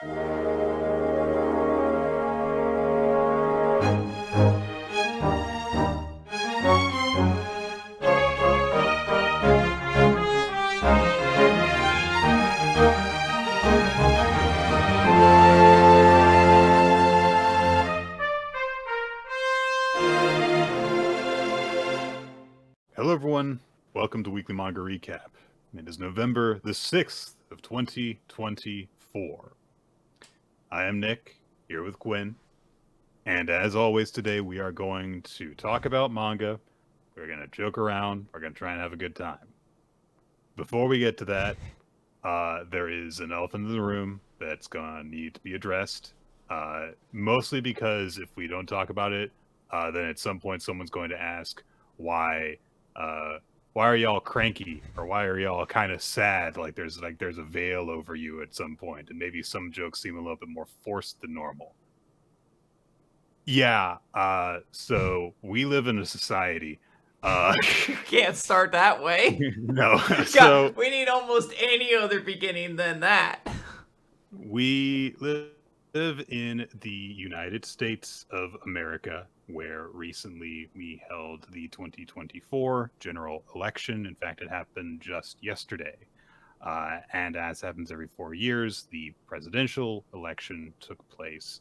Hello everyone, welcome to Weekly Manga Recap. It is November the 6th of 2024. I am Nick, here with Quinn, and as always today we are going to talk about manga, we're going to joke around, we're going to try and have a good time. Before we get to that, there is an elephant in the room that's going to need to be addressed, mostly because if we don't talk about it, then at some point someone's going to ask why are y'all cranky, or why are y'all kind of sad, like there's a veil over you at some point, and maybe some jokes seem a little bit more forced than normal. Yeah, so we live in a society. Can't start that way. No, so we need almost any other beginning than that. We live in the United States of America, where recently we held the 2024 general election. In fact, it happened just yesterday. And as happens every 4 years, the presidential election took place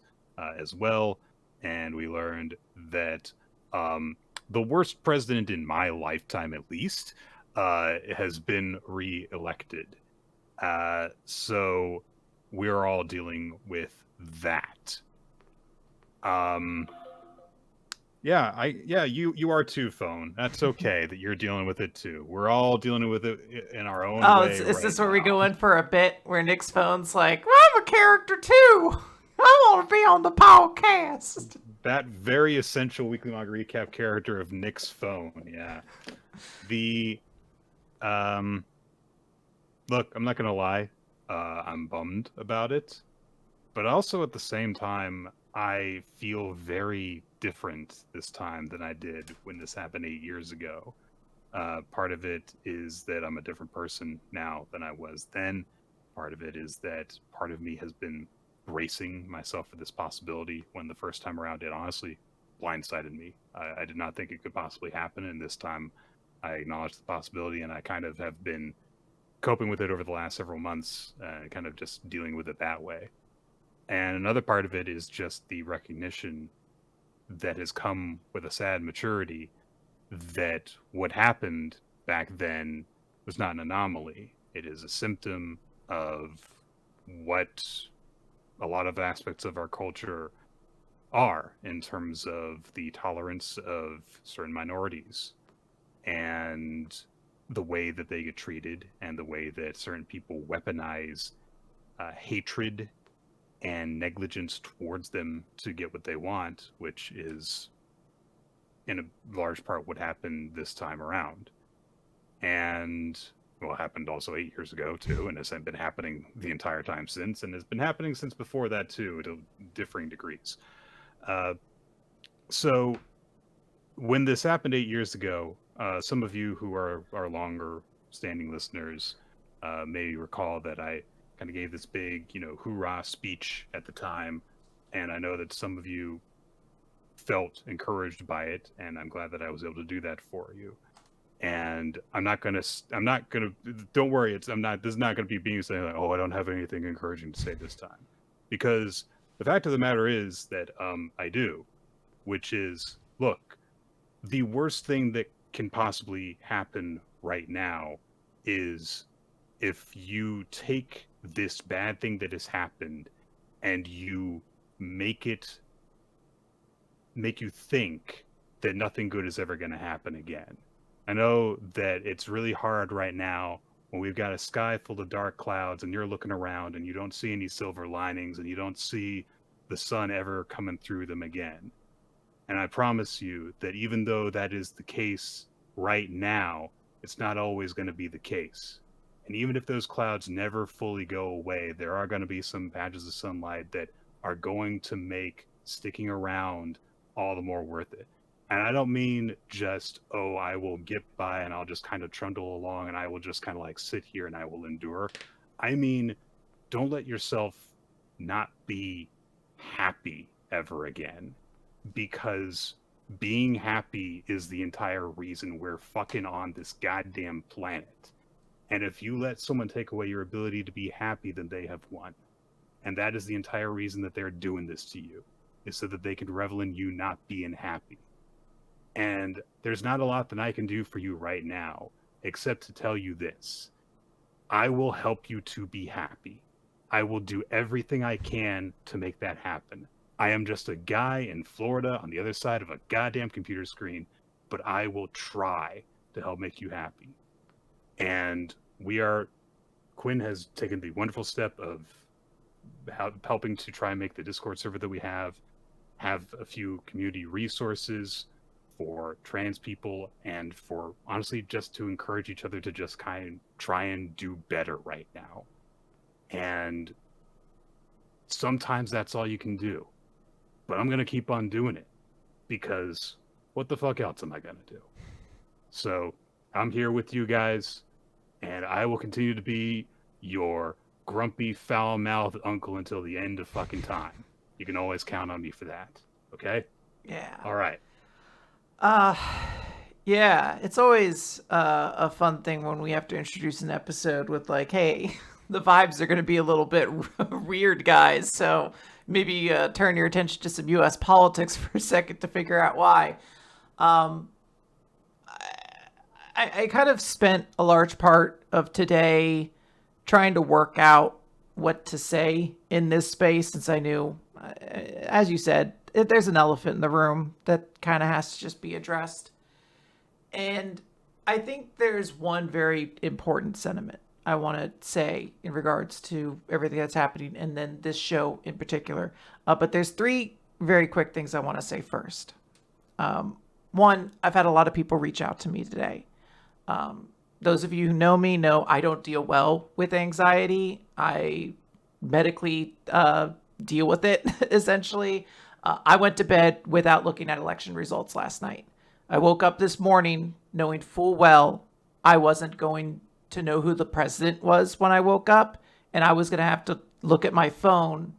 as well. And we learned that the worst president in my lifetime, at least, has been re-elected. So we're all dealing with that. You are too, Phone. That's okay that you're dealing with it too. We're all dealing with it in our own way. Is this where we go in for a bit where Nick's Phone's like, well, I'm a character too. I want to be on the podcast. That very essential Weekly Manga Recap character of Nick's Phone, yeah. Look, I'm not gonna lie. I'm bummed about it, but also at the same time, I feel very different this time than I did when this happened 8 years ago. Part of it is that I'm a different person now than I was then. Part of it is that part of me has been bracing myself for this possibility when the first time around it honestly blindsided me. I did not think it could possibly happen, and this time I acknowledged the possibility, and I kind of have been coping with it over the last several months, kind of just dealing with it that way. And another part of it is just the recognition that has come with a sad maturity that what happened back then was not an anomaly. It is a symptom of what a lot of aspects of our culture are in terms of the tolerance of certain minorities and the way that they get treated, and the way that certain people weaponize hatred and negligence towards them to get what they want, which is in a large part what happened this time around. And well, it happened also 8 years ago too, and has been happening the entire time since, and has been happening since before that too, to differing degrees. So when this happened 8 years ago, some of you who are longer standing listeners may recall that I kind of gave this big, hoorah speech at the time, and I know that some of you felt encouraged by it, and I'm glad that I was able to do that for you. And don't worry, this is not gonna be being saying like, oh, I don't have anything encouraging to say this time, because the fact of the matter is that I do, which is, look, the worst thing that can possibly happen right now is if you take this bad thing that has happened and you make you think that nothing good is ever going to happen again. I know that it's really hard right now when we've got a sky full of dark clouds and you're looking around and you don't see any silver linings and you don't see the sun ever coming through them again. And I promise you that even though that is the case right now, it's not always going to be the case. And even if those clouds never fully go away, there are going to be some patches of sunlight that are going to make sticking around all the more worth it. And I don't mean just, oh, I will get by and I'll just kind of trundle along and I will just kind of like sit here and I will endure. I mean, don't let yourself not be happy ever again, because being happy is the entire reason we're fucking on this goddamn planet. And if you let someone take away your ability to be happy, then they have won. And that is the entire reason that they're doing this to you, is so that they can revel in you not being happy. And there's not a lot that I can do for you right now, except to tell you this. I will help you to be happy. I will do everything I can to make that happen. I am just a guy in Florida on the other side of a goddamn computer screen, but I will try to help make you happy. And Quinn has taken the wonderful step of helping to try and make the Discord server that we have a few community resources for trans people, and for honestly just to encourage each other to just kind of try and do better right now. And sometimes that's all you can do. But I'm going to keep on doing it, because what the fuck else am I going to do? So I'm here with you guys, and I will continue to be your grumpy, foul-mouthed uncle until the end of fucking time. You can always count on me for that. Okay? Yeah. All right. Yeah, it's always a fun thing when we have to introduce an episode with like, hey, the vibes are going to be a little bit weird, guys. So maybe turn your attention to some U.S. politics for a second to figure out why. I kind of spent a large part of today trying to work out what to say in this space, since I knew, as you said, there's an elephant in the room that kind of has to just be addressed. And I think there's one very important sentiment I want to say in regards to everything that's happening, and then this show in particular. But there's three very quick things I want to say first. One, I've had a lot of people reach out to me today. Those of you who know me know I don't deal well with anxiety. I medically deal with it, essentially. I went to bed without looking at election results last night. I woke up this morning knowing full well I wasn't going to know who the president was when I woke up, and I was going to have to look at my phone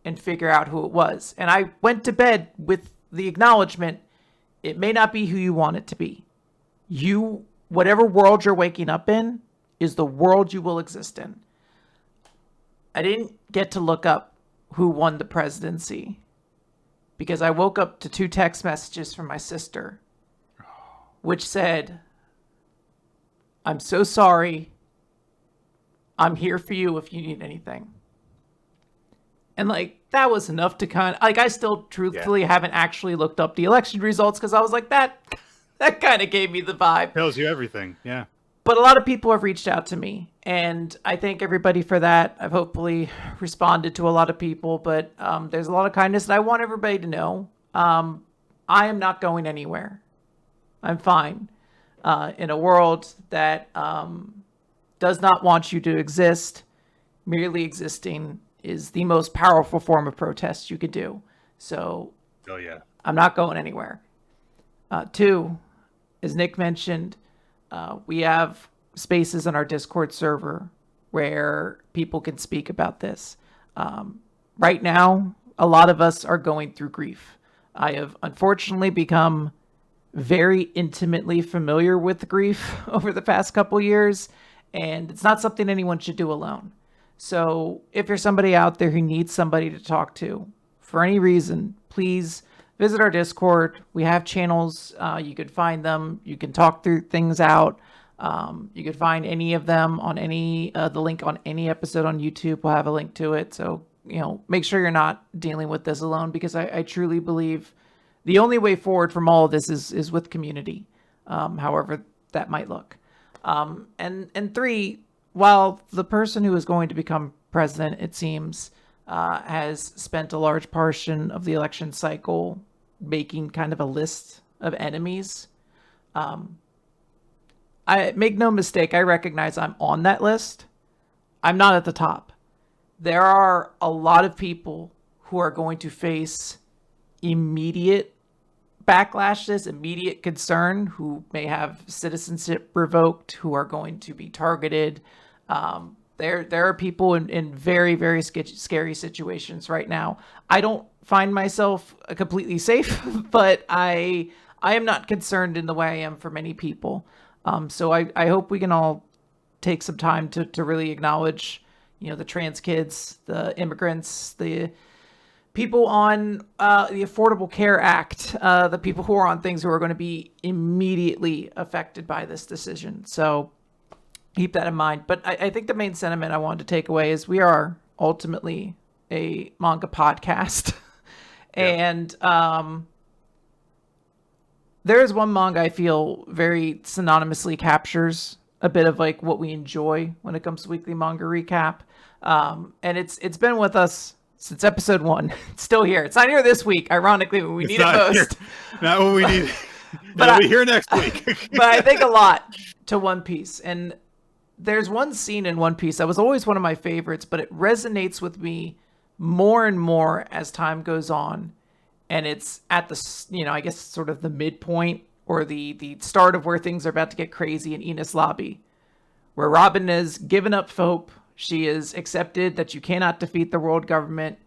and figure out who it was. And I went to bed with the acknowledgement, it may not be who you want it to be. Whatever world you're waking up in is the world you will exist in. I didn't get to look up who won the presidency because I woke up to 2 text messages from my sister, which said, I'm so sorry. I'm here for you if you need anything. And like, that was enough to kind of, like, I still truthfully haven't actually looked up the election results because I was like, that kind of gave me the vibe. Tells you everything, yeah. But a lot of people have reached out to me, and I thank everybody for that. I've hopefully responded to a lot of people, but there's a lot of kindness, and I want everybody to know I am not going anywhere. I'm fine. In a world that does not want you to exist, merely existing is the most powerful form of protest you could do. So oh, yeah. I'm not going anywhere. 2, as Nick mentioned, we have spaces on our Discord server where people can speak about this. Right now, a lot of us are going through grief. I have unfortunately become very intimately familiar with grief over the past couple years, and it's not something anyone should do alone. So if you're somebody out there who needs somebody to talk to for any reason, please visit our Discord. We have channels. You could find them. You can talk through things out. You could find any of them on the link on any episode on YouTube. We'll have a link to it. So, make sure you're not dealing with this alone, because I truly believe the only way forward from all of this is with community, however that might look. And 3, while the person who is going to become president, it seems, has spent a large portion of the election cycle making kind of a list of enemies. I make no mistake, I recognize I'm on that list. I'm not at the top. There are a lot of people who are going to face immediate backlashes, immediate concern, who may have citizenship revoked, who are going to be targeted. There are people in very, very scary situations right now. I don't find myself completely safe, but I am not concerned in the way I am for many people. So I hope we can all take some time to really acknowledge, the trans kids, the immigrants, the people on the Affordable Care Act, the people who are on things who are going to be immediately affected by this decision. So keep that in mind. But I think the main sentiment I wanted to take away is we are ultimately a manga podcast. And there is one manga I feel very synonymously captures a bit of like what we enjoy when it comes to weekly manga recap. And it's been with us since episode 1. It's still here. It's not here this week, ironically, when we need it most. Here. Not when we need it. But it'll be here next week. But I think a lot to One Piece. And there's one scene in One Piece that was always one of my favorites, but it resonates with me more and more as time goes on. And it's at the, I guess sort of the midpoint or the start of where things are about to get crazy in Enies Lobby, where Robin has given up hope. She has accepted that you cannot defeat the world government,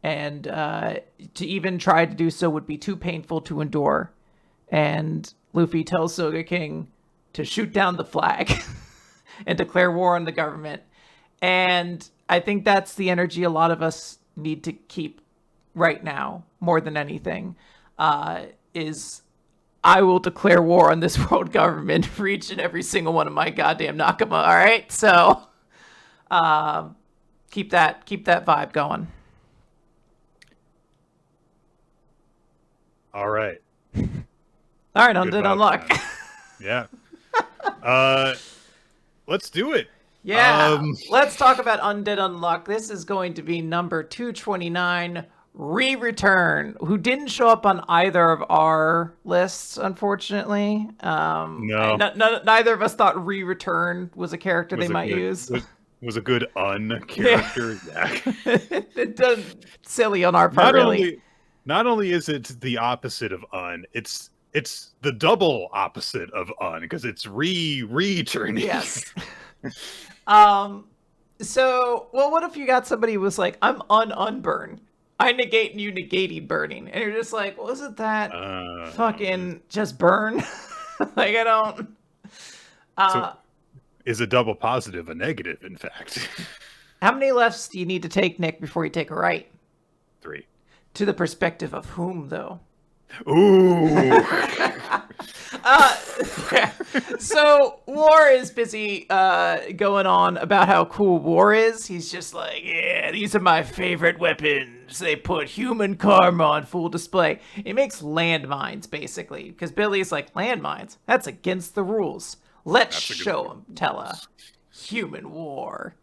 and to even try to do so would be too painful to endure. And Luffy tells Soga King to shoot down the flag and declare war on the government. And I think that's the energy a lot of us need to keep right now, more than anything, is I will declare war on this world government for each and every single one of my goddamn Nakama. All right, so keep that vibe going. All right. All right, Undead Unluck. Yeah. Let's do it. Yeah. Let's talk about Undead Unluck. This is going to be number 229, Re-Return, who didn't show up on either of our lists, unfortunately. No. Neither of us thought Re-Return was a character they might use. Was a good character. Yeah. It does silly on our part, really. Not only is it the opposite of it's the double opposite of because it's returning. Yes. So, well, what if you got somebody who was like, I'm unburn. I negate you negating burning. And you're just like, well, isn't that fucking just burn? Like, I don't... So is a double positive a negative, in fact? How many lefts do you need to take, Nick, before you take a right? 3. To the perspective of whom, though? Ooh. So War is busy going on about how cool War is. He's just like, yeah, these are my favorite weapons. They put human karma on full display. He makes landmines, basically, because Billy's like, landmines? That's against the rules. Let's show him, Tella. Human war.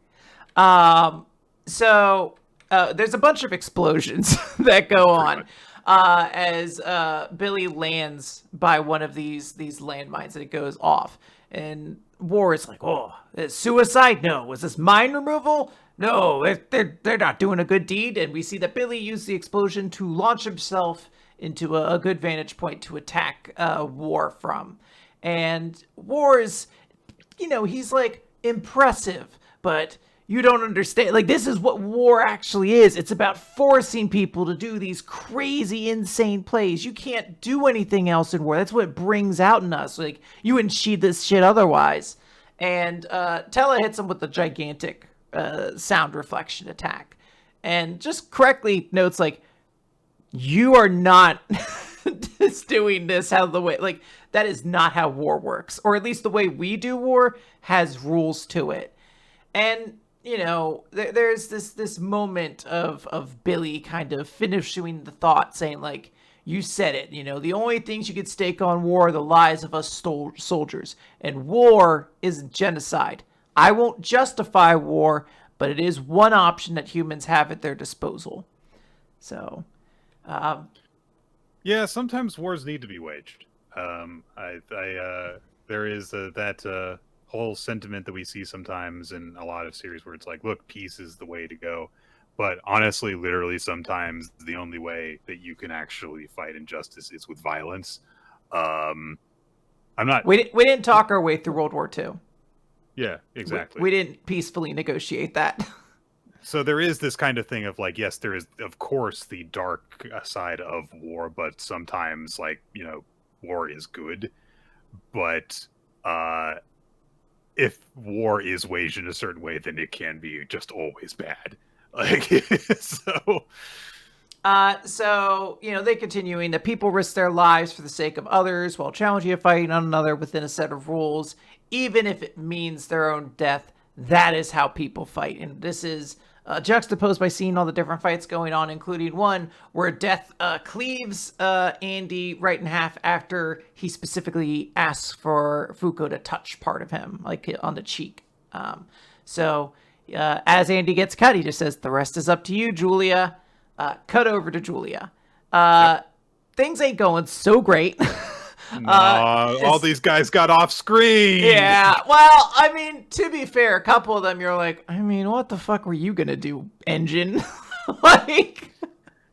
So there's a bunch of explosions that go on. As Billy lands by one of these landmines and it goes off. And War is like, oh, is suicide? No. Was this mine removal? No, they're not doing a good deed. And we see that Billy used the explosion to launch himself into a good vantage point to attack War from. And War is, he's like impressive, but... You don't understand. Like, this is what war actually is. It's about forcing people to do these crazy, insane plays. You can't do anything else in war. That's what it brings out in us. Like, you wouldn't cheat this shit otherwise. And Tella hits him with a gigantic sound reflection attack. And just correctly notes, like, you are not just doing this how the way... Like, that is not how war works. Or at least the way we do war has rules to it. And... there's this moment of Billy kind of finishing the thought, saying, like, you said it, the only things you could stake on war are the lives of us soldiers. And war isn't genocide. I won't justify war, but it is one option that humans have at their disposal. So, yeah, sometimes wars need to be waged. There is that whole sentiment that we see sometimes in a lot of series where it's like, look, peace is the way to go. But honestly, literally, sometimes the only way that you can actually fight injustice is with violence. I'm not. We didn't talk our way through World War II. Yeah, exactly. We didn't peacefully negotiate that. So there is this kind of thing of like, yes, there is of course the dark side of war, but sometimes like, war is good. But if war is waged in a certain way, then it can be just always bad. Like so. So, they continuing that people risk their lives for the sake of others while challenging a fight on another within a set of rules, even if it means their own death. That is how people fight. And this is juxtaposed by seeing all the different fights going on, including one where Death cleaves Andy right in half after he specifically asks for Fuko to touch part of him, like on the cheek. So as Andy gets cut, he just says, "The rest is up to you, Julia." Cut over to Julia. Things ain't going so great. All these guys got off screen. Yeah, well, I mean, to be fair, a couple of them you're like, I mean, what the fuck were you gonna do, Engine? Like,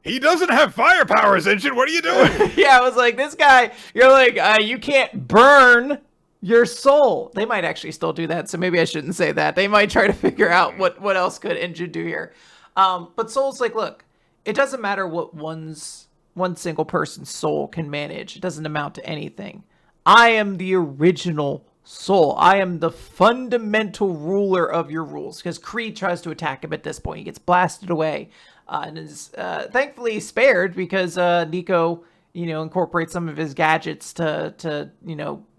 he doesn't have fire powers, Engine. What are you doing? Yeah, I was like, this guy, you're like, you can't burn your soul. They might actually still do that, so maybe I shouldn't say that. They might try to figure out what else could Engine do here. But Soul's like, look, it doesn't matter what one single person's soul can manage. It doesn't amount to anything. I am the original soul. I am the fundamental ruler of your rules. Because Creed tries to attack him at this point. He gets blasted away. And is thankfully spared because Nico, incorporates some of his gadgets to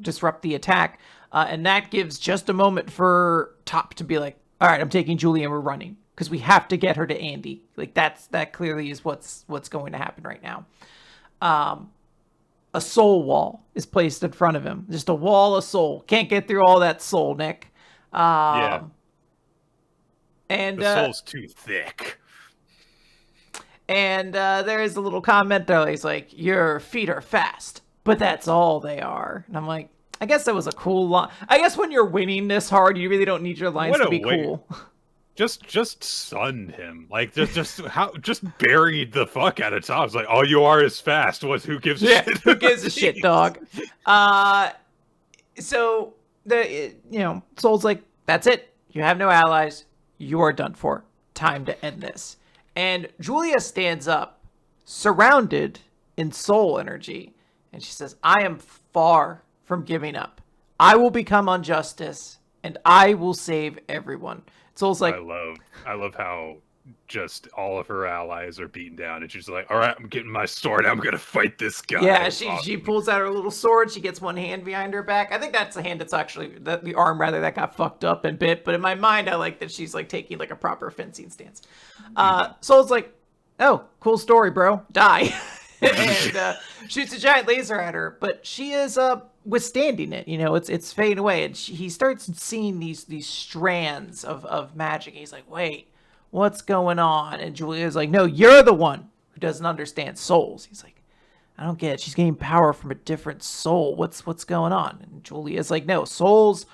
disrupt the attack. And that gives just a moment for Top to be like, all right, I'm taking Julie and we're running. Because we have to get her to Andy. Like that clearly is what's going to happen right now. A soul wall is placed in front of him. Just a wall of soul. Can't get through all that soul, Nick. Yeah. And the soul's too thick. And there is a little comment there. He's like, "Your feet are fast, but that's all they are." And I'm like, I guess that was a cool line. I guess when you're winning this hard, you really don't need your lines to be cool. Just sunned him. Like just buried the fuck out of Tom. It's like, all you are is fast. Who gives a shit? Who gives a shit, dog? So Soul's like, that's it. You have no allies. You are done for. Time to end this. And Julia stands up, surrounded in soul energy, and she says, I am far from giving up. I will become Unjustice, and I will save everyone. Soul's like, I love how just all of her allies are beaten down, and she's like, all right, I'm getting my sword. I'm gonna fight this guy. Yeah, she pulls out her little sword. She gets one hand behind her back. I think that's the hand that's actually the arm rather that got fucked up and bit. But in my mind, I like that she's like taking like a proper fencing stance. Soul's like, oh, cool story, bro. Die. And shoots a giant laser at her, but she is withstanding it. It's fading away, and he starts seeing these strands of magic. He's like, wait, what's going on? And Julia's like, no, you're the one who doesn't understand souls. He's like, I don't get it. She's getting power from a different soul. What's going on? And Julia's like, no, souls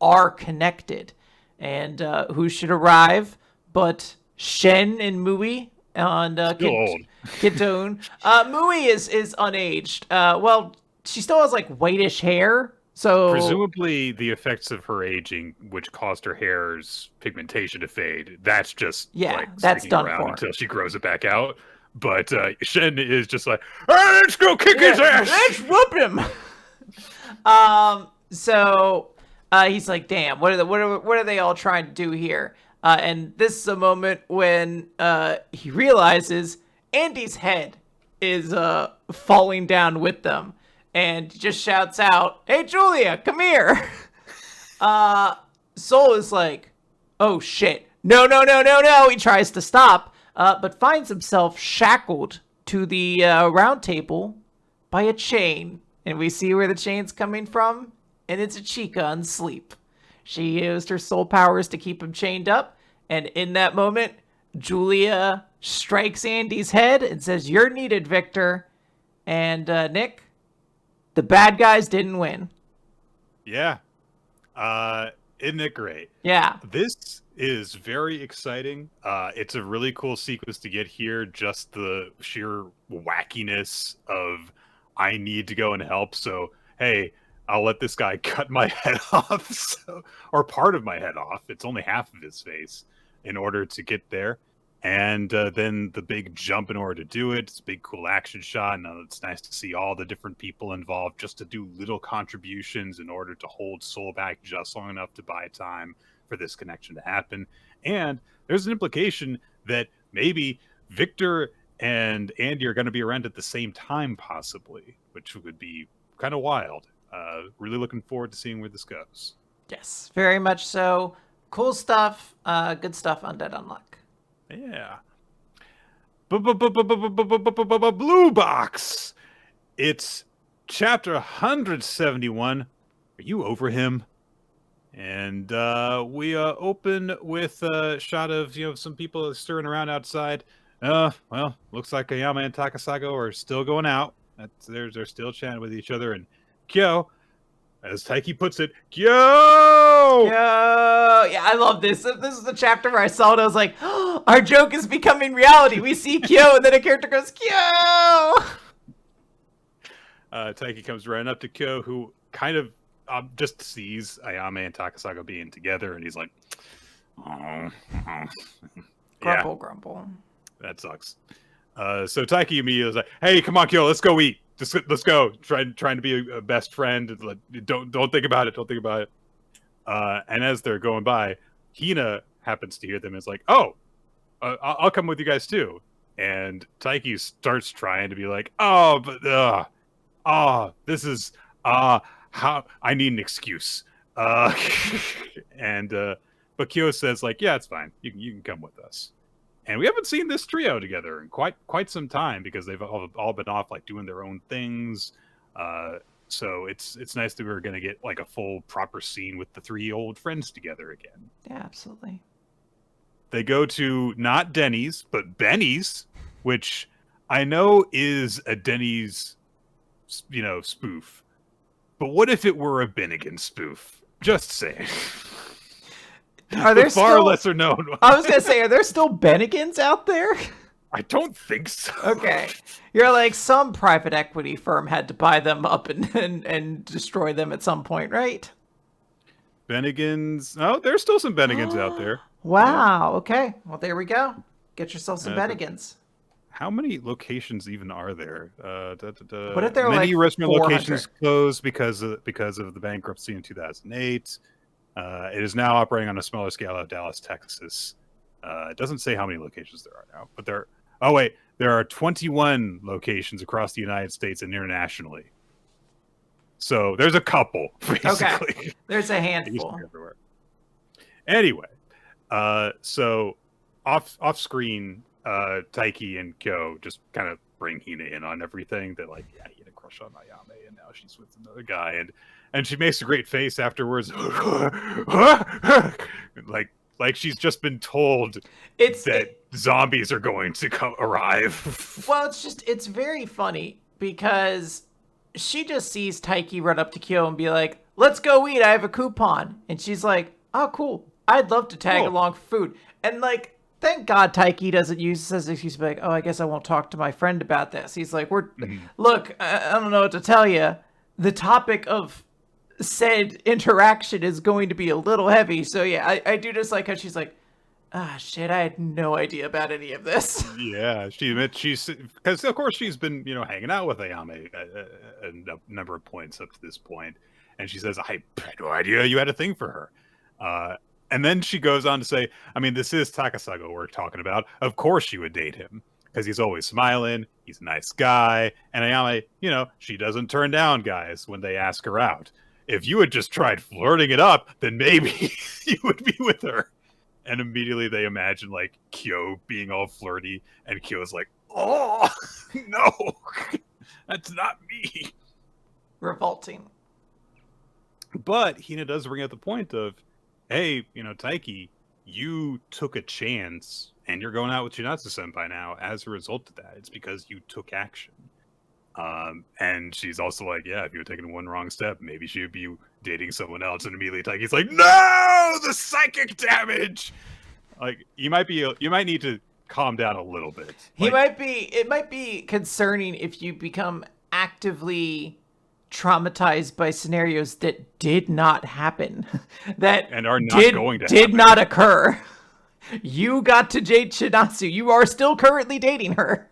are connected. And who should arrive but Shen and Mui on Kitone. Mui is unaged. Well, she still has like whitish hair. So presumably the effects of her aging, which caused her hair's pigmentation to fade, that's just that's done around for until she grows it back out. But Shen is just like, hey, let's go kick his ass. Let's whoop him. So he's like, damn, what are they all trying to do here? And this is a moment when he realizes Andy's head is falling down with them, and just shouts out, "Hey, Julia, come here!" Soul is like, "Oh shit, no!" He tries to stop, but finds himself shackled to the round table by a chain, and we see where the chain's coming from, and it's a Chica on sleep. She used her soul powers to keep him chained up, and in that moment, Julia strikes Andy's head and says, "You're needed, Victor." And Nick, the bad guys didn't win. Yeah. Isn't it great? Yeah. This is very exciting. It's a really cool sequence to get here. Just the sheer wackiness of, I need to go and help. So, hey, I'll let this guy cut my head off, or part of my head off. It's only half of his face in order to get there. And then the big jump in order to do it. It's a big, cool action shot. And it's nice to see all the different people involved just to do little contributions in order to hold Soul back just long enough to buy time for this connection to happen. And there's an implication that maybe Victor and Andy are going to be around at the same time, possibly, which would be kind of wild. Really looking forward to seeing where this goes. Yes, very much so. Cool stuff. Good stuff, Undead Unluck. Yeah. Blue Box. It's chapter 171. Are you over him? And we open with a shot of some people stirring around outside. Well, looks like Ayame and Takasago are still going out. They're still chatting with each other. And Kyo, as Taiki puts it, Kyo! Yeah, I love this. This is the chapter where I saw it. I was like, oh, our joke is becoming reality. We see Kyo, and then a character goes, Kyo! Taiki comes running up to Kyo, who kind of just sees Ayame and Takasago being together, and he's like, Grumble. That sucks. So Taiki immediately was like, hey, come on, Kyo, let's go eat. Let's go. Trying to be a best friend. Don't think about it. Don't think about it. And as they're going by, Hina happens to hear them and is like, oh, I'll come with you guys too. And Taiki starts trying to be like, oh, but this is how I need an excuse. And but Kyo says like, yeah, it's fine. You can come with us. And we haven't seen this trio together in quite some time because they've all been off like doing their own things. So it's nice that we're gonna get like a full proper scene with the three old friends together again. Yeah, absolutely. They go to not Denny's but Benny's, which I know is a Denny's, spoof. But what if it were a Bennigan spoof? Just saying. Are there far lesser known one. I was gonna say, are there still Bennigans out there? I don't think so. Okay. You're like, some private equity firm had to buy them up and destroy them at some point, right? Bennigans. Oh, there's still some Bennigans out there. Wow. Yeah. Okay. Well, there we go. Get yourself some Bennigans. How many locations even are there? What if there are many like restaurant 400? Locations closed because of the bankruptcy in 2008. It is now operating on a smaller scale out of Dallas, Texas. It doesn't say how many locations there are now, but there are 21 locations across the United States and internationally. So there's a couple, basically. Okay. There's a handful. Everywhere. Anyway, so off screen, Taiki and Kyo just kind of bring Hina in on everything. They're like, yeah, he had a crush on Ayame, and now she's with another guy, and she makes a great face afterwards, like she's just been told that zombies are going to arrive. Well, it's very funny because she just sees Taiki run up to Kyo and be like, let's go eat, I have a coupon. And she's like, oh, cool. I'd love to tag along for food. And like, thank God Taiki doesn't use this as an excuse to be like, oh, I guess I won't talk to my friend about this. He's like, look, I don't know what to tell you. The topic of said interaction is going to be a little heavy. So yeah, I do just like how she's like, shit, I had no idea about any of this. Yeah, she's because of course she's been hanging out with Ayame a number of points up to this point, and she says, I had no idea you had a thing for her. And then she goes on to say, I mean, this is Takasago we're talking about. Of course you would date him because he's always smiling. He's a nice guy, and Ayame, she doesn't turn down guys when they ask her out. If you had just tried flirting it up, then maybe you would be with her. And immediately they imagine like Kyo being all flirty, and Kyo's like, oh, no, that's not me. Revolting. But Hina does bring up the point of, hey, Taiki, you took a chance, and you're going out with Chinatsu Senpai now as a result of that. It's because you took action. And she's also like, yeah, if you had taken one wrong step, maybe she would be dating someone else. And immediately Taiki's like, no, the psychic damage. Like, you might need to calm down a little bit. It might be concerning if you become actively traumatized by scenarios that did not happen, that And are not going to did happen. not occur. You got to Jade Shinatsu. You are still currently dating her.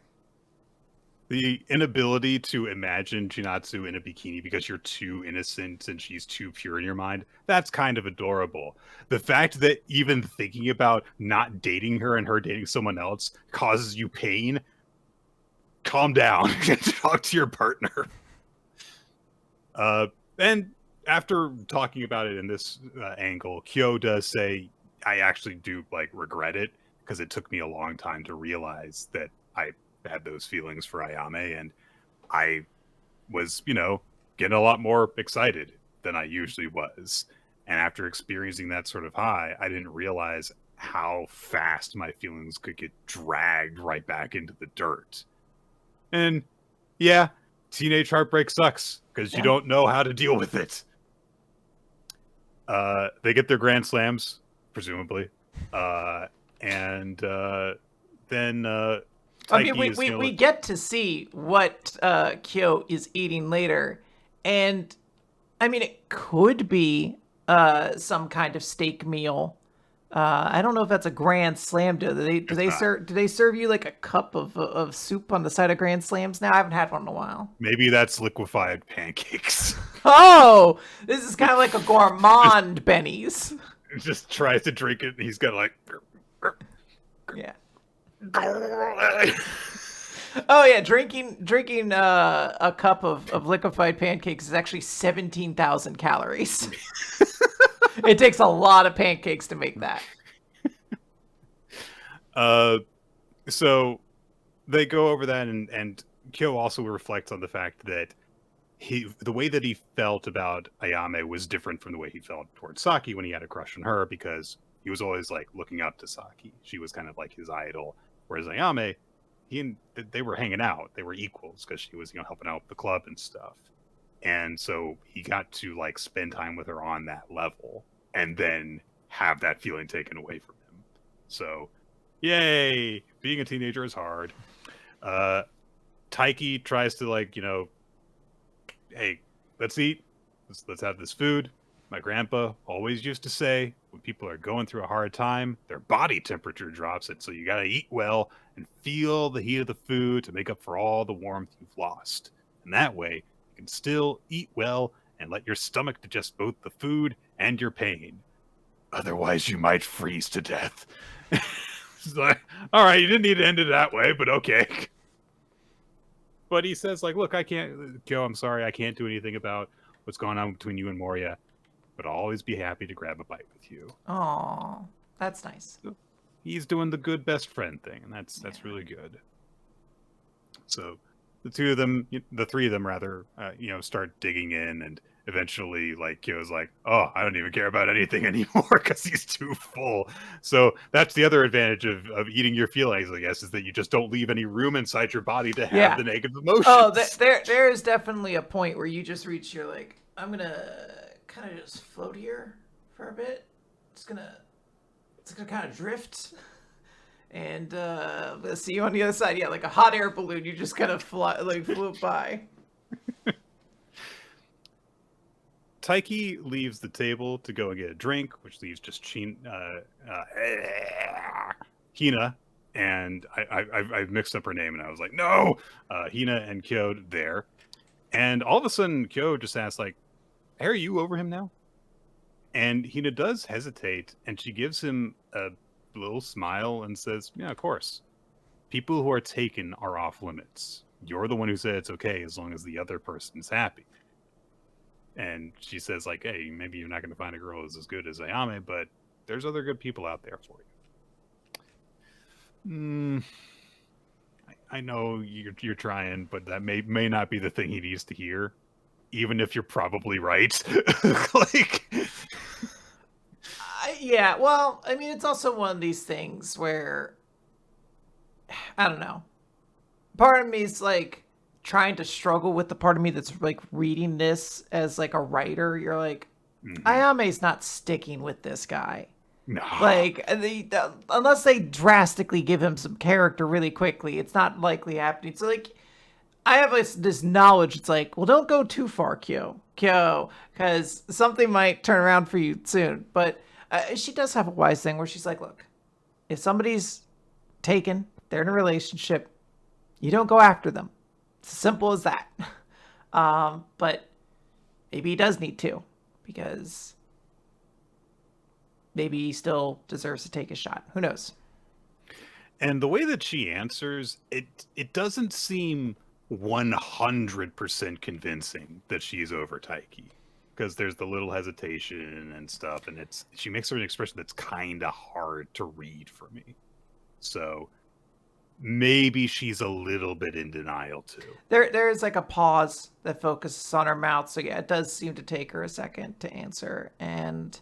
The inability to imagine Chinatsu in a bikini because you're too innocent and she's too pure in your mind, that's kind of adorable. The fact that even thinking about not dating her and her dating someone else causes you pain, calm down and talk to your partner. And after talking about it in this angle, Kyo does say, I actually do like regret it because it took me a long time to realize that I had those feelings for Ayame, and I was, getting a lot more excited than I usually was. And after experiencing that sort of high, I didn't realize how fast my feelings could get dragged right back into the dirt. And yeah, teenage heartbreak sucks because you don't know how to deal with it. They get their grand slams, presumably. And then I mean, we get to see what Kyo is eating later, and I mean, it could be some kind of steak meal. I don't know if that's a grand slam. Do they serve you like a cup of soup on the side of grand slams now? I haven't had one in a while. Maybe that's liquefied pancakes. Oh, this is kind of like a gourmand Benny's. Just tries to drink it, and he's got like, yeah. Oh yeah, drinking a cup of liquefied pancakes is actually 17,000 calories. It takes a lot of pancakes to make that. So they go over that, and Kyo also reflects on the fact that the way that he felt about Ayame was different from the way he felt towards Saki when he had a crush on her, because he was always like looking up to Saki. She was kind of like his idol. Whereas Ayame, they were hanging out. They were equals because she was, helping out the club and stuff. And so he got to like spend time with her on that level and then have that feeling taken away from him. So, yay! Being a teenager is hard. Taiki tries to like, hey, let's eat. Let's have this food. My grandpa always used to say, when people are going through a hard time, their body temperature drops it. So you got to eat well and feel the heat of the food to make up for all the warmth you've lost. And that way, you can still eat well and let your stomach digest both the food and your pain. Otherwise, you might freeze to death. It's like, all right, you didn't need to end it that way, but okay. But he says, like, look, I can't, Kyo, I'm sorry, I can't do anything about what's going on between you and Moria, but I'll always be happy to grab a bite with you. Oh, that's nice. So he's doing the good best friend thing, and that's really good. So the three of them rather, start digging in, and eventually, like, Kyo's like, oh, I don't even care about anything anymore because he's too full. So that's the other advantage of eating your feelings, I guess, is that you just don't leave any room inside your body to have the negative emotions. Oh, there is definitely a point where you just reach your, like, I'm going to kind of just float here for a bit. It's going to kind of drift. And let's see you on the other side. Yeah, like a hot air balloon. You just kind of float by. Taiki leaves the table to go and get a drink, which leaves just Hina, and I've mixed up her name, and I was like, no! Hina and Kyo there. And all of a sudden, Kyo just asks, like, hey, are you over him now? And Hina does hesitate, and she gives him a little smile and says, yeah, of course. People who are taken are off limits. You're the one who said it's okay as long as the other person's happy. And she says, like, hey, maybe you're not going to find a girl who's as good as Ayame, but there's other good people out there for you. I know you're trying, but that may not be the thing he needs to hear, even if you're probably right. Like, yeah, well, I mean, it's also one of these things where, I don't know. Part of me is like trying to struggle with the part of me that's like reading this as like a writer. You're like, Ayame's not sticking with this guy. No. Like, unless they drastically give him some character really quickly, it's not likely happening. So, like, I have this knowledge. It's like, well, don't go too far, Kyo, because something might turn around for you soon. But she does have a wise thing where she's like, look, if somebody's taken, they're in a relationship, you don't go after them. It's as simple as that. But maybe he does need to, because maybe he still deserves to take a shot. Who knows? And the way that she answers, it doesn't seem 100% convincing that she's over Taiki, because there's the little hesitation and stuff, and she makes her an expression that's kind of hard to read for me. So maybe she's a little bit in denial too. There is like a pause that focuses on her mouth, so yeah, it does seem to take her a second to answer. And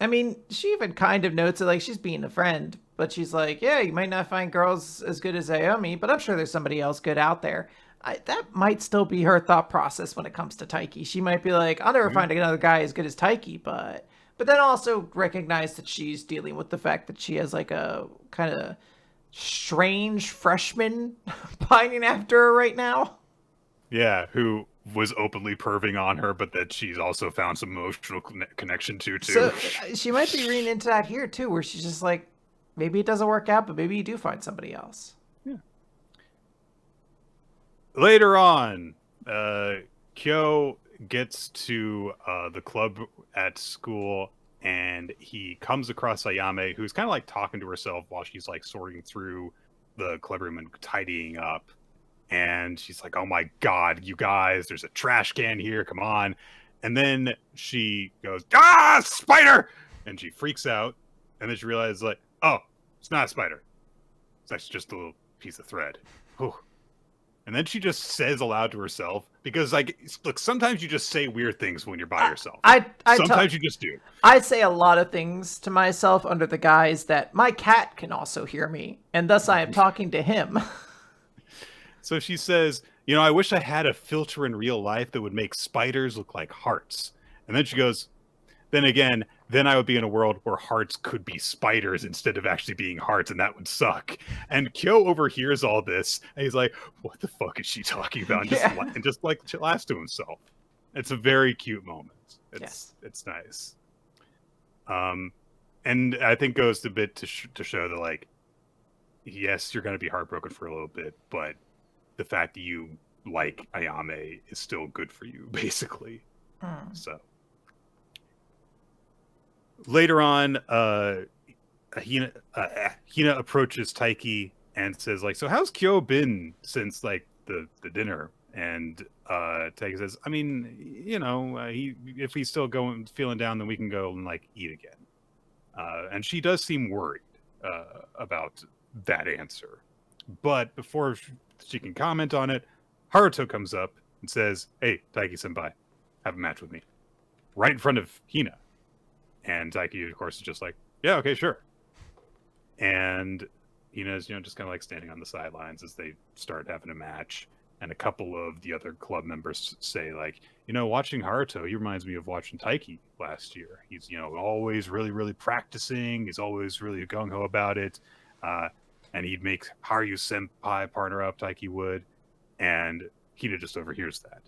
I mean, she even kind of notes it, like she's being a friend, but she's like, yeah, you might not find girls as good as Aomi, but I'm sure there's somebody else good out there. That might still be her thought process when it comes to Taiki. She might be like, I'll never find another guy as good as Taiki, but then also recognize that she's dealing with the fact that she has like a kind of strange freshman pining after her right now. Yeah, who was openly perving on her, but that she's also found some emotional connection to too. So she might be reading into that here too, where she's just like, maybe it doesn't work out, but maybe you do find somebody else. Yeah. Later on, Kyo gets to the club at school, and he comes across Ayame, who's kind of like talking to herself while she's like sorting through the club room and tidying up. And she's like, oh my God, you guys, there's a trash can here. Come on. And then she goes, spider. And she freaks out. And then she realizes like, oh, it's not a spider. It's actually just a little piece of thread. Whew. And then she just says aloud to herself, because like, look, sometimes you just say weird things when you're by yourself. Sometimes you just do. I say a lot of things to myself under the guise that my cat can also hear me, and thus I am talking to him. So she says, I wish I had a filter in real life that would make spiders look like hearts. And then she goes, then again, then I would be in a world where hearts could be spiders instead of actually being hearts, and that would suck. And Kyo overhears all this, and he's like, what the fuck is she talking about? And just laughs to himself. It's a very cute moment. It's nice. And I think goes a bit to show that, like, yes, you're going to be heartbroken for a little bit, but the fact that you like Ayame is still good for you, basically. So later on, Hina approaches Taiki and says, like, so how's Kyo been since like the dinner? And Taiki says, I mean, if he's still feeling down, then we can go and like eat again. And she does seem worried about that answer. But before she can comment on it, Haruto comes up and says, hey, Taiki-senpai, have a match with me. Right in front of Hina. And Taiki, of course, is just like, yeah, okay, sure. And Hina's, just kind of like standing on the sidelines as they start having a match. And a couple of the other club members say, like, watching Haruto, he reminds me of watching Taiki last year. He's, always really, really practicing. He's always really gung-ho about it. And he'd make Haru Senpai partner up, Taiki would. And Hina just overhears that.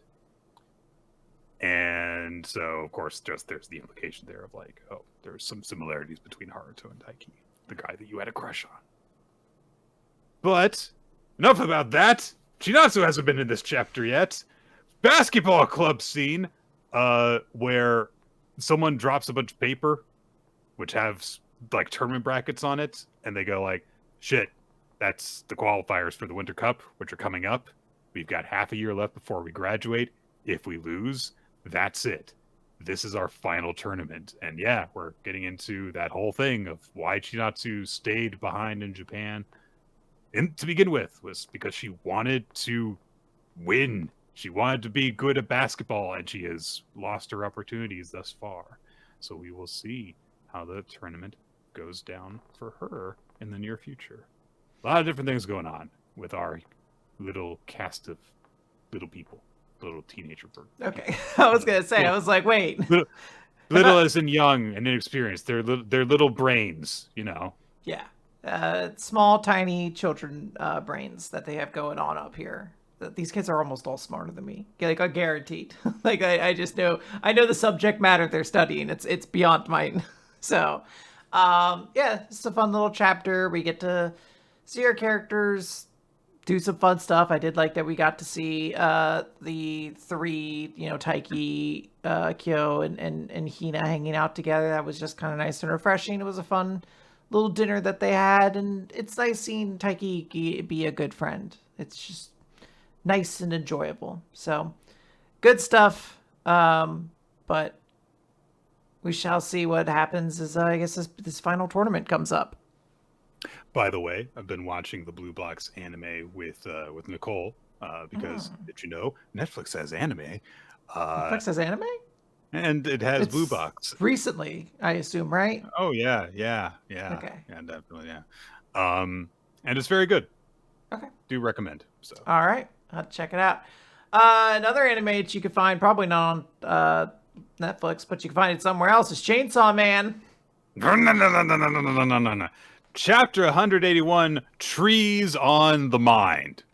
And so, of course, there's the implication there of like, oh, there's some similarities between Haruto and Taiki, the guy that you had a crush on. But enough about that. Chinatsu hasn't been in this chapter yet. Basketball club scene, where someone drops a bunch of paper, which has like tournament brackets on it, and they go like, shit, that's the qualifiers for the Winter Cup, which are coming up. We've got half a year left before we graduate. If we lose, that's it. This is our final tournament. And yeah, we're getting into that whole thing of why Chinatsu stayed behind in Japan. And to begin with, was because she wanted to win. She wanted to be good at basketball, and she has lost her opportunities thus far. So we will see how the tournament goes down for her in the near future. A lot of different things going on with our little cast of little people, little teenager bird. Okay, I was gonna say, I was like, wait, little as in young and inexperienced. They're little brains, Yeah, small, tiny children brains that they have going on up here. these kids are almost all smarter than me. Like, I guaranteed. Like, I just know, I know the subject matter they're studying. It's beyond mine. So, yeah, it's a fun little chapter. We get to see our characters do some fun stuff. I did like that we got to see the three, Taiki, Kyo, and Hina hanging out together. That was just kind of nice and refreshing. It was a fun little dinner that they had, and it's nice seeing Taiki be a good friend. It's just nice and enjoyable. So, good stuff. But we shall see what happens as I guess this final tournament comes up. By the way, I've been watching the Blue Blocks anime with Nicole because did you know Netflix has anime? Netflix has anime, and it has Blue Box recently, I assume, right? Oh yeah. Okay. Yeah, definitely. Yeah. And it's very good. Okay. Do recommend. So. All right, I'll check it out. Another anime that you can find, probably not on Netflix, but you can find it somewhere else, is Chainsaw Man. No. Chapter 181, Trees on the Mind.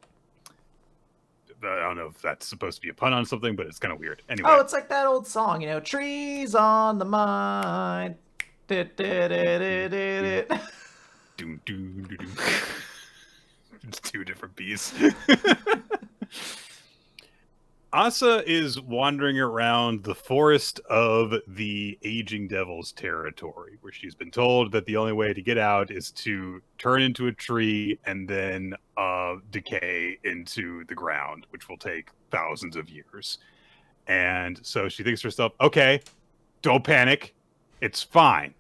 I don't know if that's supposed to be a pun on something, but it's kind of weird. Anyway. Oh, it's like that old song, Trees on the Mind. It's two different beats. Asa is wandering around the forest of the aging devil's territory, where she's been told that the only way to get out is to turn into a tree and then decay into the ground, which will take thousands of years. And so she thinks to herself, okay, don't panic. It's fine.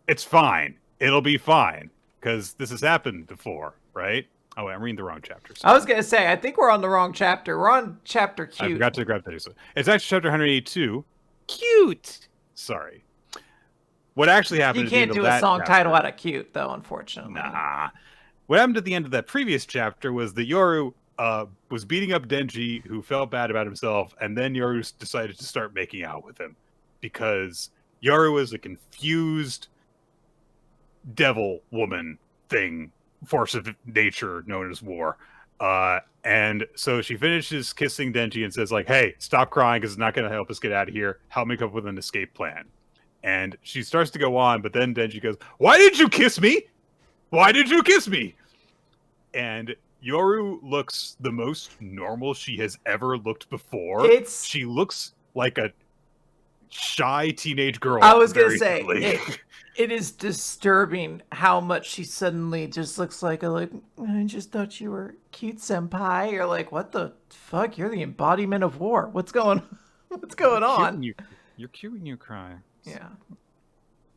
It's fine. It'll be fine. Because this has happened before, right? Oh, wait, I'm reading the wrong chapter. I was going to say, I think we're on the wrong chapter. We're on chapter cute. I forgot to grab that. It's actually chapter 182. Cute. Sorry. What actually happened You can't do a song title out of cute, though, unfortunately. Nah. What happened at the end of that previous chapter was that Yoru was beating up Denji, who felt bad about himself, and then Yoru decided to start making out with him. Because Yoru is a confused devil woman thing. Force of nature known as war. And so she finishes kissing Denji and says, like, hey, stop crying because it's not going to help us get out of here. Help me come up with an escape plan. And she starts to go on, but then Denji goes, why did you kiss me? Why did you kiss me? And Yoru looks the most normal she has ever looked before. She looks like a shy teenage girl. I was going to say, it is disturbing how much she suddenly just looks like I just thought you were cute, senpai. You're like, what the fuck? You're the embodiment of war. What's going on? You're cute when you cry. Yeah.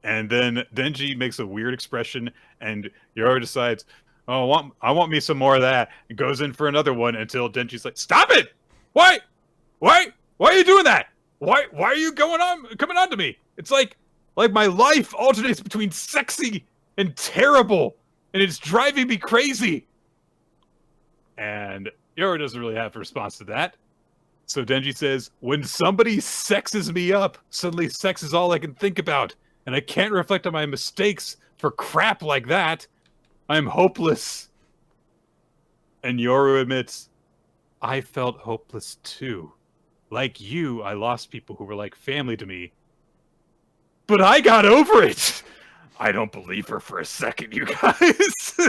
And then Denji makes a weird expression, and Yoru decides, oh, I want me some more of that, and goes in for another one until Denji's like, stop it! Why are you doing that? Why are you coming on to me? It's like my life alternates between sexy and terrible, and it's driving me crazy. And Yoru doesn't really have a response to that. So Denji says, when somebody sexes me up, suddenly sex is all I can think about, and I can't reflect on my mistakes for crap like that. I'm hopeless. And Yoru admits, I felt hopeless too. Like you, I lost people who were like family to me. But I got over it. I don't believe her for a second, you guys.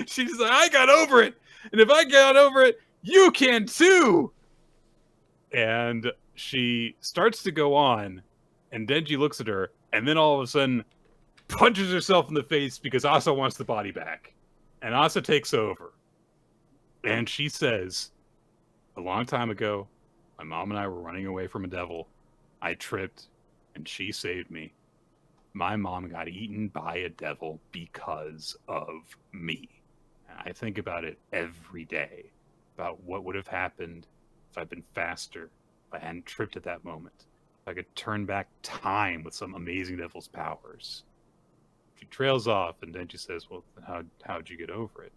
She's like, I got over it. And if I got over it, you can too. And she starts to go on, and Denji looks at her, and then all of a sudden punches herself in the face because Asa wants the body back. And Asa takes over. And she says, a long time ago, my mom and I were running away from a devil. I tripped, and she saved me. My mom got eaten by a devil because of me. And I think about it every day, about what would have happened if I'd been faster, if I hadn't tripped at that moment, if I could turn back time with some amazing devil's powers. She trails off, and then she says, well, how'd you get over it?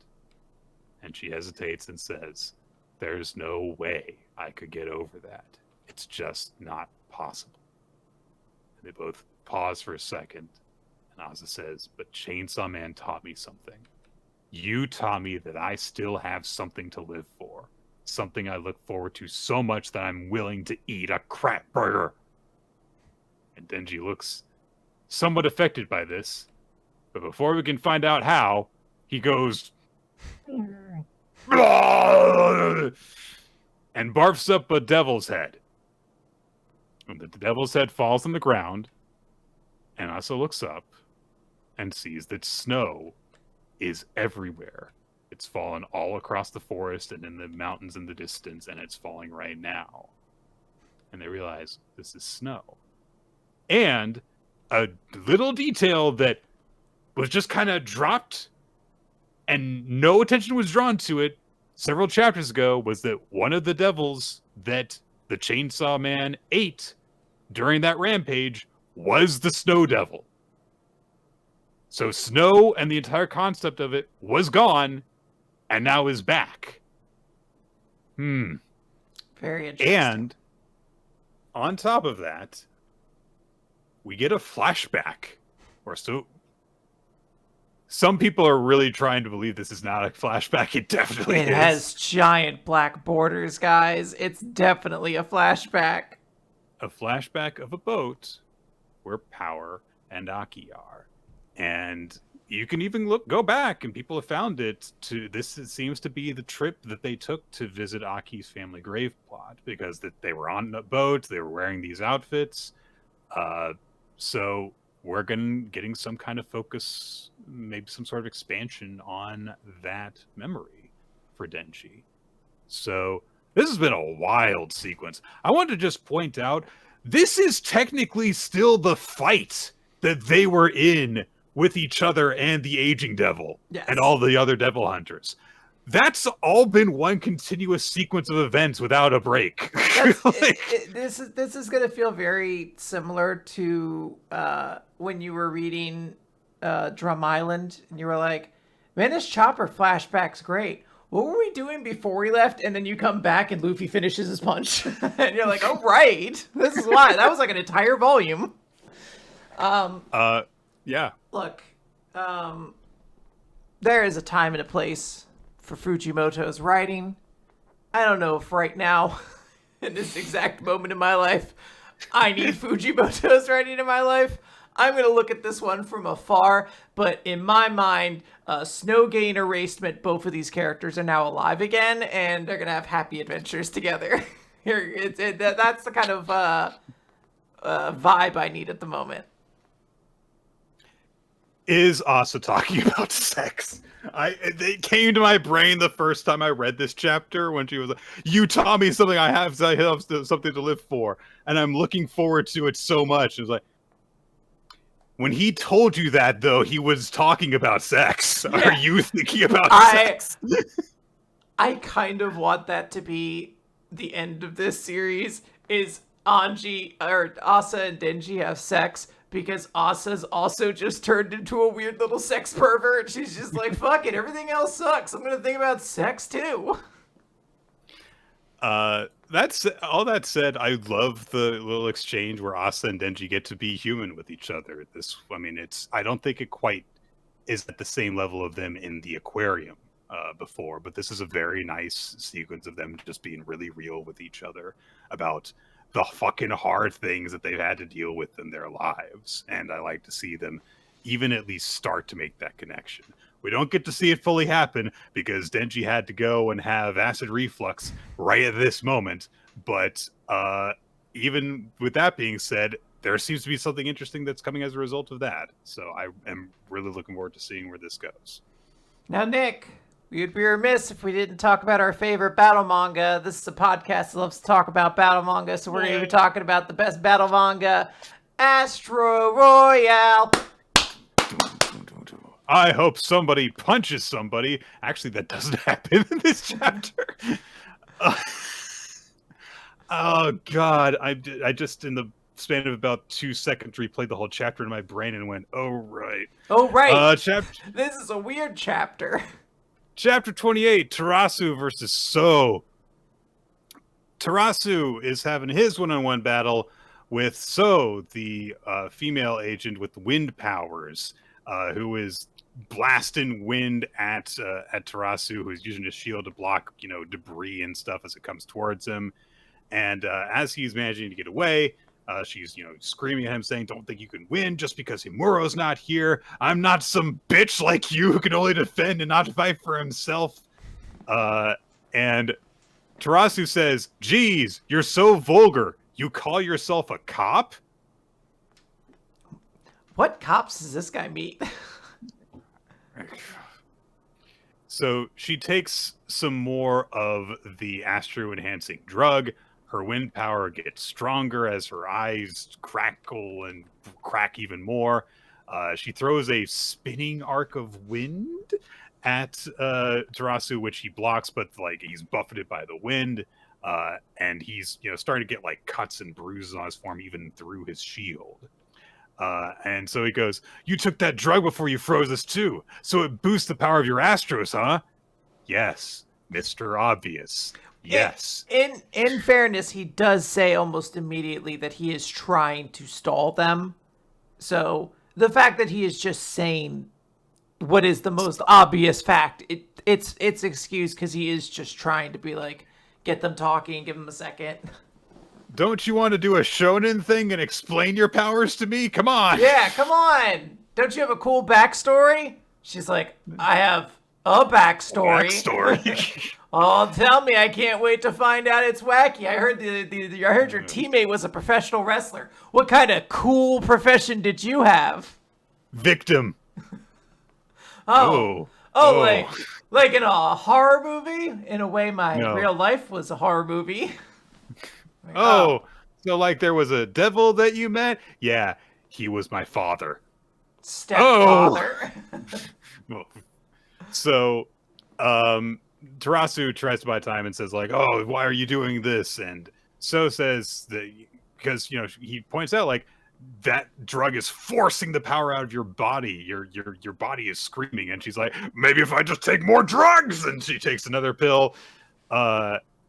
And she hesitates and says, there's no way I could get over that. It's just not possible. And they both pause for a second, and Asa says, but Chainsaw Man taught me something. You taught me that I still have something to live for. something I look forward to so much that I'm willing to eat a crap burger. And Denji looks somewhat affected by this, but before we can find out how, he goes and barfs up a devil's head. And the devil's head falls on the ground, and Asa looks up and sees that snow is everywhere. It's fallen all across the forest and in the mountains in the distance, and it's falling right now. And they realize this is snow. And a little detail that was just kind of dropped and no attention was drawn to it several chapters ago was that one of the devils that the Chainsaw Man ate during that rampage was the Snow Devil. So snow and the entire concept of it was gone and now is back. Very interesting. And on top of that, we get a flashback. Or so some people are really trying to believe this is not a flashback. It definitely is. It has giant black borders, guys. It's definitely a flashback. A flashback of a boat where Power and Aki are. And you can even go back, and people have found it. This seems to be the trip that they took to visit Aki's family grave plot, because they were on a boat, they were wearing these outfits. So we're getting some kind of focus, maybe some sort of expansion on that memory for Denji. So this has been a wild sequence. I want to just point out, this is technically still the fight that they were in with each other and the aging devil. Yes. And all the other devil hunters. That's all been one continuous sequence of events without a break. This is going to feel very similar to when you were reading Drum Island, and you were like, man, this Chopper flashback's great. What were we doing before we left? And then you come back and Luffy finishes his punch. And you're like, oh, right. This is why. That was like an entire volume. Yeah. Look, there is a time and a place for Fujimoto's writing. I don't know if right now, in this exact moment in my life, I need Fujimoto's writing in my life. I'm going to look at this one from afar, but in my mind, Snowgate and Erasement, both of these characters are now alive again, and they're going to have happy adventures together. That's the kind of vibe I need at the moment. Is Asa talking about sex? It came to my brain the first time I read this chapter when she was like, you taught me something I have something to live for, and I'm looking forward to it so much. It was like, when he told you that, though, he was talking about sex. Yeah. Are you thinking about sex? I kind of want that to be the end of this series, is Asa and Denji have sex, because Asa's also just turned into a weird little sex pervert. She's just like, fuck it, everything else sucks. I'm going to think about sex too. That's all that said, I love the little exchange where Asa and Denji get to be human with each other. I don't think it quite is at the same level of them in the aquarium before, but this is a very nice sequence of them just being really real with each other about the fucking hard things that they've had to deal with in their lives. And I like to see them even at least start to make that connection. We don't get to see it fully happen because Denji had to go and have acid reflux right at this moment. But even with that being said, there seems to be something interesting that's coming as a result of that. So I am really looking forward to seeing where this goes. Now, Nick, we would be remiss if we didn't talk about our favorite battle manga. This is a podcast that loves to talk about battle manga, so we're going to be talking about the best battle manga, Astro Royale. I hope somebody punches somebody. Actually, that doesn't happen in this chapter. Oh, God. I just, in the span of about 2 seconds, replayed the whole chapter in my brain and went, oh, right. Oh, right. This is a weird chapter. Chapter 28, Terasu versus So. Terasu is having his one-on-one battle with So, the female agent with wind powers, who is blasting wind at Terasu, who's using his shield to block, debris and stuff as it comes towards him. And as he's managing to get away, she's, screaming at him, saying, "Don't think you can win just because Himuro's not here. I'm not some bitch like you who can only defend and not fight for himself." And Terasu says, "Geez, you're so vulgar. You call yourself a cop?" What cops does this guy meet? So she takes some more of the astro-enhancing drug. Her wind power gets stronger as her eyes crackle and crack even more. She throws a spinning arc of wind at Terasu, which he blocks, but he's buffeted by the wind. And he's starting to get cuts and bruises on his form, even through his shield. And so he goes, "You took that drug before you froze us too, so it boosts the power of your Astros, huh?" "Yes, Mr. Obvious. Yes." In fairness, he does say almost immediately that he is trying to stall them. So the fact that he is just saying what is the most obvious fact, it's excused because he is just trying to be get them talking, give them a second. "Don't you want to do a shonen thing and explain your powers to me? Come on." Yeah, come on. Don't you have a cool backstory? She's like, "I have a backstory." "Oh, tell me. I can't wait to find out. It's wacky. I heard I heard your teammate was a professional wrestler. What kind of cool profession did you have?" "Victim." Oh, like in a horror movie? In a way, my real life was a horror movie. So there was a devil that you met? Yeah, he was my father. Stepfather. So, Terasu tries to buy time and says "Oh, why are you doing this?" And So says that because he points out that drug is forcing the power out of your body. Your body is screaming, and she's like, "Maybe if I just take more drugs." And she takes another pill.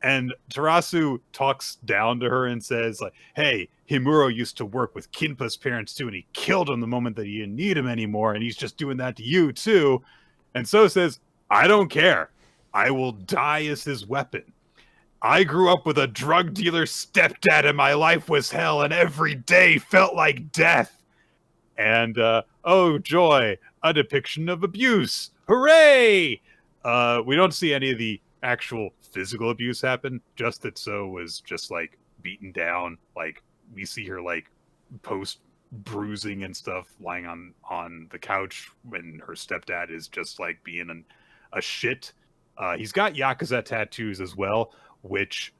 And Terasu talks down to her and says, "Hey, Himuro used to work with Kinpa's parents too, and he killed him the moment that he didn't need him anymore, and he's just doing that to you too." And So says, "I don't care. I will die as his weapon. I grew up with a drug dealer stepdad, and my life was hell, and every day felt like death. And oh joy, a depiction of abuse. Hooray!" We don't see any of the actual physical abuse happen, just that So was just beaten down. We see her post bruising and stuff lying on the couch when her stepdad is just being a shit. He's got Yakuza tattoos as well, which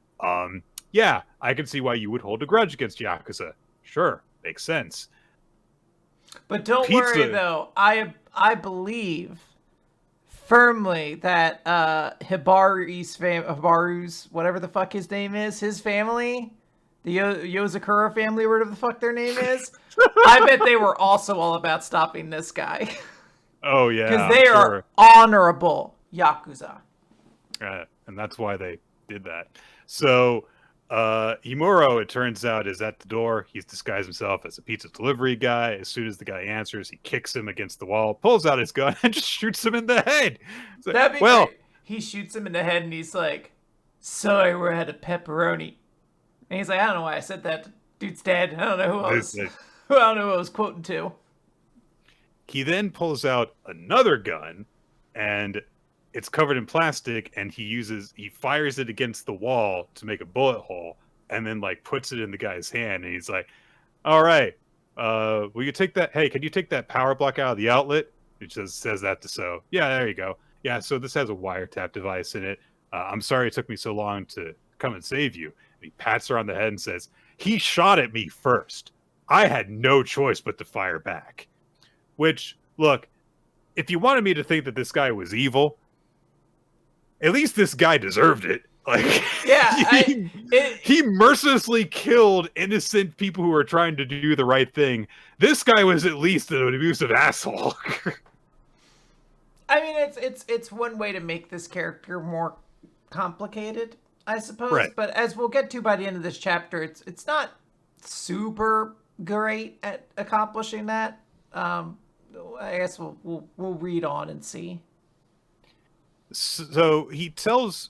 yeah, I can see why you would hold a grudge against Yakuza. Sure, makes sense. But don't worry though, I believe firmly that Hibaru's whatever the fuck his name is, his family, the Yozakura family, whatever the fuck their name is, I bet they were also all about stopping this guy. Oh yeah, because they are honorable Yakuza. And that's why they did that. So Himuro, it turns out, is at the door. He's disguised himself as a pizza delivery guy. As soon as the guy answers, he kicks him against the wall, pulls out his gun, and just shoots him in the head. That'd be great. He shoots him in the head, and he's like, "Sorry, we're out of pepperoni." And he's like, "I don't know why I said that. Dude's dead. I don't know who I was. I don't know who I was quoting to." He then pulls out another gun, and it's covered in plastic, and he fires it against the wall to make a bullet hole, and then puts it in the guy's hand, and he's like, "All right, will you take that? Hey, can you take that power block out of the outlet?" He just says that to So. "Yeah, there you go. Yeah, so this has a wiretap device in it. I'm sorry it took me so long to come and save you." And he pats her on the head and says, "He shot at me first. I had no choice but to fire back." Which, look, if you wanted me to think that this guy was evil, at least this guy deserved it. He mercilessly killed innocent people who were trying to do the right thing. This guy was at least an abusive asshole. I mean, it's one way to make this character more complicated, I suppose. Right. But as we'll get to by the end of this chapter, it's not super great at accomplishing that. I guess we'll read on and see. So he tells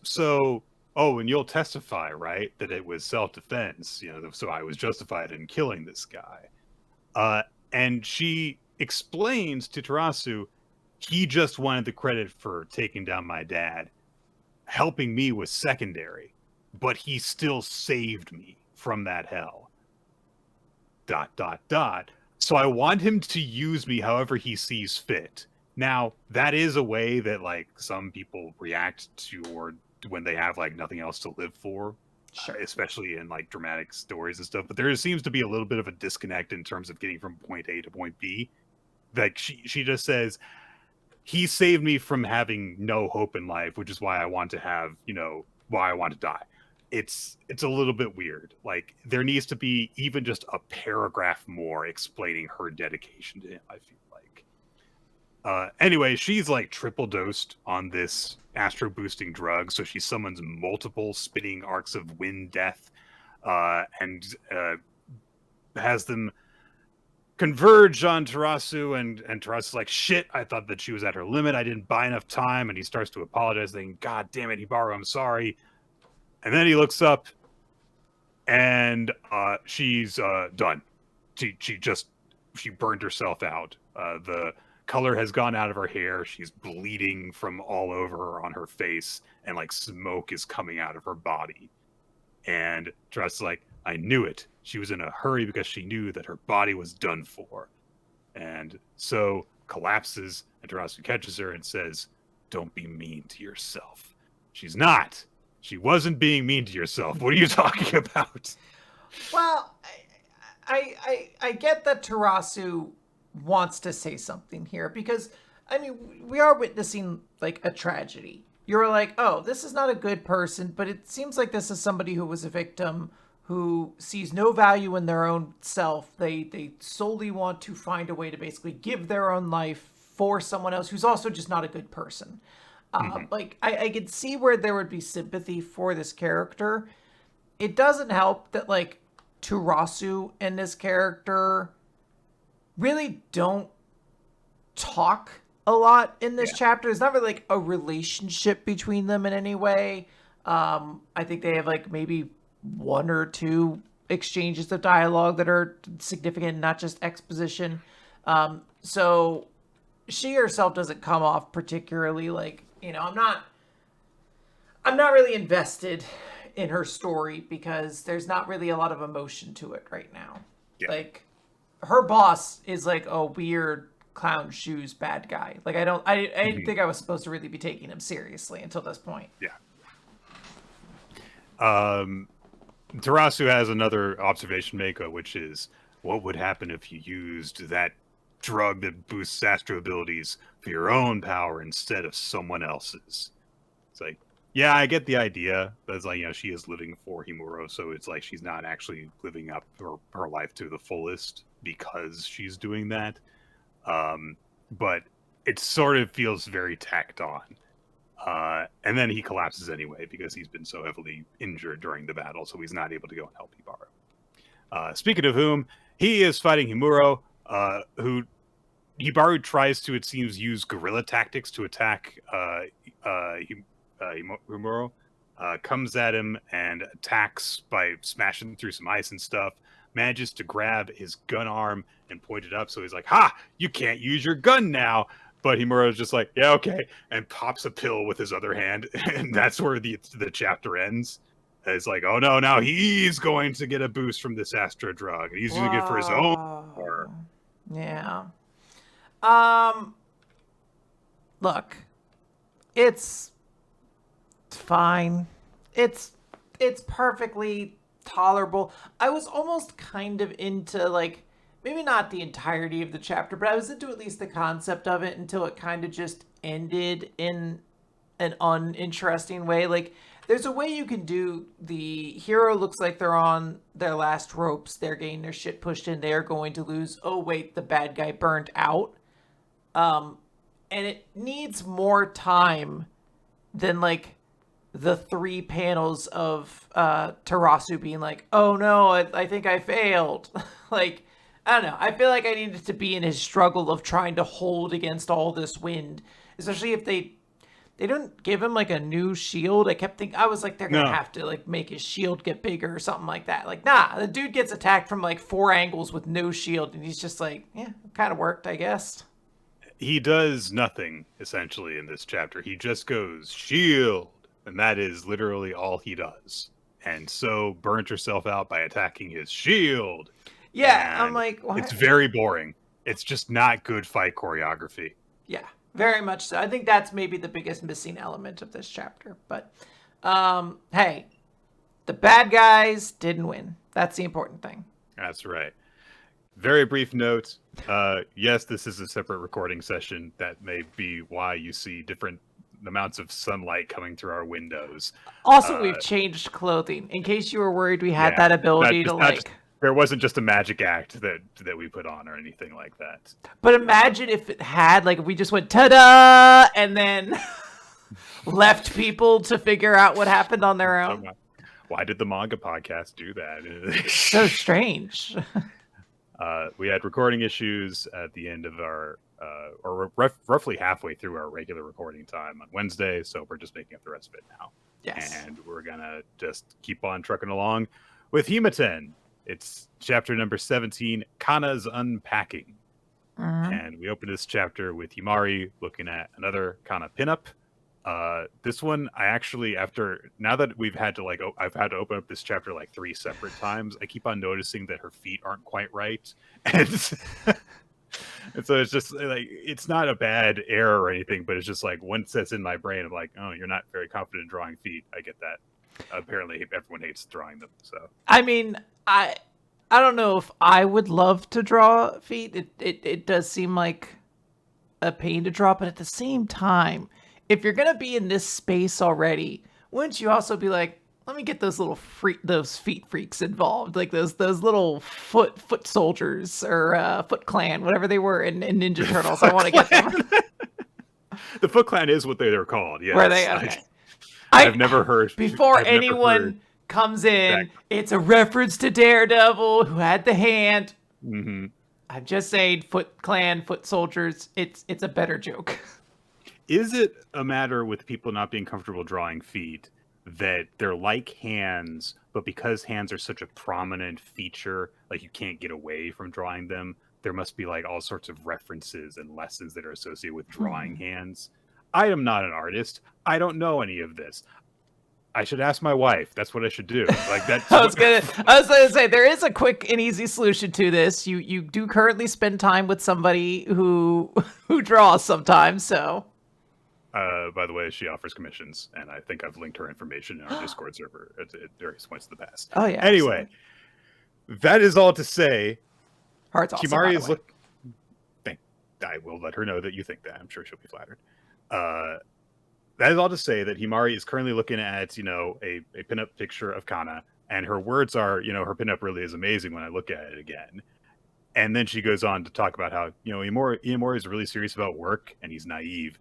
oh, and you'll testify, right, that it was self-defense, so I was justified in killing this guy. And she explains to Terasu, he just wanted the credit for taking down my dad. Helping me was secondary, but he still saved me from that hell. ... So I want him to use me however he sees fit. Now, that is a way that, like, some people react to, or when they have, like, nothing else to live for. Sure. Especially in, like, dramatic stories and stuff. But there seems to be a little bit of a disconnect in terms of getting from point A to point B. Like, she just says, he saved me from having no hope in life, which is why I want to have, why I want to die. It's a little bit weird. Like, there needs to be even just a paragraph more explaining her dedication to him, I feel like. Anyway, she's like triple dosed on this astro boosting drug, so she summons multiple spinning arcs of wind death, and has them converge on Terasu, and Terasu's like, shit, I thought that she was at her limit. I didn't buy enough time. And he starts to apologize, thinking, God damn it, Hibaro, I'm sorry. And then he looks up, and she's done. She burned herself out. The color has gone out of her hair. She's bleeding from all over her on her face, and like smoke is coming out of her body. And Terasu's like, I knew it. She was in a hurry because she knew that her body was done for. And so collapses, and Terasu catches her and says, don't be mean to yourself. She's not. She wasn't being mean to yourself. What are you talking about? Well, I get that Terasu wants to say something here, because, I mean, we are witnessing, like, a tragedy. You're like, oh, this is not a good person, but it seems like this is somebody who was a victim, who sees no value in their own self. They solely want to find a way to basically give their own life for someone else who's also just not a good person. Like, I could see where there would be sympathy for this character. It doesn't help that, like, Terasu and this character really don't talk a lot in this chapter. There's not really, like, a relationship between them in any way. I think they have, like, maybe one or two exchanges of dialogue that are significant, not just exposition. So she herself doesn't come off particularly, like, I'm not really invested in her story, because there's not really a lot of emotion to it right now. Yeah. Like, her boss is like a weird clown shoes bad guy. Like, I didn't think I was supposed to really be taking him seriously until this point. Yeah. Terasu has another observation Mako, which is, what would happen if you used that drug that boosts astro abilities for your own power instead of someone else's? It's like, yeah, I get the idea. But it's like, she is living for Himuro, so it's like she's not actually living up her life to the fullest because she's doing that. But it sort of feels very tacked on. And then he collapses anyway because he's been so heavily injured during the battle, so he's not able to go and help Hibaro. Speaking of whom, he is fighting Himuro, who Hibaro tries to, it seems, use guerrilla tactics to attack Himuro. Comes at him and attacks by smashing through some ice and stuff. Manages to grab his gun arm and point it up, so he's like, ha! You can't use your gun now! But Himuro's just like, yeah, okay, and pops a pill with his other hand, and that's where the chapter ends. It's like, oh no, now he's going to get a boost from this Astro drug, and he's using it for his own power. Yeah. Look, it's fine. It's perfectly tolerable. I was almost kind of into, like, maybe not the entirety of the chapter, but I was into at least the concept of it until it kind of just ended in an uninteresting way. Like, there's a way you can do the hero looks like they're on their last ropes. They're getting their shit pushed in. They're going to lose. Oh, wait, the bad guy burned out. And it needs more time than, like, the 3 panels of Terasu being like, oh no, I think I failed. Like, I don't know. I feel like I needed to be in his struggle of trying to hold against all this wind, especially if they don't give him like a new shield. I kept thinking, I was like, they're gonna No, have to like make his shield get bigger or something like that. Like, nah, the dude gets attacked from like 4 angles with no shield, and he's just like, yeah, kind of worked, I guess. he does nothing essentially in this chapter. He just goes shield, and that is literally all he does. And so burnt herself out by attacking his shield, Yeah, I'm and like, it's what? very boring. It's just not good fight choreography. Yeah, very much so. I think that's maybe the biggest missing element of this chapter. But hey, the bad guys didn't win. That's the important thing. That's right. Very brief note. Yes, this is a separate recording session. That may be why you see different amounts of sunlight coming through our windows. Also, Uh, we've changed clothing in case you were worried we had yeah, that ability to not just, like. there wasn't just a magic act that we put on or anything like that. But imagine if it had like if we just went ta-da and then left people to figure out what happened on their So own. why did the manga podcast do that? So strange. We had recording issues at the end of our, or roughly halfway through our regular recording time on Wednesday, so we're just making up the rest of it now. Yes. And we're gonna just keep on trucking along with Hima-Ten. It's chapter number 17, Kana's Unpacking. Mhm. And we open this chapter with Himari looking at another Kana pinup. This one, I actually, after now that we've had to I've had to open up this chapter like 3 separate times. I keep on noticing that her feet aren't quite right, and and so it's just like it's not a bad error or anything, but it's just like once that's in my brain, I'm like, oh, you're not very confident in drawing feet. I get that. Apparently, everyone hates drawing them. So I mean, I don't know if I would love to draw feet. It does seem like a pain to draw, but at the same time, if you're gonna be in this space already, wouldn't you also be like, let me get those little those feet freaks involved, like those little foot soldiers or Foot Clan, whatever they were in Ninja Turtles. I want to get them. the Foot Clan is what they're called. Yes, Were they okay? I've never heard. Before I've never heard anyone comes in, that. it's a reference to Daredevil who had the hand. Mm-hmm. I'm just saying, Foot Clan, foot soldiers. It's a better joke. Is it a matter with people not being comfortable drawing feet that they're like hands, but because hands are such a prominent feature, like you can't get away from drawing them, there must be like all sorts of references and lessons that are associated with drawing hands? I am not an artist. I don't know any of this. I should ask my wife. That's what I should do. Like that. I was gonna say there is a quick and easy solution to this. You do currently spend time with somebody who draws sometimes, so. By the way, she offers commissions, and I think I've linked her information in our Discord server at various points in the past. Oh yeah. Anyway, that is all to say. Heart's awesome, Himari is look. I will let her know that you think that. I'm sure she'll be flattered. That is all to say that Himari is currently looking at, a pinup picture of Kana, and her words are, her pinup really is amazing when I look at it again. And then she goes on to talk about how, Iemori is really serious about work, and he's naive.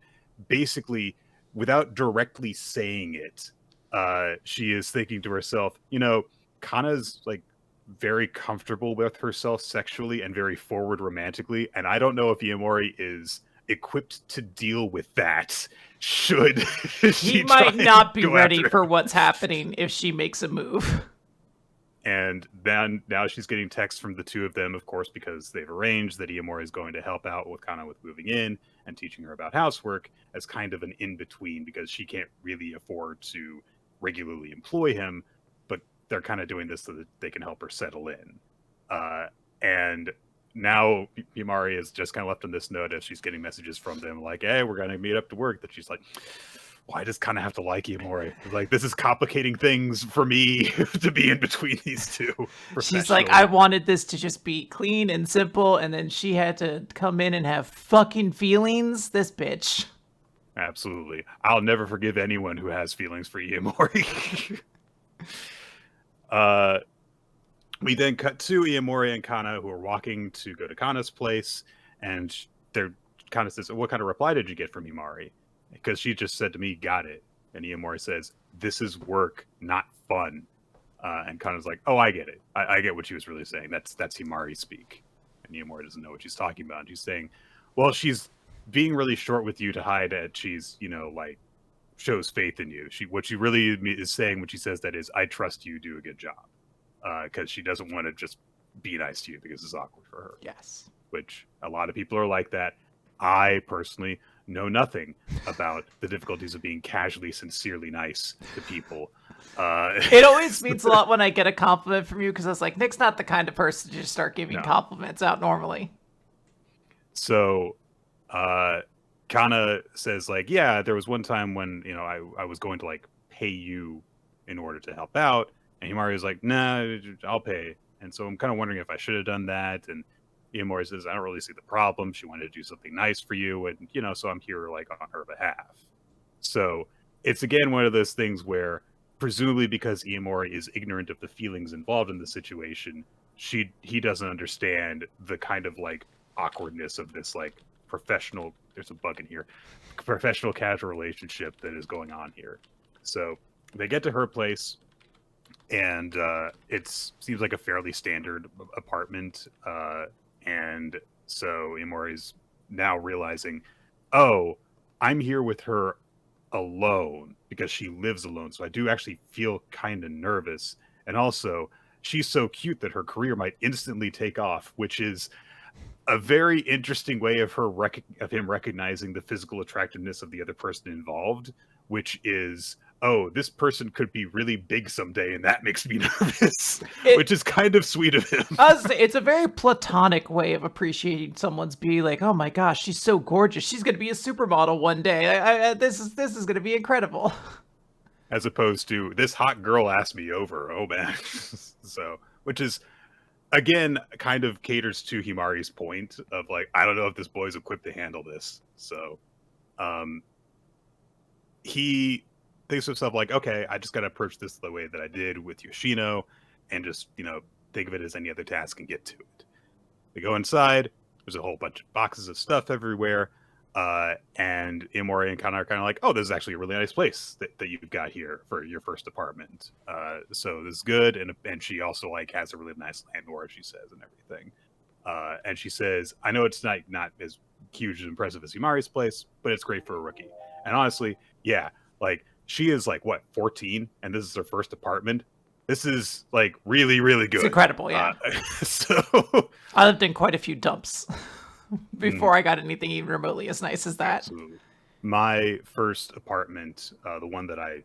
Basically, without directly saying it, she is thinking to herself, Kana's like very comfortable with herself sexually and very forward romantically, and I don't know if Iemori is equipped to deal with that. Should he might not be ready for what's happening if she makes a move. And then now she's getting texts from the two of them, of course, because they've arranged that Iemori is going to help out with Kana with moving in and teaching her about housework as kind of an in-between, because she can't really afford to regularly employ him, but they're kind of doing this so that they can help her settle in. And now Himari is just kind of left on this note as she's getting messages from them like, hey, we're going to meet up to work, that she's like, why does kind of have to like Iemori? Like, this is complicating things for me to be in between these two. She's like, I wanted this to just be clean and simple, and then she had to come in and have fucking feelings. This bitch. Absolutely. I'll never forgive anyone who has feelings for Iemori. We then cut to Iemori and Kana, who are walking to go to Kana's place, and they're kind of says, what kind of reply did you get from Himari? Because she just said to me, got it. And Iemori says, this is work, not fun. And Kana's like, oh, I get it. I get what she was really saying. That's Himari speak. and Iemori doesn't know what she's talking about. And she's saying, well, she's being really short with you to hide that she's, like, shows faith in you. What she really is saying when she says that is, I trust you, do a good job. Because she doesn't want to just be nice to you because it's awkward for her. Yes. Which a lot of people are like that. I personally know nothing about the difficulties of being casually, sincerely nice to people. It always means a lot when I get a compliment from you, because I was like, Nick's not the kind of person to just start giving compliments out normally. So, Kana says, like, yeah, there was one time when, I was going to, like, pay you in order to help out. And Himari was like, nah, I'll pay. And so I'm kind of wondering if I should have done that. And Iemori says, I don't really see the problem. She wanted to do something nice for you. And, so I'm here, like, on her behalf. So it's, again, one of those things where, presumably because Iemori is ignorant of the feelings involved in the situation, he doesn't understand the kind of, like, awkwardness of this, like, professional, there's a bug in here, professional casual relationship that is going on here. So they get to her place, and it seems like a fairly standard apartment. And so Iemori's now realizing, oh, I'm here with her alone because she lives alone. So I do actually feel kind of nervous. And also, she's so cute that her career might instantly take off, which is a very interesting way of him recognizing the physical attractiveness of the other person involved, which is, oh, this person could be really big someday, and that makes me nervous, which is kind of sweet of him. It's a very platonic way of appreciating someone's beauty. Like, oh my gosh, she's so gorgeous. She's going to be a supermodel one day. This is going to be incredible. As opposed to, this hot girl asked me over. Oh, man. So, which is, again, kind of caters to Himari's point of, like, I don't know if this boy's equipped to handle this. So, he thinks to himself, like, okay, I just got to approach this the way that I did with Yoshino and just, think of it as any other task and get to it. They go inside. There's a whole bunch of boxes of stuff everywhere. And Iemori and Kana are kind of like, oh, this is actually a really nice place that you've got here for your first apartment. So this is good. And she also, like, has a really nice landlord, she says, and everything. And she says, I know it's not as huge and impressive as Himari's place, but it's great for a rookie. And honestly, yeah, like, she is, like, what, 14? And this is her first apartment? This is, like, really, really good. It's incredible, yeah. So I lived in quite a few dumps before I got anything even remotely as nice as that. Absolutely. My first apartment, the one that I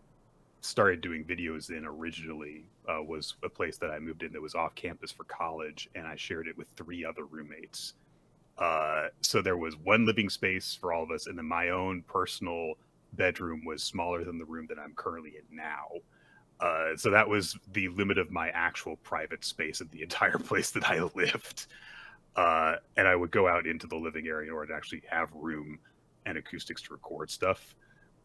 started doing videos in originally, was a place that I moved in that was off campus for college, and I shared it with 3 other roommates. So there was one living space for all of us, and then my own personal bedroom was smaller than the room that I'm currently in now. So that was the limit of my actual private space in the entire place that I lived. And I would go out into the living area in order to actually have room and acoustics to record stuff.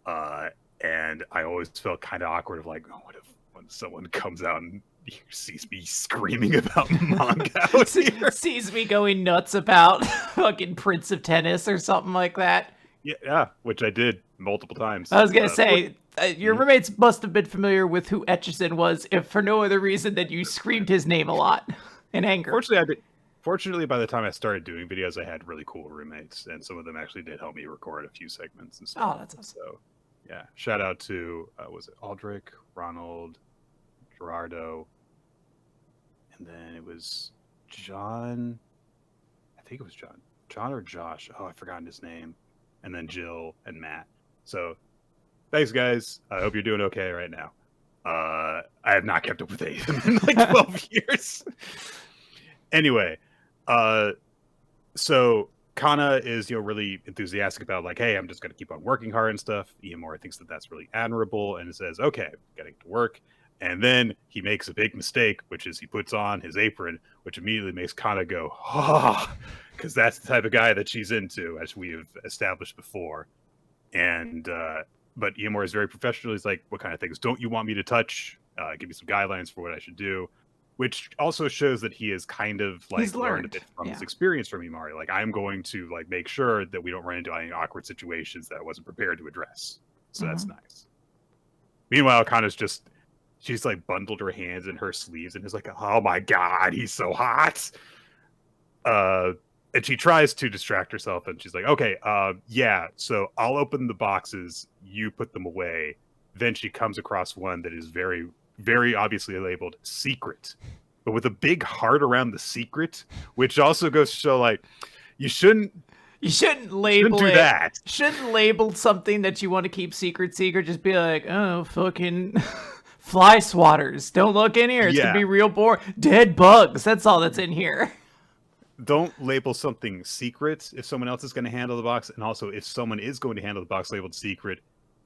And I always felt kind of awkward of, like, oh, what if when someone comes out and sees me screaming about manga out here? Sees me going nuts about fucking Prince of Tennis or something like that. Yeah, which I did multiple times. I was going to say, your roommates must have been familiar with who Etchison was, if for no other reason than you screamed his name a lot in anger. Fortunately, by the time I started doing videos, I had really cool roommates, and some of them actually did help me record a few segments and stuff. Oh, that's awesome. So, yeah, shout out to, was it Aldrich, Ronald, Gerardo, and then it was John. I think it was John or Josh. Oh, I've forgotten his name. And then Jill and Matt. So, thanks, guys. I hope you're doing okay right now. I have not kept up with any of them in like 12 years. Anyway, so Kana is, really enthusiastic about, like, hey, I'm just going to keep on working hard and stuff. Iemori thinks that that's really admirable and says, okay, got to get to work. And then he makes a big mistake, which is he puts on his apron, which immediately makes Kana go, oh, because that's the type of guy that she's into, as we have established before. And but Iemori is very professional. He's like, what kind of things don't you want me to touch? Give me some guidelines for what I should do. Which also shows that he is kind of, like, He's learned a bit from his experience from Himari. Like, I'm going to, like, make sure that we don't run into any awkward situations that I wasn't prepared to address. So that's nice. Meanwhile, Kana's just, she's, like, bundled her hands in her sleeves and is like, oh my god, he's so hot. And she tries to distract herself, and she's like, okay, yeah, so I'll open the boxes, you put them away. Then she comes across one that is very, very obviously labeled secret, but with a big heart around the secret, which also goes to show, like, you shouldn't label do it. that. Shouldn't label something that you want to keep secret. Just be like, oh, fucking fly swatters. Don't look in here. It's gonna be real boring. Dead bugs. That's all that's in here. Don't label something secret if someone else is going to handle the box, and also if someone is going to handle the box labeled secret,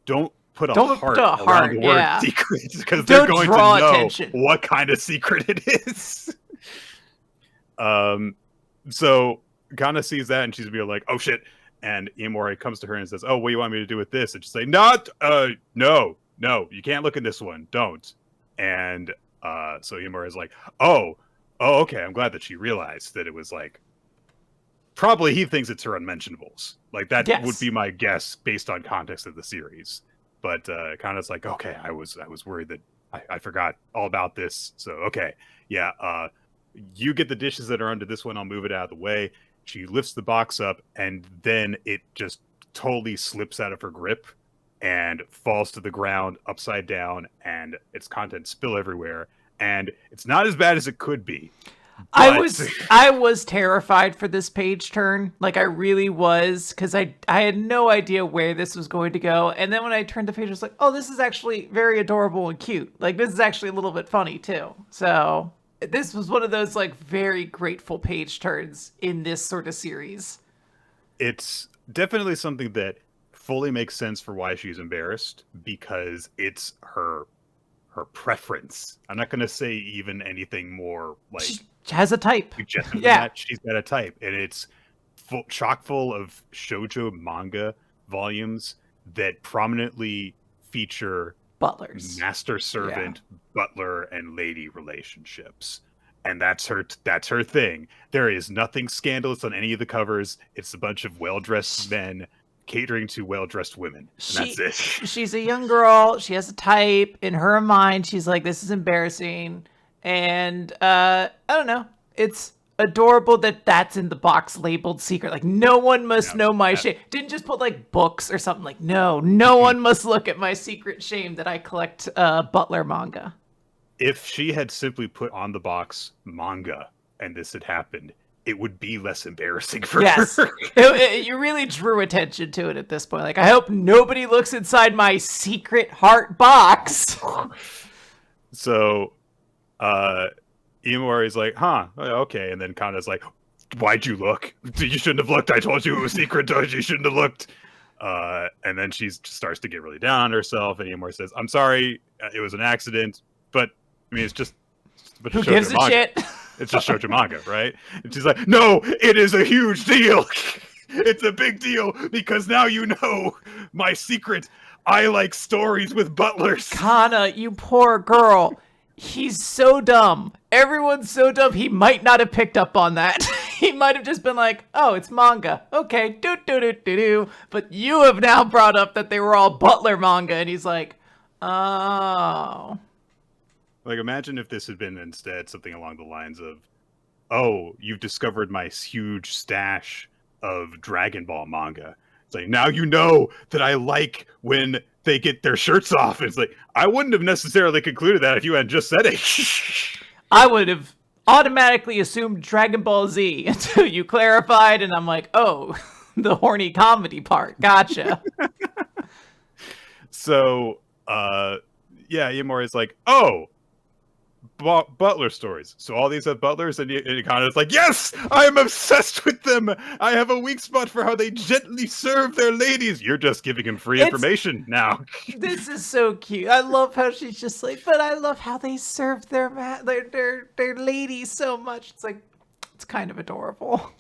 don't put a heart around the word secret, because they're going to know attention. What kind of secret it is. So Kana sees that, and she's gonna be like, "Oh shit!" And Iemori comes to her and says, "Oh, what do you want me to do with this?" And she's like, no, you can't look in this one. Don't." And so Iemori is like, "Oh, okay, I'm glad that she realized that it was like, probably he thinks it's her unmentionables. Like, that would be my guess based on context of the series. But kind of like, okay, I was worried that I forgot all about this. So, okay, yeah, you get the dishes that are under this one, I'll move it out of the way." She lifts the box up, and then it just totally slips out of her grip and falls to the ground upside down, and its contents spill everywhere. And it's not as bad as it could be. But... I was terrified for this page turn. Like, I really was, because I had no idea where this was going to go. And then when I turned the page, I was like, oh, this is actually very adorable and cute. Like, this is actually a little bit funny too. So this was one of those, like, very grateful page turns in this sort of series. It's definitely something that fully makes sense for why she's embarrassed, because it's her preference. I'm not going to say even anything more, like, she has a type. Yeah, she's got a type, and it's chock full of shoujo manga volumes that prominently feature butlers, master servant, butler, and lady relationships. And that's her thing. There is nothing scandalous on any of the covers. It's a bunch of well-dressed men catering to well-dressed women. And that's it. She's a young girl. She has a type. In her mind, she's like, this is embarrassing. And I don't know. It's adorable that that's in the box labeled secret. Like, no one must know my shame. Didn't just put, like, books or something. Like, no one must look at my secret shame that I collect butler manga. If she had simply put on the box manga and this had happened, it would be less embarrassing for her. You really drew attention to it at this point. Like, I hope nobody looks inside my secret heart box. So, Iemori's like, huh, okay. And then Kana's like, why'd you look? You shouldn't have looked. I told you it was secret. You shouldn't have looked. And then she starts to get really down on herself. And Iemori says, I'm sorry. It was an accident. But, I mean, it's just who gives a shit? It's just shoujo manga, right? And she's like, no, it is a huge deal. It's a big deal because now you know my secret. I like stories with butlers. Kana, you poor girl. He's so dumb. Everyone's so dumb. He might not have picked up on that. He might have just been like, oh, it's manga. Okay, do. But you have now brought up that they were all butler manga. And he's like, oh. Like, imagine if this had been instead something along the lines of, oh, you've discovered my huge stash of Dragon Ball manga. It's like, now you know that I like when they get their shirts off. It's like, I wouldn't have necessarily concluded that if you had just said it. I would have automatically assumed Dragon Ball Z until you clarified, and I'm like, oh, the horny comedy part. Gotcha. So, yeah, Iemori's like, oh, butler stories. So all these have butlers, and Ikane's like, yes, I am obsessed with them. I have a weak spot for how they gently serve their ladies. You're just giving him free information now. This is so cute. I love how she's just like, but I love how they serve their ladies so much. It's like, it's kind of adorable.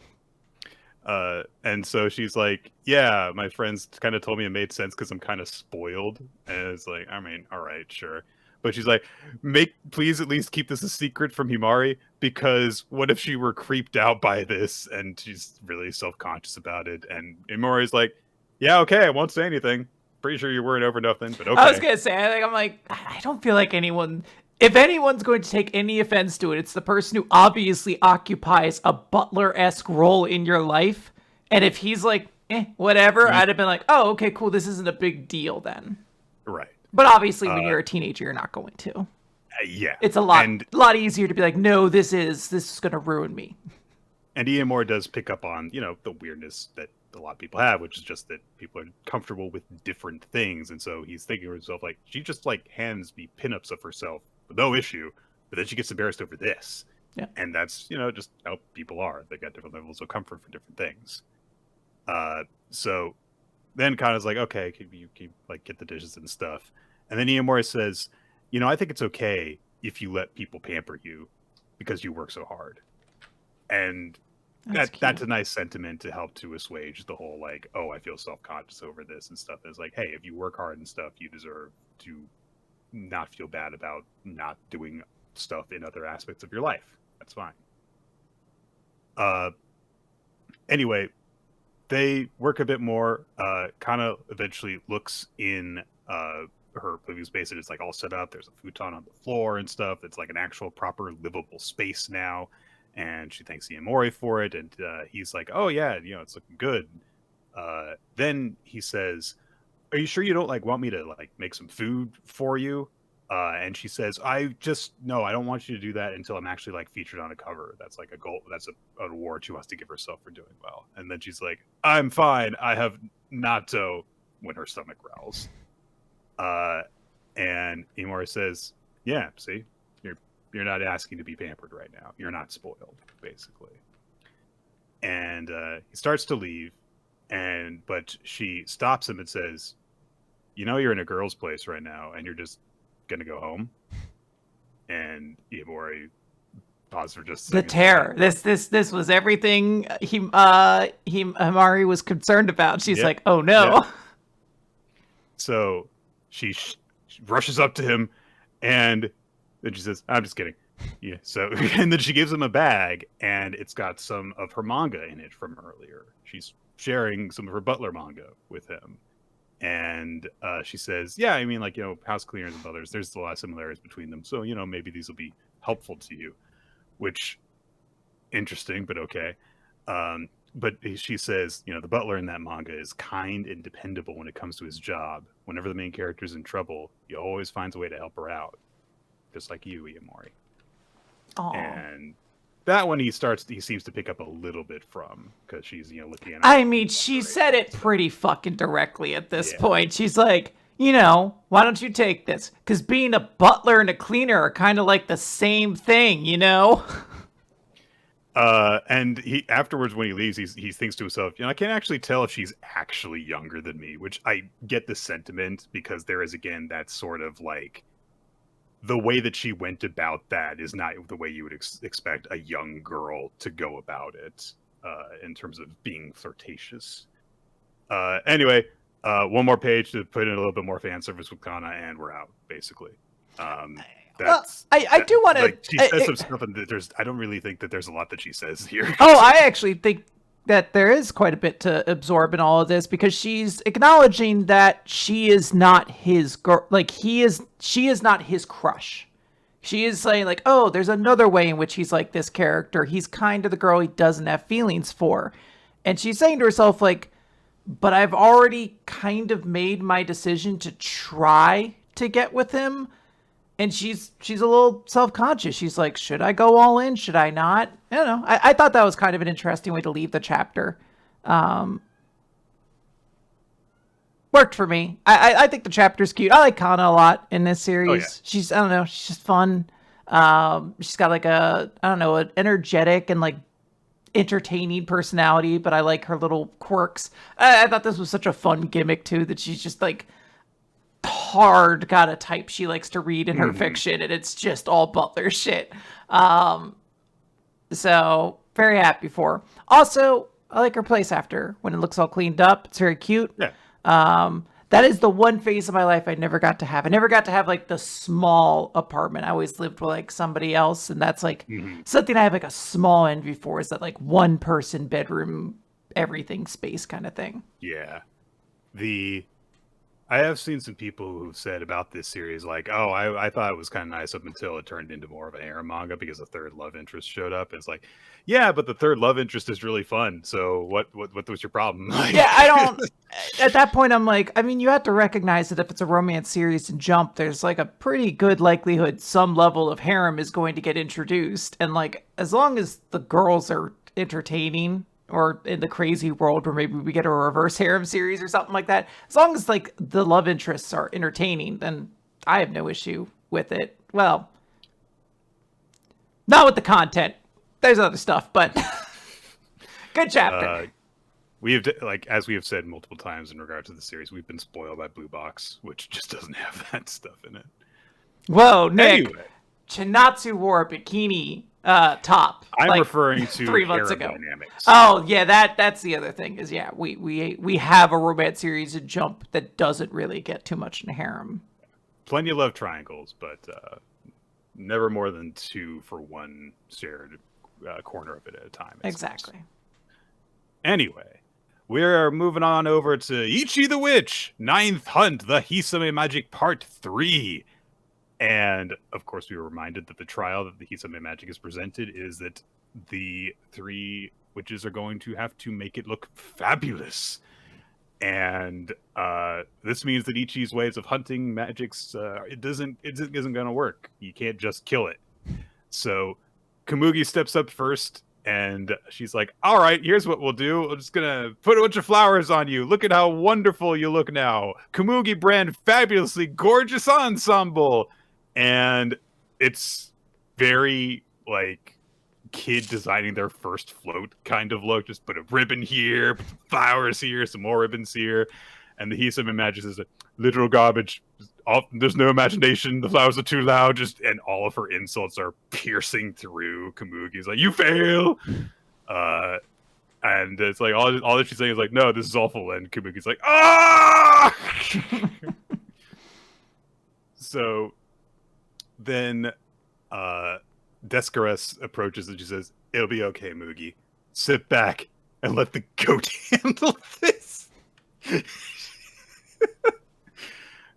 And so she's like, yeah, my friends kind of told me it made sense because I'm kind of spoiled. And it's like, I mean, all right, sure. But she's like, please at least keep this a secret from Himari, because what if she were creeped out by this and she's really self-conscious about it? And Himari's like, yeah, okay, I won't say anything. Pretty sure you're worried over nothing, but okay. I was gonna say, I don't feel like anyone If anyone's going to take any offense to it, it's the person who obviously occupies a butler-esque role in your life. And if he's like, whatever, I'd have been like, oh, okay, cool, this isn't a big deal then. Right. But obviously, when you're a teenager, you're not going to. Yeah. It's a lot easier to be like, no, this is going to ruin me. And Iemori does pick up on, the weirdness that a lot of people have, which is just that people are comfortable with different things. And so he's thinking to himself, like, she just, like, hands me pinups of herself with no issue, but then she gets embarrassed over this. Yeah. And that's, just how people are. They got different levels of comfort for different things. So then Kana's like, okay, you like, get the dishes and stuff. And then Iemori says, I think it's okay if you let people pamper you because you work so hard. And that's a nice sentiment to help to assuage the whole, like, oh, I feel self-conscious over this and stuff. It's like, hey, if you work hard and stuff, you deserve to not feel bad about not doing stuff in other aspects of your life. That's fine. Anyway, they work a bit more. Kana eventually looks in her living space, and it's like all set up. There's a futon on the floor and stuff. It's like an actual proper livable space now. And she thanks Iemori for it, and he's like, "Oh yeah, it's looking good." Then he says, "Are you sure you don't want me to make some food for you?" And she says, I don't want you to do that until I'm actually featured on a cover. That's a goal. That's an award she wants to give herself for doing well. And then she's like, I'm fine. I have natto, when her stomach growls. And Iemori says, yeah, see, you're not asking to be pampered right now. You're not spoiled, basically. And he starts to leave, but she stops him and says, you're in a girl's place right now, and you're just gonna go home. And Iemori paused for just a second. The terror. This was everything Himari was concerned about. She's like, oh no. Yeah. So she rushes up to him, and then she says, I'm just kidding. Yeah. So, and then she gives him a bag, and it's got some of her manga in it from earlier. She's sharing some of her Butler manga with him. And she says, yeah, I mean, house cleaners and Butlers, there's a lot of similarities between them. So, maybe these will be helpful to you, which interesting, but okay. But she says, the butler in that manga is kind and dependable when it comes to his job. Whenever the main character's in trouble, he always finds a way to help her out. Just like you, Iemori. Aww. And that one he seems to pick up a little bit from, because she's, looking at him. I mean, she said it pretty fucking directly at this point. She's like, why don't you take this? Because being a butler and a cleaner are kind of like the same thing, And he afterwards, when he leaves, he thinks to himself, I can't actually tell if she's actually younger than me, which I get the sentiment, because there is, again, that sort of the way that she went about that is not the way you would expect a young girl to go about it, in terms of being flirtatious. Anyway, one more page to put in a little bit more fan service with Kana, and we're out, basically. I do want to. She says some stuff, and I don't really think that there's a lot that she says here. Oh, I actually think that there is quite a bit to absorb in all of this, because she's acknowledging that she is not his girl. She is not his crush. She is saying oh, there's another way in which he's like this character. He's kind of the girl he doesn't have feelings for. And she's saying to herself but I've already kind of made my decision to try to get with him. And she's a little self-conscious. She's like, should I go all in? Should I not? I don't know. I thought that was kind of an interesting way to leave the chapter. Worked for me. I think the chapter's cute. I like Kana a lot in this series. Oh, yeah. She's, I don't know, she's just fun. She's got an energetic and entertaining personality, but I like her little quirks. I thought this was such a fun gimmick too, that she's just hard got a type she likes to read in her fiction, and it's just all Butler shit. So very happy for her. Also, I like her place after, when it looks all cleaned up. It's very cute. Yeah. That is the one phase of my life I never got to have. I never got to have the small apartment. I always lived with somebody else, and that's something I have a small envy for, is that one person bedroom everything space kind of thing. Yeah. I have seen some people who've said about this series, like, "Oh, I thought it was kind of nice up until it turned into more of an harem manga because the third love interest showed up." And it's like, yeah, but the third love interest is really fun. So what was your problem? Like, Yeah, I don't. At that point, I'm like, I mean, you have to recognize that if it's a romance series in Jump, there's like a pretty good likelihood some level of harem is going to get introduced, and like as long as the girls are entertaining, or in the crazy world where maybe we get a reverse harem series or something like that, as long as like the love interests are entertaining, then I have no issue with it. Well, not with the content. There's other stuff, but good chapter. we have, like, as we have said multiple times in regard to the series, we've been spoiled by Blue Box, which just doesn't have that stuff in it. Whoa, Nick. Anyway, Chinatsu wore a bikini top. I'm like, referring to 3 months harem ago. dynamics. Oh yeah, that's the other thing is we have a romance series in Jump that doesn't really get too much in harem. Plenty of love triangles, but never more than 2 for one shared corner of it at a time. Exactly. Anyway, we're moving on over to Ichi the Witch, 9th Hunt, the Hisame Magic Part 3. And, of course, we were reminded that the trial that the Hisame Magic is presented is that the 3 witches are going to have to make it look fabulous. And this means that Ichi's ways of hunting magics, it isn't going to work. You can't just kill it. So Komugi steps up first, and she's like, all right, here's what we'll do. I'm just going to put a bunch of flowers on you. Look at how wonderful you look now. Komugi brand fabulously gorgeous ensemble. And it's very, like, kid designing their first float kind of look. Just put a ribbon here, put some flowers here, some more ribbons here. And the Hisame Magic is a literal garbage. There's no imagination. The flowers are too loud. And all of her insults are piercing through Komugi's. Like, you fail. And it's like all that she's saying is like, no, this is awful. And Komugi's like, ah. So then Descares approaches and she says, it'll be okay, Mugi. Sit back and let the goat handle this.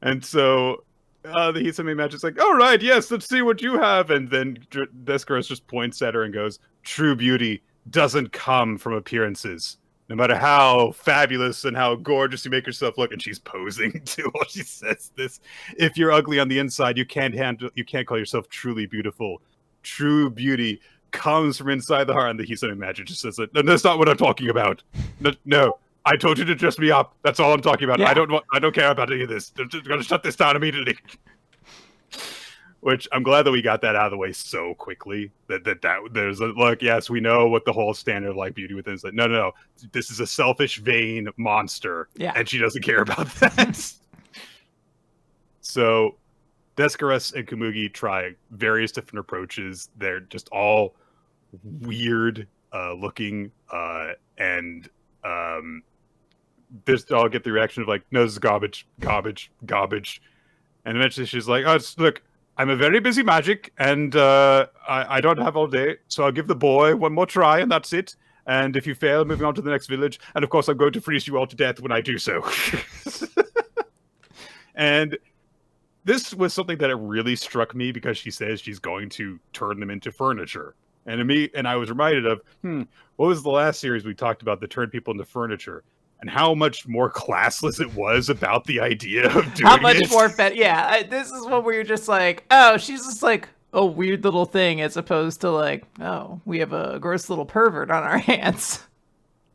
And so the Hisame Magic's like, all right, yes, let's see what you have. And then Descares just points at her and goes, true beauty doesn't come from appearances. No matter how fabulous and how gorgeous you make yourself look, and she's posing too while she says this. If you're ugly on the inside, you can't call yourself truly beautiful. True beauty comes from inside the heart. And the Hisame Magic just says, no, that's not what I'm talking about. No, I told you to dress me up. That's all I'm talking about. Yeah. I don't care about any of this. I'm just gonna shut this down immediately. Which I'm glad that we got that out of the way so quickly. That there's a look. Yes, we know what the whole standard of like beauty within is. Like, no. This is a selfish, vain monster, and she doesn't care about that. So, Descares and Komugi try various different approaches. They're just all weird looking, and this all get the reaction of like, no, this is garbage. And eventually she's like, look. I'm a very busy magic, and I don't have all day, so I'll give the boy one more try, and that's it. And if you fail, moving on to the next village. And of course, I'm going to freeze you all to death when I do so. And this was something that it really struck me because she says she's going to turn them into furniture. And I was reminded of, what was the last series we talked about that turned people into furniture? And how much more classless it was about the idea of doing it. How much more this is what we're just like, oh, she's just like a weird little thing as opposed to like, oh, we have a gross little pervert on our hands.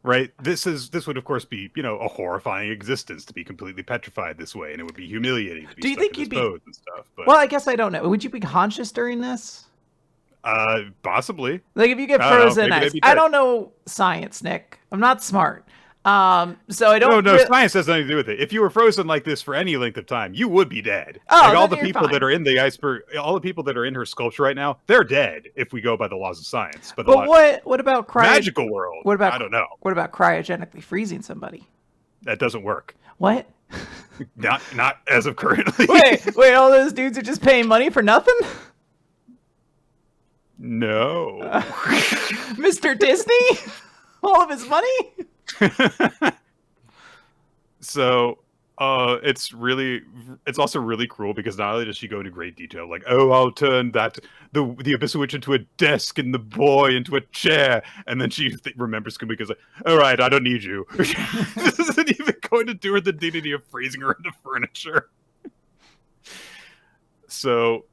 Right. This would of course be, a horrifying existence to be completely petrified this way, and it would be humiliating to be. Do you think you'd be and stuff? But... Well, I guess I don't know. Would you be conscious during this? Possibly. Like if you get frozen, I don't know science, Nick. I'm not smart. So I don't. No, science has nothing to do with it. If you were frozen like this for any length of time, you would be dead. Oh, like all the people that are in the iceberg, all the people that are in her sculpture right now, they're dead if we go by the laws of science. But what about magical world? What about I don't know. What about cryogenically freezing somebody? That doesn't work. What? Not as of currently. Wait! All those dudes are just paying money for nothing? No. Mr. Disney, all of his money. So It's also really cruel because not only does she go into great detail, like, oh, I'll turn the Abyssal Witch into a desk and the boy into a chair, and then she remembers Kumiko's like, all right, I don't need you. This isn't even going to do her the dignity of freezing her into furniture. So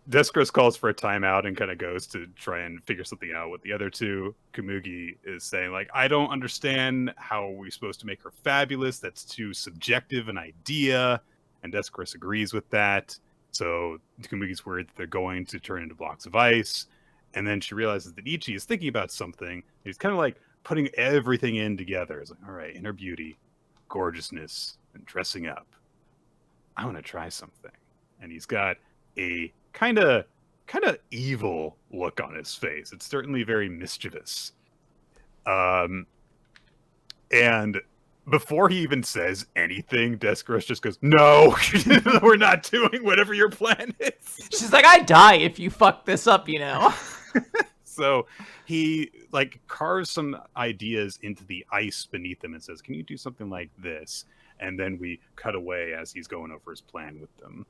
Deskros calls for a timeout and kind of goes to try and figure something out with the other two. Kamugi is saying, like, I don't understand how we're supposed to make her fabulous. That's too subjective an idea. And Deskros agrees with that. So Kamugi's worried that they're going to turn into blocks of ice. And then she realizes that Ichi is thinking about something. He's kind of like putting everything in together. It's like, all right, inner beauty, gorgeousness, and dressing up. I want to try something. And he's got a kind of evil look on his face. It's certainly very mischievous. And before he even says anything, Deskros just goes, no, we're not doing whatever your plan is. She's like, I die if you fuck this up, you know? So he like carves some ideas into the ice beneath him and says, can you do something like this? And then we cut away as he's going over his plan with them.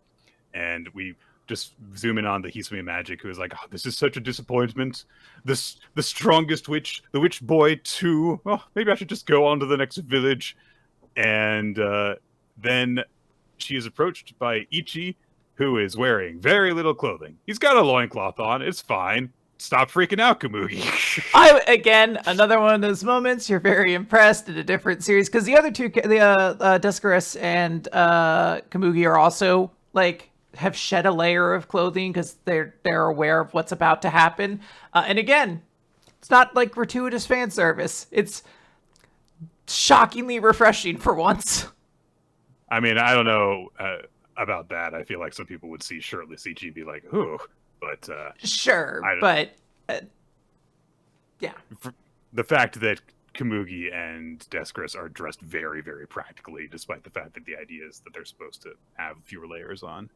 And we just zoom in on the Hisame Magic, who is like, oh, this is such a disappointment. The strongest witch, the witch boy too. Oh, maybe I should just go on to the next village. And then she is approached by Ichi, who is wearing very little clothing. He's got a loincloth on. It's fine. Stop freaking out, Kamugi. Again, another one of those moments you're very impressed in a different series. Because the other two, the Deskros and Kamugi are also, like, have shed a layer of clothing because they're aware of what's about to happen. And again, it's not like gratuitous fan service. It's shockingly refreshing for once. I mean, I don't know about that. I feel like some people would see shirtless Ichi be like, ooh, but... sure, but... yeah. The fact that Kamugi and Deskros are dressed very, very practically, despite the fact that the idea is that they're supposed to have fewer layers on.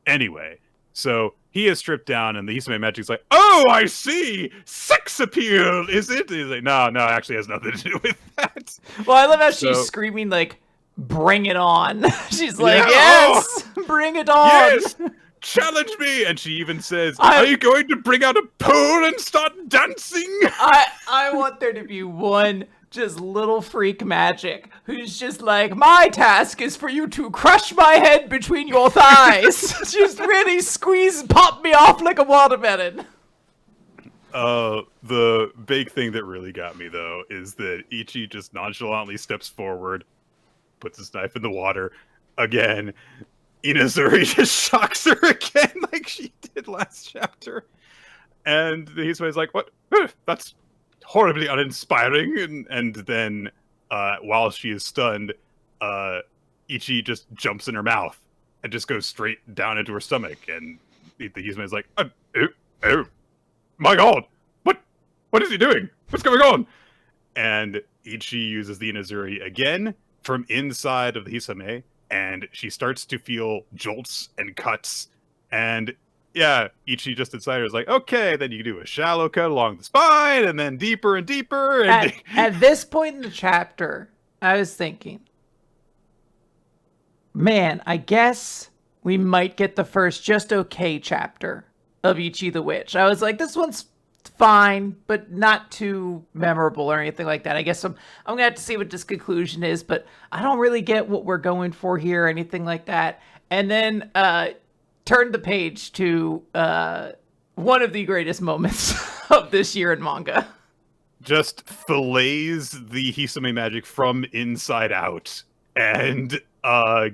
Anyway, so he is stripped down, and the Hisame Magic's like, oh, I see! Sex appeal, is it? He's like, no, it actually has nothing to do with that. Well, I love how she's screaming, like, bring it on. She's like, yes, bring it on. Yes, challenge me. And she even says, are you going to bring out a pole and start dancing? I want there to be one just little freak magic who's just like, my task is for you to crush my head between your thighs. Just really squeeze, pop me off like a watermelon. The big thing that really got me, though, is that Ichi just nonchalantly steps forward, puts his knife in the water again. Inazuri just shocks her again like she did last chapter. And he's like, what? That's horribly uninspiring. And then while she is stunned, Ichi just jumps in her mouth and just goes straight down into her stomach. And the Hisame is like, oh, my god, what is he doing? What's going on? And Ichi uses the Inazuri again from inside of the Hisame, and she starts to feel jolts and cuts. And yeah, Ichi just inside her is like, okay, then you do a shallow cut along the spine, and then deeper and deeper. And at this point in the chapter, I was thinking, man, I guess we might get the first just okay chapter of Ichi the Witch. I was like, this one's fine, but not too memorable or anything like that. I guess I'm gonna have to see what this conclusion is, but I don't really get what we're going for here or anything like that. And then turned the page to one of the greatest moments of this year in manga. Just fillets the Hisame Magic from inside out and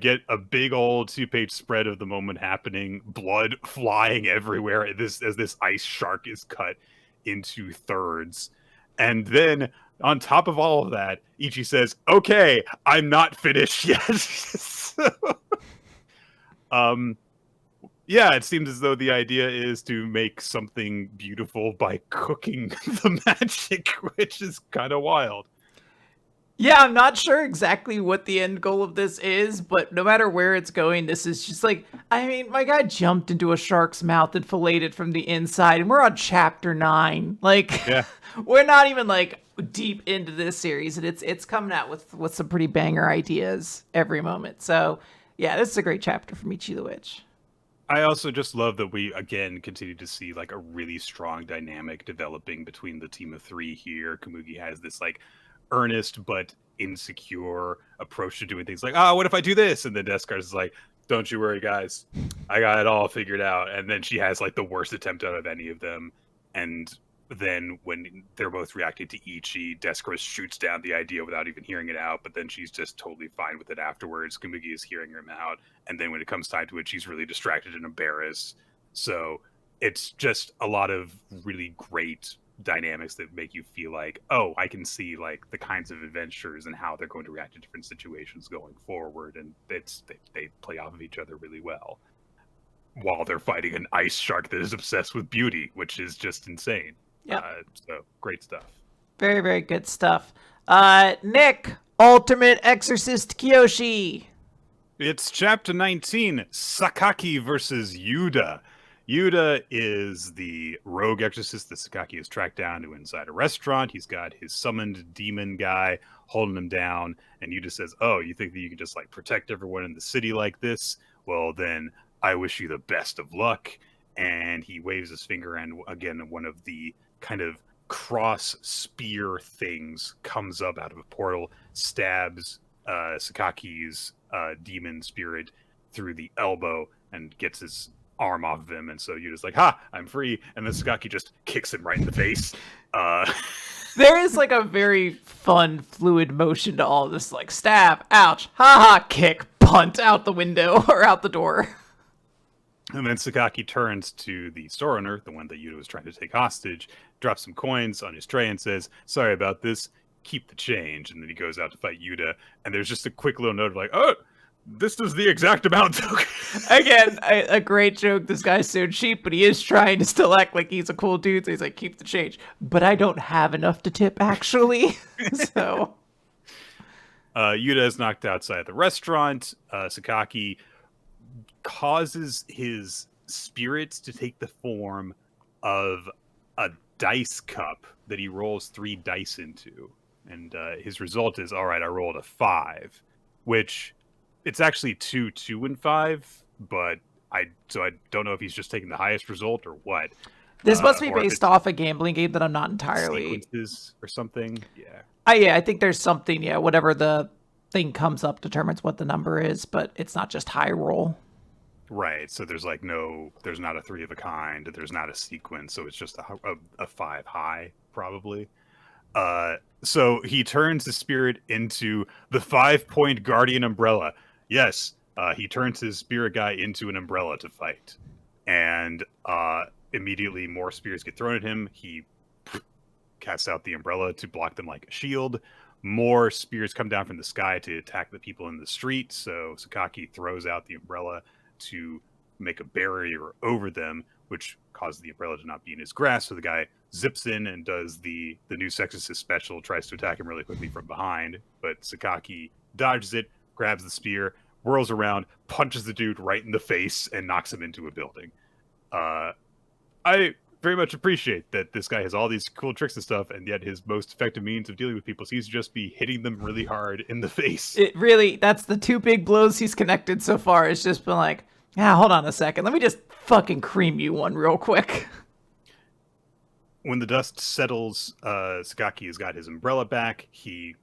get a big old 2-page spread of the moment happening, blood flying everywhere as this ice shark is cut into thirds. And then on top of all of that, Ichi says, okay, I'm not finished yet. So, yeah, it seems as though the idea is to make something beautiful by cooking the magic, which is kind of wild. Yeah, I'm not sure exactly what the end goal of this is, but no matter where it's going, this is just like, I mean, my guy jumped into a shark's mouth and filleted from the inside, and we're on chapter 9. Like, yeah. We're not even like deep into this series, and it's coming out with some pretty banger ideas every moment. So yeah, this is a great chapter from Ichi the Witch. I also just love that we again continue to see like a really strong dynamic developing between the team of three here. Komugi has this like earnest but insecure approach to doing things like, what if I do this? And then Deskars is like, don't you worry, guys. I got it all figured out. And then she has like the worst attempt out of any of them. And then when they're both reacting to Ichi, Deskars shoots down the idea without even hearing it out, but then she's just totally fine with it afterwards. Komugi is hearing him out. And then when it comes time to it, she's really distracted and embarrassed. So it's just a lot of really great dynamics that make you feel like, oh, I can see like the kinds of adventures and how they're going to react to different situations going forward, and they play off of each other really well while they're fighting an ice shark that is obsessed with beauty, which is just insane. Yeah, so great stuff. Very, very good stuff. Nick, Ultimate Exorcist Kiyoshi. It's chapter 19, Sakaki versus Yuda. Yuda is the rogue exorcist that Sakaki has tracked down to inside a restaurant. He's got his summoned demon guy holding him down, and Yuda says, oh, you think that you can just like protect everyone in the city like this? Well, then I wish you the best of luck. And he waves his finger, and again, one of the kind of cross spear things comes up out of a portal, stabs Sakaki's demon spirit through the elbow and gets his arm off of him. And so Yuda's like, ha, I'm free. And then Sakaki just kicks him right in the face. There is like a very fun, fluid motion to all this, like stab, ouch, haha, kick, punt out the window or out the door. And then Sakaki turns to the store owner, the one that Yuda was trying to take hostage, drops some coins on his tray and says, sorry about this, keep the change. And then he goes out to fight Yuda. And there's just a quick little note of like, oh, this is the exact amount. Again, a great joke. This guy's so cheap, but he is trying to still act like he's a cool dude. So he's like, keep the change. But I don't have enough to tip, actually. So Yuda is knocked outside the restaurant. Sakaki causes his spirits to take the form of a dice cup that he rolls 3 dice into. And his result is, all right, I rolled a 5, which it's actually 2, 2, and 5, but I don't know if he's just taking the highest result or what. This must be based off a gambling game that I'm not entirely... Sequences or something, yeah. Yeah, I think there's something, yeah, whatever the thing comes up determines what the number is, but it's not just high roll. Right, so there's like there's not a 3 of a kind, there's not a sequence, so it's just a 5 high, probably. So he turns his spirit into the 5-point guardian umbrella. Yes, he turns his spirit guy into an umbrella to fight. And immediately more spears get thrown at him. He casts out the umbrella to block them like a shield. More spears come down from the sky to attack the people in the street, so Sakaki throws out the umbrella to make a barrier over them, which causes the umbrella to not be in his grasp. So the guy zips in and does the new Exorcist special, tries to attack him really quickly from behind, but Sakaki dodges it, grabs the spear, whirls around, punches the dude right in the face, and knocks him into a building. I very much appreciate that this guy has all these cool tricks and stuff, and yet his most effective means of dealing with people seems to just be hitting them really hard in the face. It really, that's the 2 big blows he's connected so far. It's just been like, yeah, hold on a second. Let me just fucking cream you one real quick. When the dust settles, Sakaki has got his umbrella back. He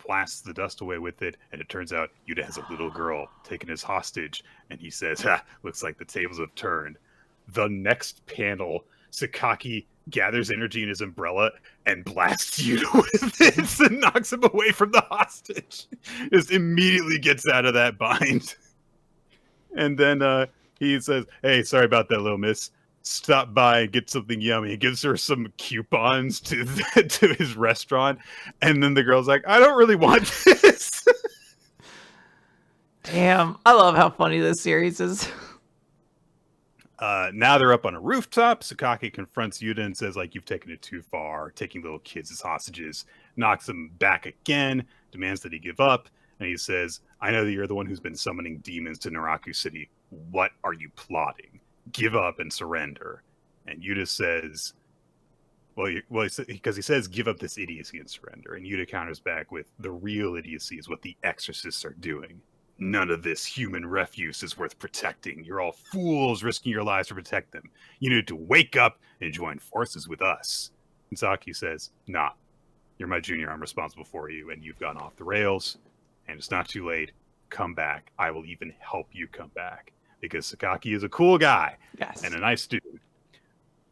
blasts the dust away with it, and it turns out Yuda has a little girl taken as hostage, and he says, looks like the tables have turned. The next panel, Sakaki gathers energy in his umbrella and blasts Yuda with it and knocks him away from the hostage. Just immediately gets out of that bind. And then he says, hey, sorry about that, little miss. Stop by and get something yummy. He gives her some coupons to his restaurant. And then the girl's like, I don't really want this. Damn, I love how funny this series is. Now they're up on a rooftop. Sakaki confronts Yuda and says, like, you've taken it too far, taking little kids as hostages. Knocks them back again, demands that he give up. And he says, I know that you're the one who's been summoning demons to Naraku City. What are you plotting? Give up and surrender. And Yuda says, Because he says, give up this idiocy and surrender. And Yuta counters back with, the real idiocy is what the Exorcists are doing. None of this human refuse is worth protecting. You're all fools risking your lives to protect them. You need to wake up and join forces with us. And Saki says, nah, you're my junior. I'm responsible for you. And you've gone off the rails. And it's not too late. Come back. I will even help you come back. Because Sakaki is a cool guy. Yes. And a nice dude.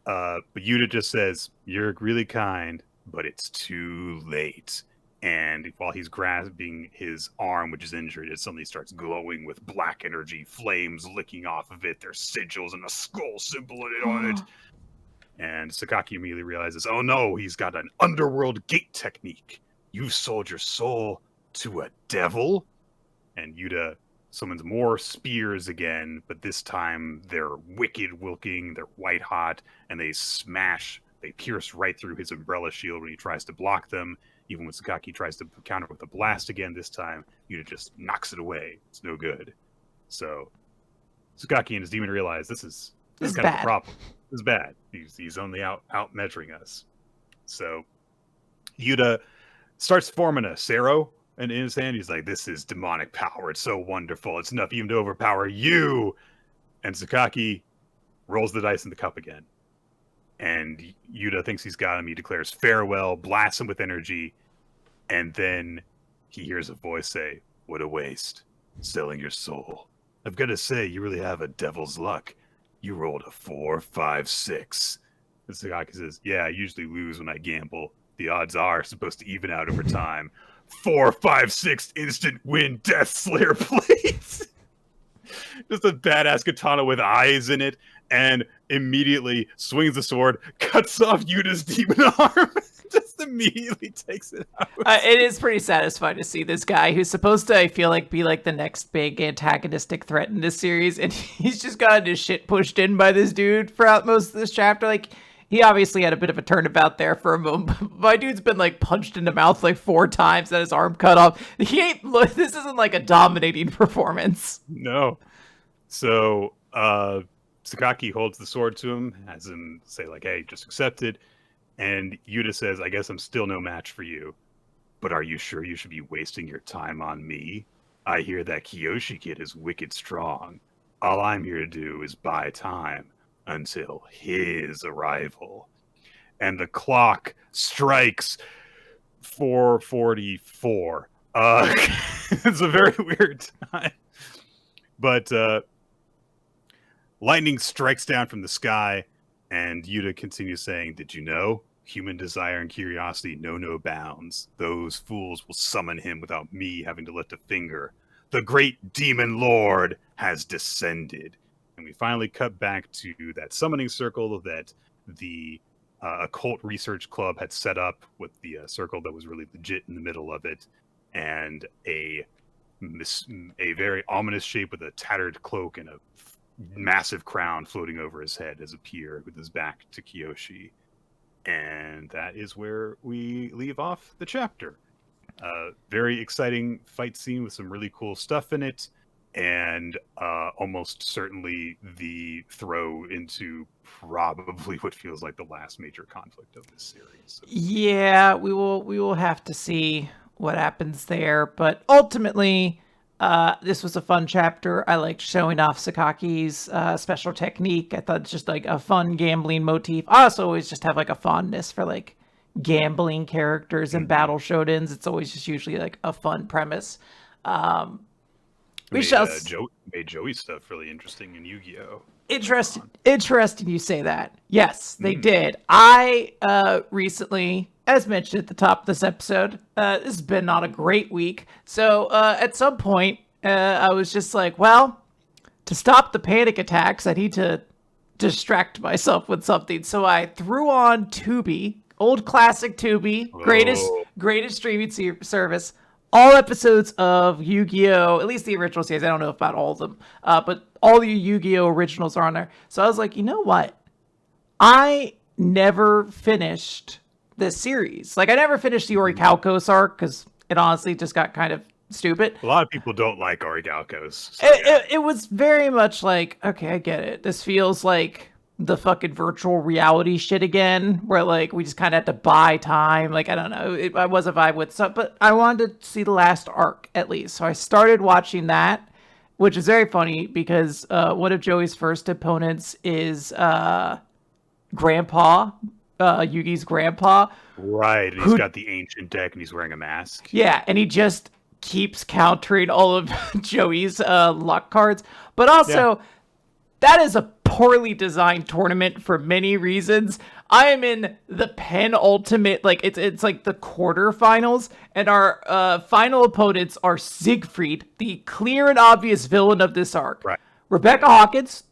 But Yuta just says, you're really kind, but it's too late. And while he's grasping his arm, which is injured, it suddenly starts glowing with black energy, flames licking off of it. There's sigils and a skull symbol on it. And Sakaki immediately realizes, oh no, he's got an underworld gate technique. You've sold your soul to a devil? And Yuta summons more spears again, but this time they're wicked looking, they're white hot, and they pierce right through his umbrella shield when he tries to block them. Even when Sakaki tries to counter with a blast again this time, Yuta just knocks it away. It's no good. So Sakaki and his demon realize this is kind of a problem. This is bad. He's only out measuring us. So Yuta starts forming a Sero, and in his hand he's like, this is demonic power. It's so wonderful. It's enough even to overpower you. And Sakaki rolls the dice in the cup again. And Yuta thinks he's got him. He declares farewell, blasts him with energy, and then he hears a voice say, what a waste, selling your soul. I've got to say, you really have a devil's luck. You rolled a 4, 5, 6. And Sakaki says, yeah, I usually lose when I gamble. The odds are supposed to even out over time. 4, 5, 6 instant win, Death Slayer plates. Just a badass katana with eyes in it, and immediately swings the sword, cuts off Yuta's demon arm, just immediately takes it out. It is pretty satisfying to see this guy who's supposed to, I feel like, be like the next big antagonistic threat in this series, and he's just gotten his shit pushed in by this dude throughout most of this chapter. Like, he obviously had a bit of a turnabout there for a moment. My dude's been like punched in the mouth like 4 times and his arm cut off. This isn't like a dominating performance. No. So Sakaki holds the sword to him, has him say like, hey, just accept it. And Yuta says, I guess I'm still no match for you. But are you sure you should be wasting your time on me? I hear that Kiyoshi kid is wicked strong. All I'm here to do is buy time until his arrival. And the clock strikes 4:44. It's a very weird time. But lightning strikes down from the sky, and Yuta continues saying, did you know? Human desire and curiosity know no bounds. Those fools will summon him without me having to lift a finger. The great demon lord has descended. And we finally cut back to that summoning circle that the occult research club had set up, with the circle that was really legit in the middle of it, and a very ominous shape with a tattered cloak and a massive crown floating over his head has appeared with his back to Kiyoshi. And that is where we leave off the chapter. Very exciting fight scene with some really cool stuff in it. And almost certainly the throw into probably what feels like the last major conflict of this series. So. Yeah, we will have to see what happens there. But ultimately, this was a fun chapter. I liked showing off Sakaki's special technique. I thought it's just like a fun gambling motif. I also always just have like a fondness for like gambling characters in battle shonens. It's always just usually like a fun premise. Made Joey's stuff really interesting in Yu-Gi-Oh! Interesting you say that. Yes, they did. I recently, as mentioned at the top of this episode, this has been not a great week. So at some point, I was just like, well, to stop the panic attacks, I need to distract myself with something. So I threw on Tubi, old classic Tubi, greatest streaming service. All episodes of Yu-Gi-Oh!, at least the original series, I don't know about all of them, but all the Yu-Gi-Oh! Originals are on there. So I was like, you know what? I never finished this series. Like, I never finished the Orichalcos arc, because it honestly just got kind of stupid. A lot of people don't like Orichalcos. So it was very much like, okay, I get it. This feels like the fucking virtual reality shit again, where like we just kind of had to buy time. Like I don't know, I was a vibe with stuff, but I wanted to see the last arc at least, so I started watching that, which is very funny because one of Joey's first opponents is Grandpa, Yugi's grandpa. Right. And he's got the ancient deck and he's wearing a mask. Yeah, and he just keeps countering all of Joey's luck cards, but also. Yeah. That is a poorly designed tournament for many reasons. I am in the penultimate, like it's like the quarterfinals, and our final opponents are Siegfried, the clear and obvious villain of this arc. Right. Rebecca Hawkins,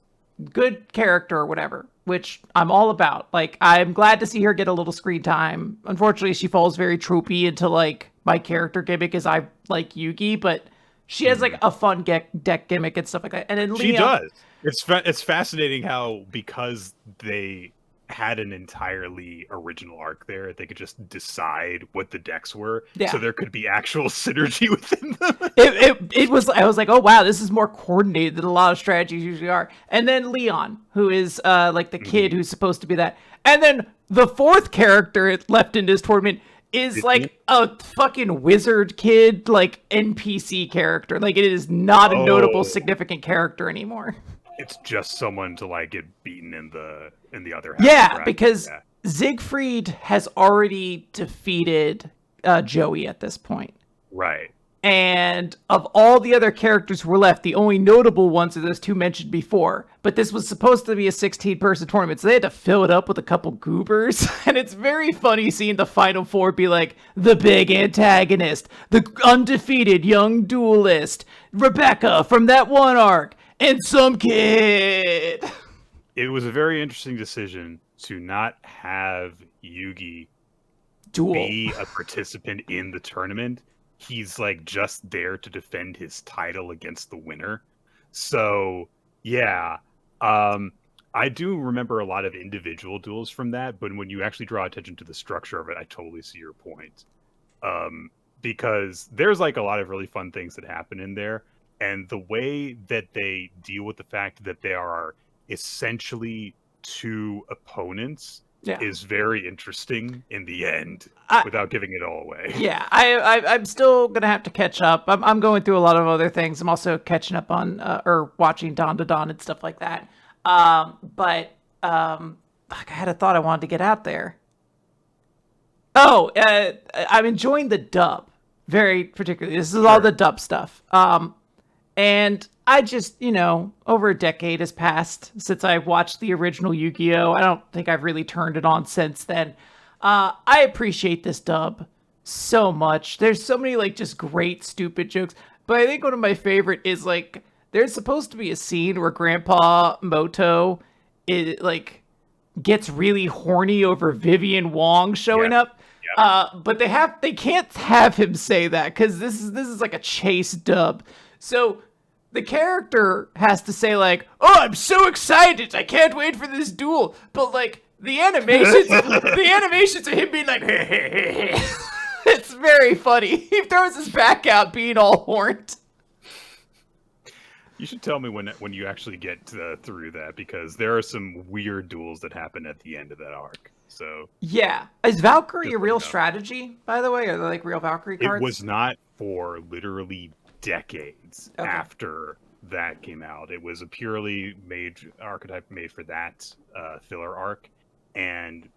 good character or whatever, which I'm all about. Like, I'm glad to see her get a little screen time. Unfortunately, she falls very troopy into like my character gimmick as I like Yugi, but she has like a fun deck gimmick and stuff like that. And then she does. It's fascinating how, because they had an entirely original arc there, they could just decide what the decks were. Yeah. So there could be actual synergy within them. It was, I was like, oh wow, this is more coordinated than a lot of strategies usually are. And then Leon, who is like the kid who's supposed to be that. And then the fourth character left in this tournament is like a fucking wizard kid, like NPC character. Like, it is not a notable significant character anymore. It's just someone to like get beaten in the other half. Yeah, because Siegfried has already defeated Joey at this point. Right. And of all the other characters who were left, the only notable ones are those two mentioned before. But this was supposed to be a 16-person tournament, so they had to fill it up with a couple goobers. And it's very funny seeing the Final Four be like, the big antagonist, the undefeated young duelist, Rebecca from that one arc, and some kid. It was a very interesting decision to not have Yugi be a participant in the tournament. He's like just there to defend his title against the winner. So yeah, I do remember a lot of individual duels from that, but when you actually draw attention to the structure of it, I totally see your point. Because there's like a lot of really fun things that happen in there. And the way that they deal with the fact that there are essentially two opponents is very interesting in the end, without giving it all away. Yeah, I'm still going to have to catch up. I'm going through a lot of other things. I'm also catching up on, or watching Dawn to Dawn and stuff like that. But I had a thought I wanted to get out there. Oh, I'm enjoying the dub very particularly. This is all the dub stuff. And I just, over a decade has passed since I watched the original Yu-Gi-Oh! I don't think I've really turned it on since then. I appreciate this dub so much. There's so many, like, just great, stupid jokes. But I think one of my favorite is, like, there's supposed to be a scene where Grandpa Moto, gets really horny over Vivian Wong showing up. But they can't have him say that, because this is like a chase dub. So the character has to say like, "Oh, I'm so excited! I can't wait for this duel." But like the animations of him being like, it's very funny. He throws his back out, being all horned. You should tell me when you actually get through that, because there are some weird duels that happen at the end of that arc. So yeah, is Valkyrie a real strategy, by the way? Are they like real Valkyrie cards? It was not for literally decades after that came out. It was a purely archetype made for that filler arc, and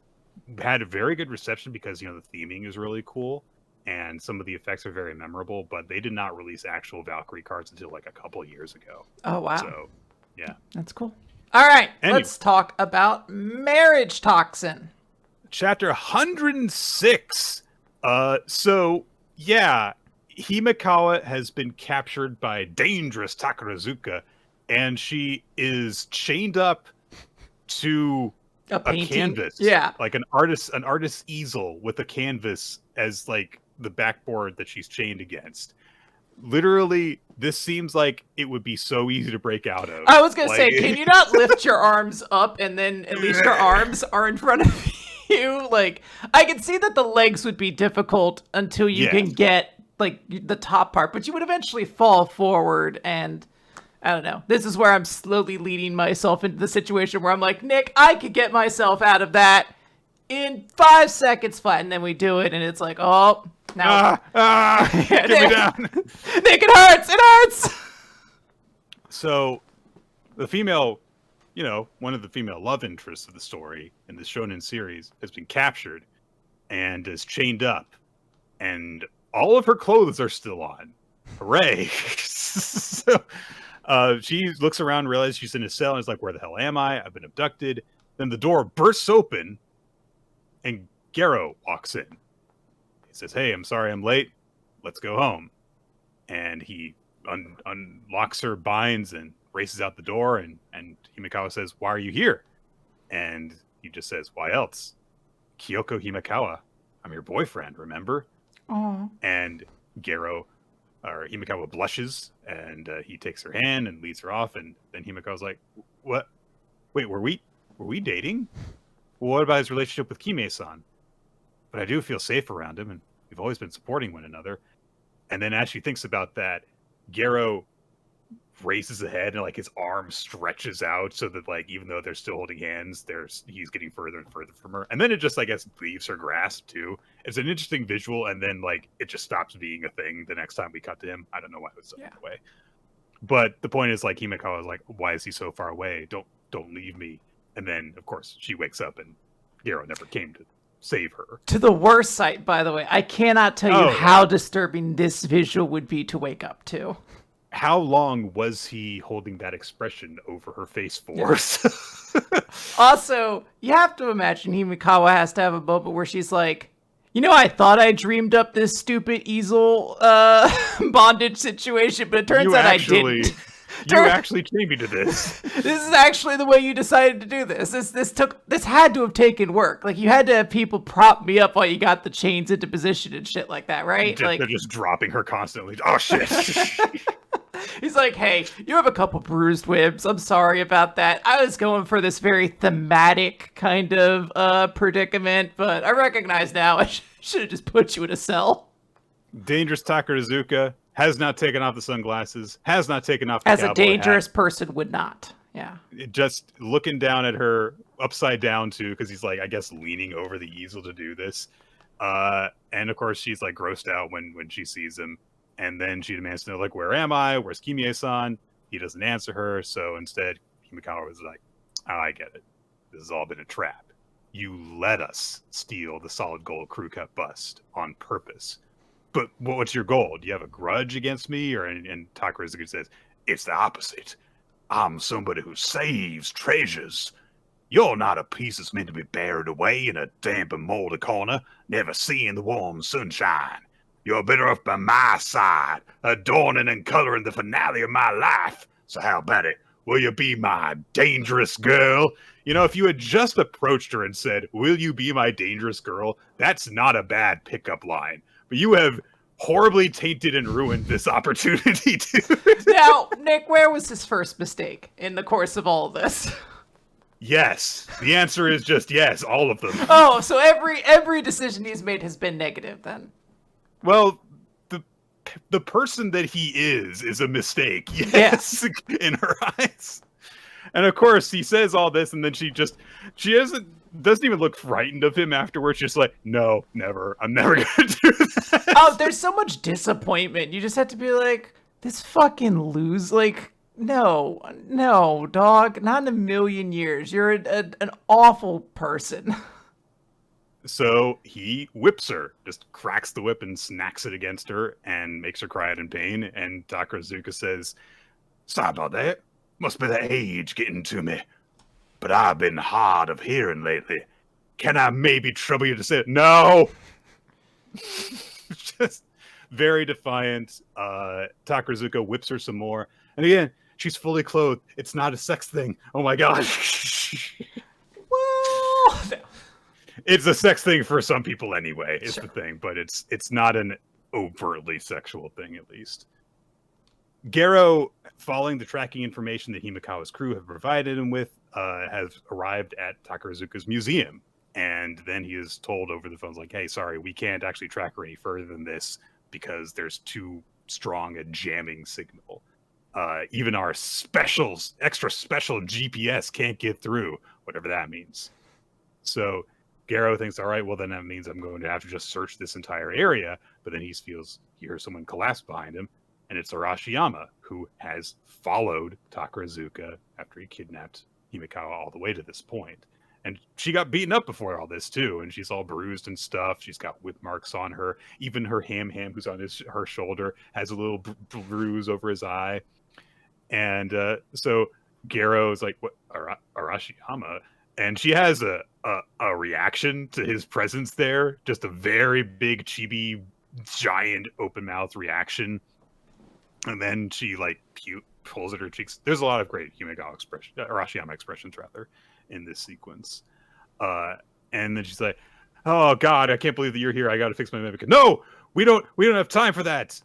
had a very good reception because the theming is really cool and some of the effects are very memorable. But they did not release actual Valkyrie cards until like a couple of years ago. Oh wow! So yeah, that's cool. All right, let's talk about Marriagetoxin. Chapter 106. So yeah. Himekawa has been captured by dangerous Takarazuka, and she is chained up to a canvas. Yeah. Like an artist's easel with a canvas as like the backboard that she's chained against. Literally, this seems like it would be so easy to break out of. I was going to say, can you not lift your arms up and then at least your arms are in front of you? Like, I can see that the legs would be difficult until you can get like the top part, but you would eventually fall forward and I don't know. This is where I'm slowly leading myself into the situation where I'm like, Nick, I could get myself out of that in 5 seconds flat. And then we do it, and it's like, oh, now. Get me down. Nick, it hurts. It hurts. So the female, one of the female love interests of the story in the shonen series has been captured and is chained up. And all of her clothes are still on. Hooray. So she looks around, realizes she's in a cell, and is like, where the hell am I? I've been abducted. Then the door bursts open, and Gero walks in. He says, hey, I'm sorry I'm late. Let's go home. And he unlocks her binds and races out the door, and Himekawa says, why are you here? And he just says, why else? Kyoko Himekawa. I'm your boyfriend, remember? Aww. And Himekawa blushes, and he takes her hand and leads her off, and then Himekawa's like, what? Wait, were we dating? Well, what about his relationship with Kime-san? But I do feel safe around him, and we've always been supporting one another. And then as she thinks about that, Gero raises ahead, and like his arm stretches out so that like even though they're still holding hands, he's getting further and further from her. And then it just, I guess, leaves her grasp too. It's an interesting visual, and then like it just stops being a thing the next time we cut to him. I don't know why it was done that way. But the point is, like, Himekawa is like, why is he so far away? Don't leave me. And then of course she wakes up, and Gero never came to save her. To the worst sight, by the way. I cannot tell you how disturbing this visual would be to wake up to. How long was he holding that expression over her face for? Also, you have to imagine Himekawa has to have a moment where she's like, I thought I dreamed up this stupid easel bondage situation, but it turns out I didn't. You actually chained me to this. This is actually the way you decided to do this. This had to have taken work. Like, you had to have people prop me up while you got the chains into position and shit like that, right? They're just dropping her constantly. Oh shit. He's like, hey, you have a couple bruised ribs. I'm sorry about that. I was going for this very thematic kind of predicament, but I recognize now I should have just put you in a cell. Dangerous Takarazuka has not taken off the sunglasses, has not taken off the As a dangerous hat. person would not. Yeah. Just looking down at her upside down too, because he's like, I guess, leaning over the easel to do this. And of course she's like grossed out when she sees him. And then she demands to know, like, where am I? Where's Kimie-san? He doesn't answer her. So instead, Himekawa was like, I get it. This has all been a trap. You let us steal the solid gold crew cut bust on purpose. But what's your goal? Do you have a grudge against me? And Takarazuka says, it's the opposite. I'm somebody who saves treasures. You're not a piece that's meant to be buried away in a damp and moldy corner, never seeing the warm sunshine. You're better off by my side, adorning and coloring the finale of my life. So how about it? Will you be my dangerous girl? If you had just approached her and said, will you be my dangerous girl? That's not a bad pickup line. But you have horribly tainted and ruined this opportunity, dude. Now, Nick, where was his first mistake in the course of all of this? Yes. The answer is just yes, all of them. Oh, so every decision he's made has been negative then. Well, the person that he is a mistake. Yes, in her eyes. And of course, he says all this, and then she doesn't even look frightened of him afterwards. Just like, no, never. I'm never gonna do that. Oh, there's so much disappointment. You just have to be like, this fucking lose. Like, no, dog, not in a million years. You're an awful person. So he whips her, just cracks the whip and snacks it against her and makes her cry out in pain. And Takarazuka says, sorry about that. Must be the age getting to me. But I've been hard of hearing lately. Can I maybe trouble you to say it? No! Just very defiant. Takarazuka whips her some more. And again, she's fully clothed. It's not a sex thing. Oh my god. Well... It's a sex thing for some people anyway, is the thing. But it's not an overtly sexual thing, at least. Gero, following the tracking information that Himekawa's crew have provided him with, has arrived at Takarazuka's museum. And then he is told over the phone, like, hey, sorry, we can't actually track her any further than this because there's too strong a jamming signal. Even our extra special GPS can't get through, whatever that means. So Garo thinks, all right, well, then that means I'm going to have to just search this entire area. But then he hears someone collapse behind him, and it's Arashiyama, who has followed Takarazuka after he kidnapped Himekawa all the way to this point. And she got beaten up before all this, too, and she's all bruised and stuff. She's got whip marks on her. Even her ham, who's on her shoulder, has a little bruise over his eye. And so Garo is like, what, Arashiyama? And she has a reaction to his presence there. Just a very big, chibi, giant, open-mouthed reaction. And then she, like, pulls at her cheeks. There's a lot of great Arashiyama expressions, rather, in this sequence. And then she's like, oh, God, I can't believe that you're here. I got to fix my mimic. No! We don't have time for that!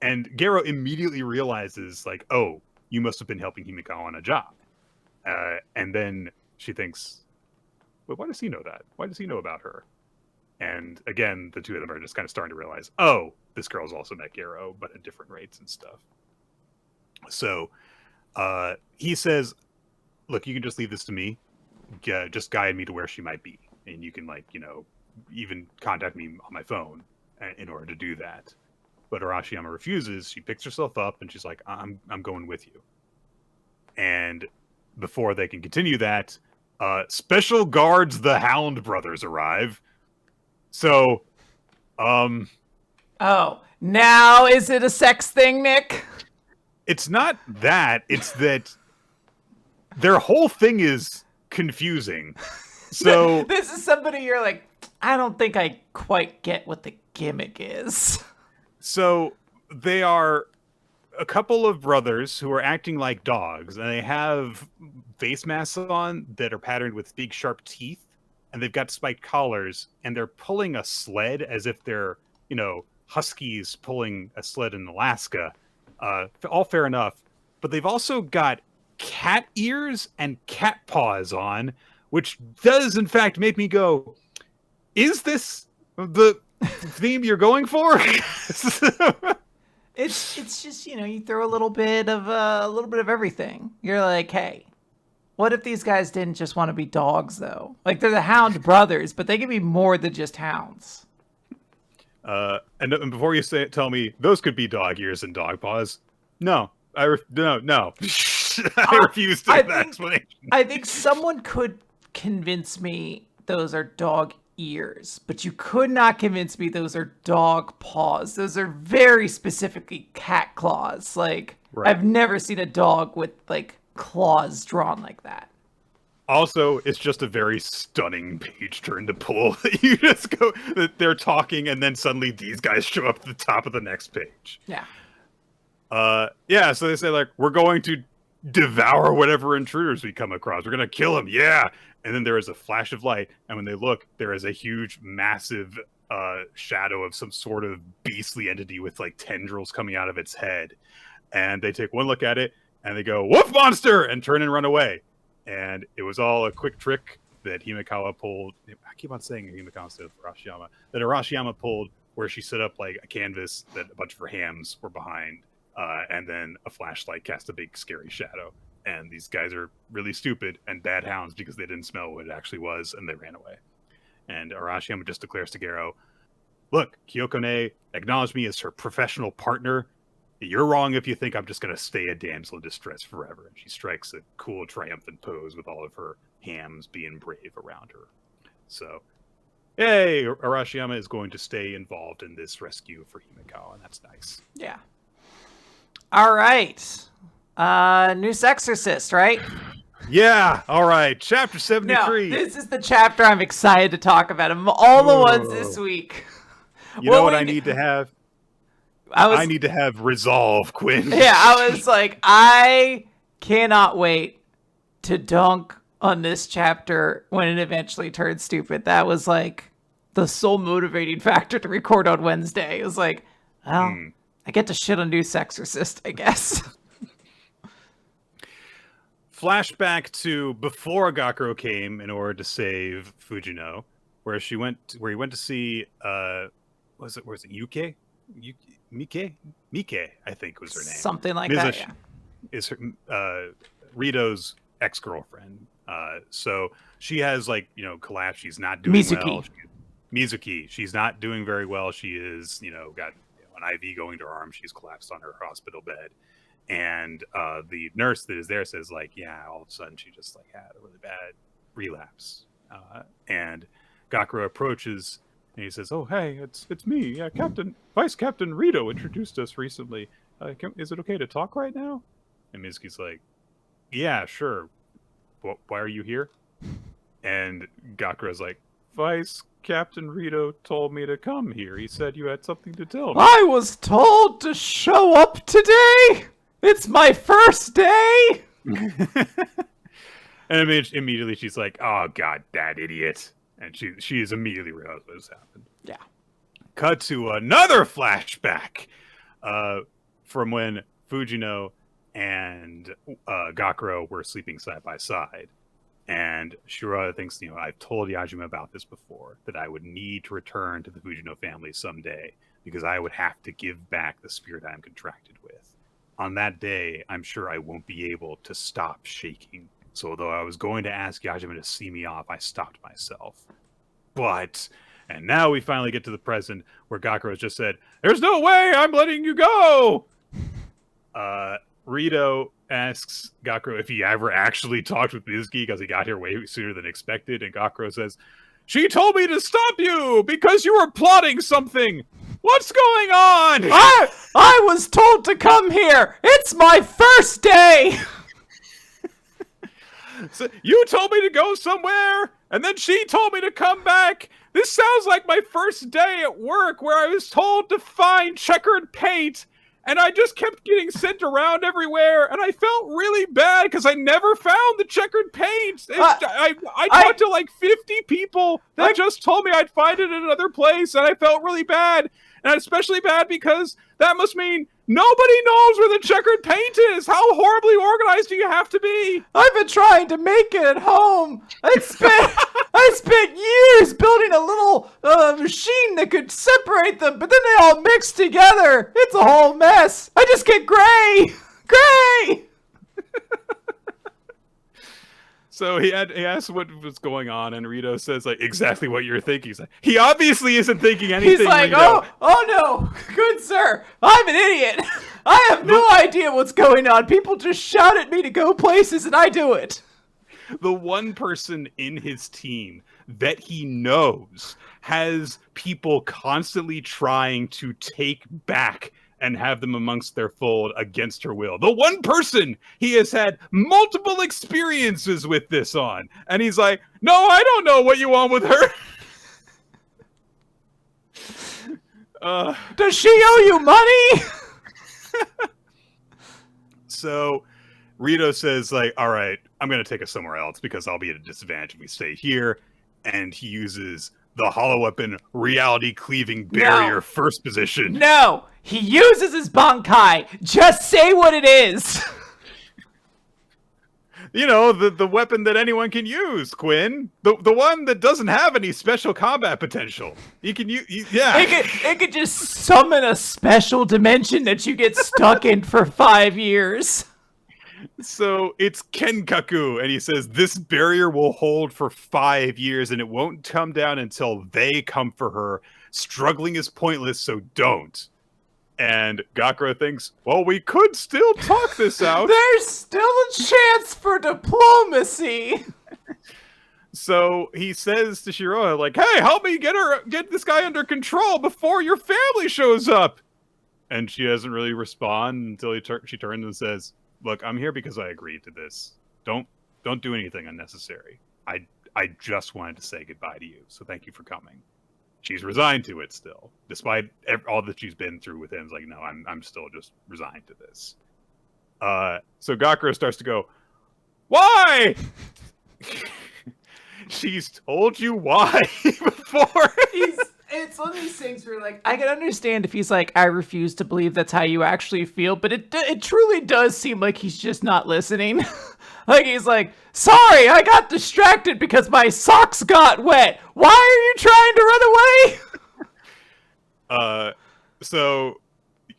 And Garo immediately realizes, like, oh, you must have been helping Himekawa on a job. And then she thinks, well, why does he know that? Why does he know about her? And again, the two of them are just kind of starting to realize, oh, this girl's also met Garo, but at different rates and stuff. So he says, look, you can just leave this to me. Just guide me to where she might be. And you can, like, even contact me on my phone in order to do that. But Arashiyama refuses. She picks herself up and she's like, I'm going with you. And before they can continue that, Special Guards the Hound brothers arrive. So, Oh, now is it a sex thing, Nick? It's not that. It's that their whole thing is confusing. So this is somebody you're like, I don't think I quite get what the gimmick is. So they are a couple of brothers who are acting like dogs, and they have face masks on that are patterned with big sharp teeth, and they've got spiked collars, and they're pulling a sled as if they're, huskies pulling a sled in Alaska. All fair enough. But they've also got cat ears and cat paws on, which does in fact make me go, is this the theme you're going for? It's just, you throw a little bit of everything. You're like, hey, what if these guys didn't just want to be dogs though? Like, they're the Hound brothers, but they can be more than just hounds. And before you tell me those could be dog ears and dog paws, no. No. I refuse to give that explanation. I think someone could convince me those are dog ears, but you could not convince me those are dog paws. Those are very specifically cat claws. Like, right. I've never seen a dog with, like, claws drawn like that. Also, it's just a very stunning page turn to pull. You just go, they're talking, and then suddenly these guys show up at the top of the next page. Yeah. So they say, like, we're going to devour whatever intruders we come across. We're going to kill them. Yeah. And then there is a flash of light. And when they look, there is a huge, massive shadow of some sort of beastly entity with, like, tendrils coming out of its head. And they take one look at it, and they go, "Wolf monster!" and turn and run away. And it was all a quick trick that Himekawa pulled. I keep on saying Himekawa instead of Arashiyama. That Arashiyama pulled, where she set up, like, a canvas that a bunch of her hams were behind. And then a flashlight cast a big scary shadow. And these guys are really stupid and bad hounds because they didn't smell what it actually was, and they ran away. And Arashiyama just declares to Garo, look, Kyoko-ne acknowledged me as her professional partner. You're wrong if you think I'm just going to stay a damsel in distress forever. And she strikes a cool, triumphant pose with all of her hams being brave around her. So, yay! Arashiyama is going to stay involved in this rescue for Himekawa, and that's nice. Yeah. All right. New Exorcist, right? Yeah. All right. Chapter 73. No, this is the chapter I'm excited to talk about. Of all the ones this week. You know what I need to have? I need to have resolve, Quinn. Yeah, I was like, I cannot wait to dunk on this chapter when it eventually turns stupid. That was like the sole motivating factor to record on Wednesday. It was like, well, I get to shit on New Exorcist, I guess. Flashback to before Gakuro came in order to save Fujino, where he went to see was it Yuke? Mike, I think was her name. Something like Mizushi. that, yeah. is Rito's ex-girlfriend. So she has collapsed. She's not doing well. Mizuki, she's not doing very well. She is, got an IV going to her arm. She's collapsed on her hospital bed. And the nurse that is there says, all of a sudden she just had a really bad relapse. And Gakuro approaches and he says, "Oh, hey, it's me. Yeah, Vice Captain Rito introduced us recently. Is it okay to talk right now?" And Mizuki's like, "Yeah, sure. Why are you here?" And Gakuro's like, "Vice Captain Rito told me to come here. He said you had something to tell me." I was told to show up today. It's my first day. And immediately she's like, "Oh God, that idiot!" And she is immediately realized what has happened. Yeah. Cut to another flashback from when Fujino and Gakuro were sleeping side by side. And Shiroya thinks, I've told Yajima about this before, that I would need to return to the Fujino family someday because I would have to give back the spirit I'm contracted with. On that day, I'm sure I won't be able to stop shaking. So although I was going to ask Yajima to see me off, I stopped myself. And now we finally get to the present where Gakuro has just said, "There's no way I'm letting you go!" Rito asks Gakuro if he ever actually talked with Mizuki because he got here way sooner than expected, and Gakuro says, "She told me to stop you because you were plotting something. What's going on?" I was told to come here. It's my first day. So you told me to go somewhere, and then she told me to come back. This sounds like my first day at work where I was told to find checkered paint, and I just kept getting sent around everywhere, and I felt really bad because I never found the checkered paint. I talked to 50 people that just told me I'd find it in another place, and I felt really bad. And especially bad because that must mean nobody knows where the checkered paint is. How horribly organized do you have to be? I've been trying to make it at home. I spent years building a little machine that could separate them, but then they all mix together. It's a whole mess. I just get gray. So he asked what was going on, and Rito says exactly what you're thinking. He's like, he obviously isn't thinking anything. He's like, Rito. oh no, good sir, I'm an idiot. I have no idea what's going on. People just shout at me to go places, and I do it. The one person in his team that he knows has people constantly trying to take back and have them amongst their fold against her will. The one person he has had multiple experiences with this on. And he's like, "No, I don't know what you want with her." Does she owe you money? So Rito says all right, I'm going to take us somewhere else because I'll be at a disadvantage if we stay here. And he uses the hollow weapon reality cleaving barrier first position. No, he uses his Bankai. Just say what it is. The weapon that anyone can use, Quinn. The one that doesn't have any special combat potential. You can use, yeah. It could just summon a special dimension that you get stuck in for 5 years. So it's Kenkaku, and he says this barrier will hold for 5 years, and it won't come down until they come for her. Struggling is pointless, so don't. And Gakuro thinks, well, we could still talk this out. There's still a chance for diplomacy. So he says to Shiroya, hey, help me get this guy under control before your family shows up. And she doesn't really respond until she turns and says, look, I'm here because I agreed to this. Don't do anything unnecessary. I just wanted to say goodbye to you, so thank you for coming. She's resigned to it still, despite all that she's been through with him. It's no, I'm still just resigned to this. So Gakuro starts to go, why? She's told you why before. It's one of these things where, I can understand if he's I refuse to believe that's how you actually feel, but it truly does seem like he's just not listening. He's sorry, I got distracted because my socks got wet. Why are you trying to run away? So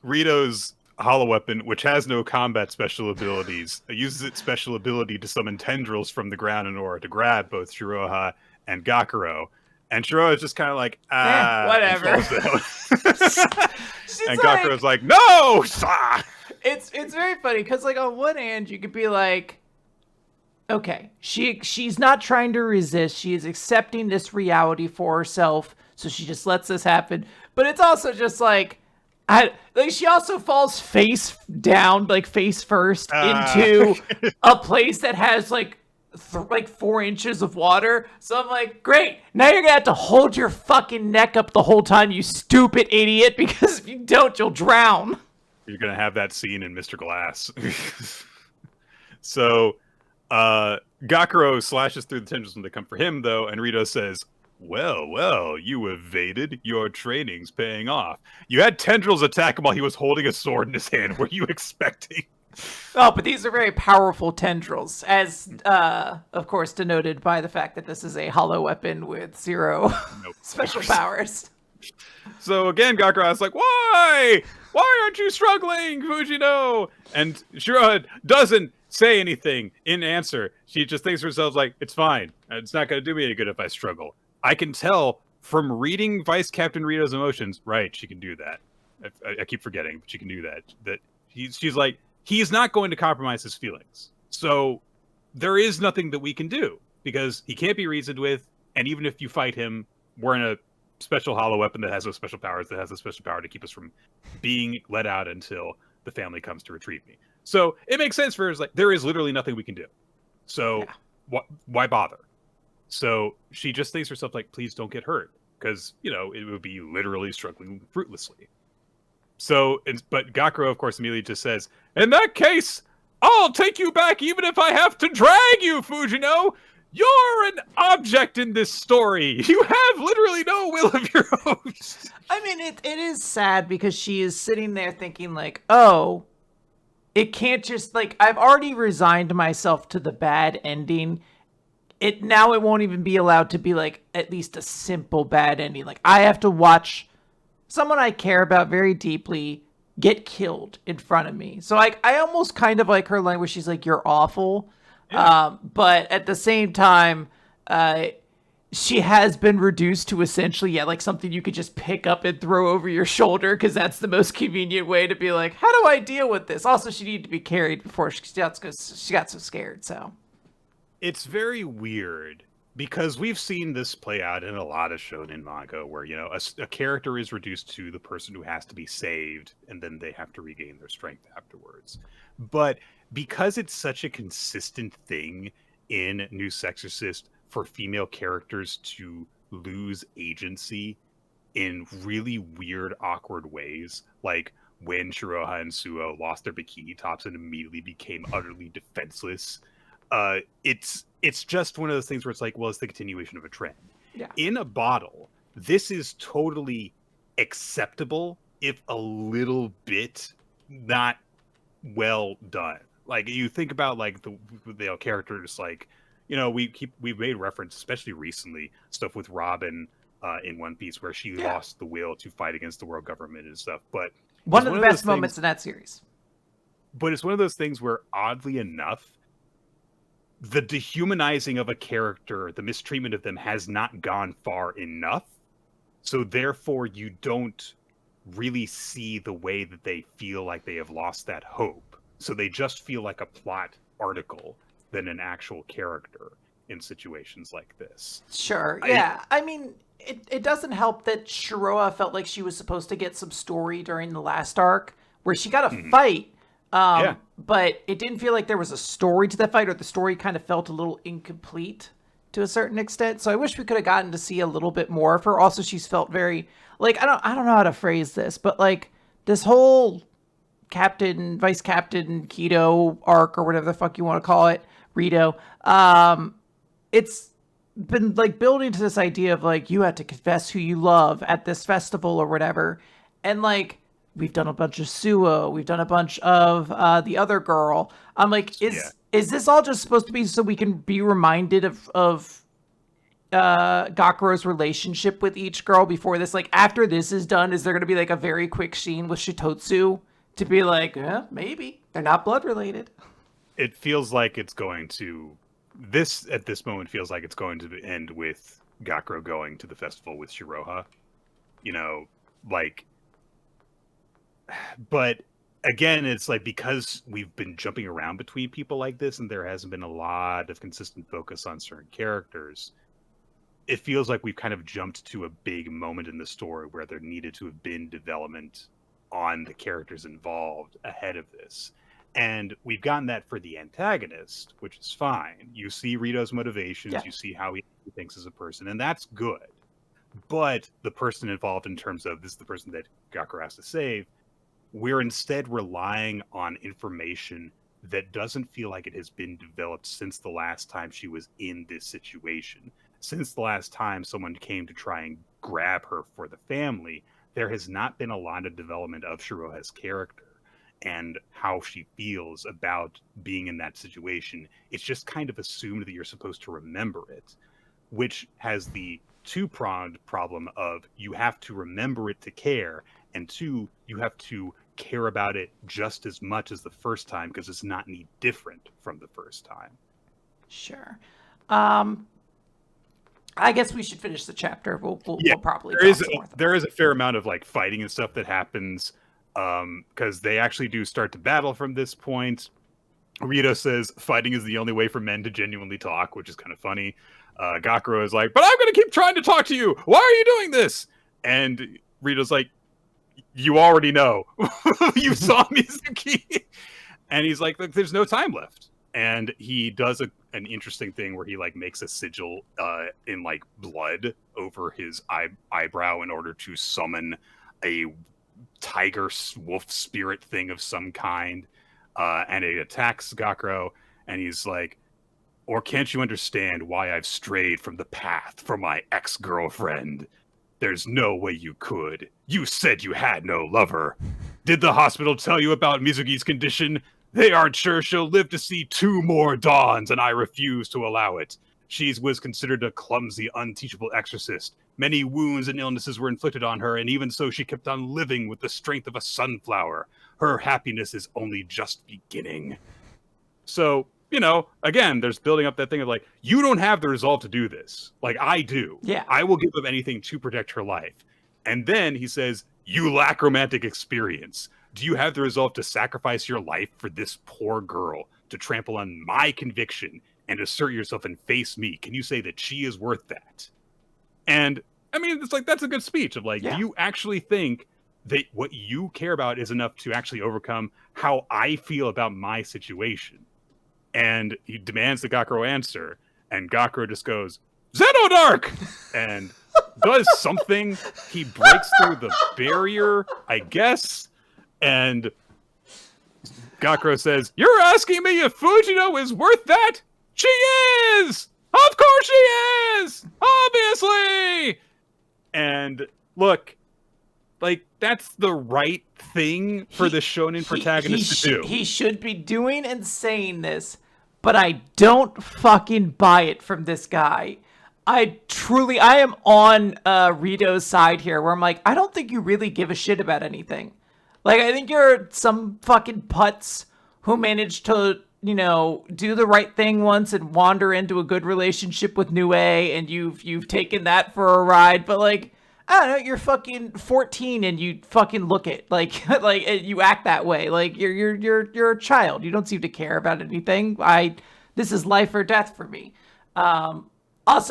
Rito's holoweapon, which has no combat special abilities, uses its special ability to summon tendrils from the ground in order to grab both Shiroha and Gakuro. And Shiroha is just kind of like, and whatever. falls down. And like, Gakuro's like, no! It's very funny, because, like, on one hand, you could be like, okay, she's not trying to resist. She is accepting this reality for herself, so she just lets this happen. But it's also just like, she also falls face down, like face first, into a place that has like 4 inches of water. So I'm like, great, now you're gonna have to hold your fucking neck up the whole time, you stupid idiot, because if you don't, you'll drown. You're gonna have that scene in Mr. Glass. So Gakuro slashes through the tendrils when they come for him, though, and Rito says, well, you evaded. Your training's paying off. You had tendrils attack him while he was holding a sword in his hand. Were you expecting? Oh, but these are very powerful tendrils, as, of course, denoted by the fact that this is a hollow weapon with 0 special powers. So again, Gakura's like, why? Why aren't you struggling, Fujino? And Shiroha doesn't say anything in answer. She just thinks to herself, like, it's fine. It's not going to do me any good if I struggle. I can tell from reading Vice Captain Rito's emotions, right, she can do that. I keep forgetting, but she can do that. That she's like, he's not going to compromise his feelings. So there is nothing that we can do because he can't be reasoned with. And even if you fight him, we're in a special hollow weapon that has no special powers, that has a special power to keep us from being let out until the family comes to retrieve me. So it makes sense for her. Like, there is literally nothing we can do. So why bother? So she just thinks to herself, like, please don't get hurt. Because, it would be literally struggling fruitlessly. So, but Gakuro, of course, immediately just says, in that case, I'll take you back even if I have to drag you, Fujino! You're an object in this story! You have literally no will of your own! I mean, it is sad because she is sitting there thinking, like, oh, it can't just, like, I've already resigned myself to the bad ending. Now it won't even be allowed to be, like, at least a simple bad ending. Like, I have to watch someone I care about very deeply get killed in front of me. So, like, I almost kind of like her line where she's like, you're awful. Yeah. But at the same time, she has been reduced to essentially, like, something you could just pick up and throw over your shoulder because that's the most convenient way to be like, how do I deal with this? Also, she needed to be carried before she got so scared, so. It's very weird because we've seen this play out in a lot of shonen manga where, a character is reduced to the person who has to be saved and then they have to regain their strength afterwards. But because it's such a consistent thing in New Exorcist for female characters to lose agency in really weird, awkward ways, like when Shiroha and Suo lost their bikini tops and immediately became utterly defenseless, it's just one of those things where it's like, well, it's the continuation of a trend. Yeah. In a bottle, this is totally acceptable, if a little bit not well done. Like, you think about, like, the characters, like, we've made reference, especially recently, stuff with Robin in One Piece, where she lost the will to fight against the world government and stuff. But one of the best moments in that series. But it's one of those things where, oddly enough, the dehumanizing of a character, the mistreatment of them has not gone far enough. So therefore, you don't really see the way that they feel like they have lost that hope. So they just feel like a plot article than an actual character in situations like this. Sure, yeah. I mean, it doesn't help that Shiroha felt like she was supposed to get some story during the last arc, where she got a fight, but it didn't feel like there was a story to that fight, or the story kind of felt a little incomplete to a certain extent. So I wish we could have gotten to see a little bit more of her. Also, she's felt very, like, I don't know how to phrase this, but, like, this whole Vice Captain Keto arc, or whatever the fuck you want to call it, Rito, it's been, like, building to this idea of, like, you had to confess who you love at this festival or whatever. And, like, we've done a bunch of Suo, we've done a bunch of the other girl. I'm like, is this all just supposed to be so we can be reminded of Gakuro's relationship with each girl before this? Like, after this is done, is there going to be, like, a very quick scene with Shitotsu to be like, maybe they're not blood related. It feels like it's going to at this moment feels like it's going to end with Gakuro going to the festival with Shiroha. You know, like, but again, it's like because we've been jumping around between people like this and there hasn't been a lot of consistent focus on certain characters, it feels like we've kind of jumped to a big moment in the story where there needed to have been development on the characters involved ahead of this. And we've gotten that for the antagonist, which is fine. You see Rito's motivations, you see how he thinks as a person, and that's good. But the person involved in terms of this is the person that Gakuro has to save, we're instead relying on information that doesn't feel like it has been developed since the last time she was in this situation. Since the last time someone came to try and grab her for the family, there has not been a lot of development of Shiroha's character and how she feels about being in that situation. It's just kind of assumed that you're supposed to remember it, which has the two-pronged problem of you have to remember it to care, and two, you have to care about it just as much as the first time because it's not any different from the first time. Sure. I guess we should finish the chapter. We'll probably there is a fair amount of like fighting and stuff that happens because they actually do start to battle from this point. Rito says fighting is the only way for men to genuinely talk, which is kind of funny. Gakuro is like, but I'm going to keep trying to talk to you. Why are you doing this? And Rito's like, you already know. You saw Mizuki. And he's like, look, there's no time left. And he does an interesting thing where he like makes a sigil in like blood over his eyebrow in order to summon a tiger wolf spirit thing of some kind. And it attacks Gakuro. And he's like, or can't you understand why I've strayed from the path from my ex-girlfriend? There's no way you could. You said you had no lover. Did the hospital tell you about Mizuki's condition? They aren't sure she'll live to see 2 more dawns, and I refuse to allow it. She was considered a clumsy, unteachable exorcist. Many wounds and illnesses were inflicted on her, and even so she kept on living with the strength of a sunflower. Her happiness is only just beginning. So, you know, again, there's building up that thing of like, you don't have the resolve to do this. Like, I do. Yeah. I will give up anything to protect her life. And then he says, you lack romantic experience. Do you have the resolve to sacrifice your life for this poor girl, to trample on my conviction and assert yourself and face me? Can you say that she is worth that? And I mean, it's like, that's a good speech of like, do you actually think that what you care about is enough to actually overcome how I feel about my situation? And he demands the Gakuro answer, and Gakuro just goes, Xenodark! And does something. He breaks through the barrier, I guess. And Gakuro says, you're asking me if Fujino is worth that? She is! Of course she is! Obviously! And look, like, that's the right thing for the shonen protagonist to do. He should be doing and saying this, but I don't fucking buy it from this guy. I am on Rito's side here, where I'm like, I don't think you really give a shit about anything. Like, I think you're some fucking putz who managed to, you know, do the right thing once and wander into a good relationship with Nue, and you've taken that for a ride. But like, I don't know, you're fucking 14 and you fucking look it like you act that way. Like you're a child. You don't seem to care about anything. This is life or death for me. It's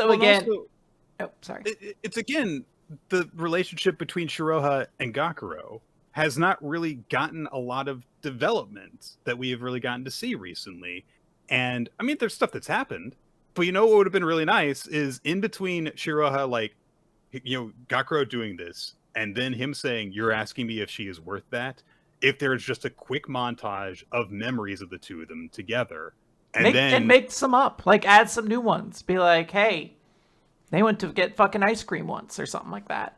again the relationship between Shiroha and Gakuro has not really gotten a lot of development that we have really gotten to see recently. And I mean, there's stuff that's happened, but you know what would have been really nice is in between Shiroha, like, you know, Gakuro doing this, and then him saying, you're asking me if she is worth that, if there's just a quick montage of memories of the two of them together. And make some up, like add some new ones. Be like, hey, they went to get fucking ice cream once or something like that.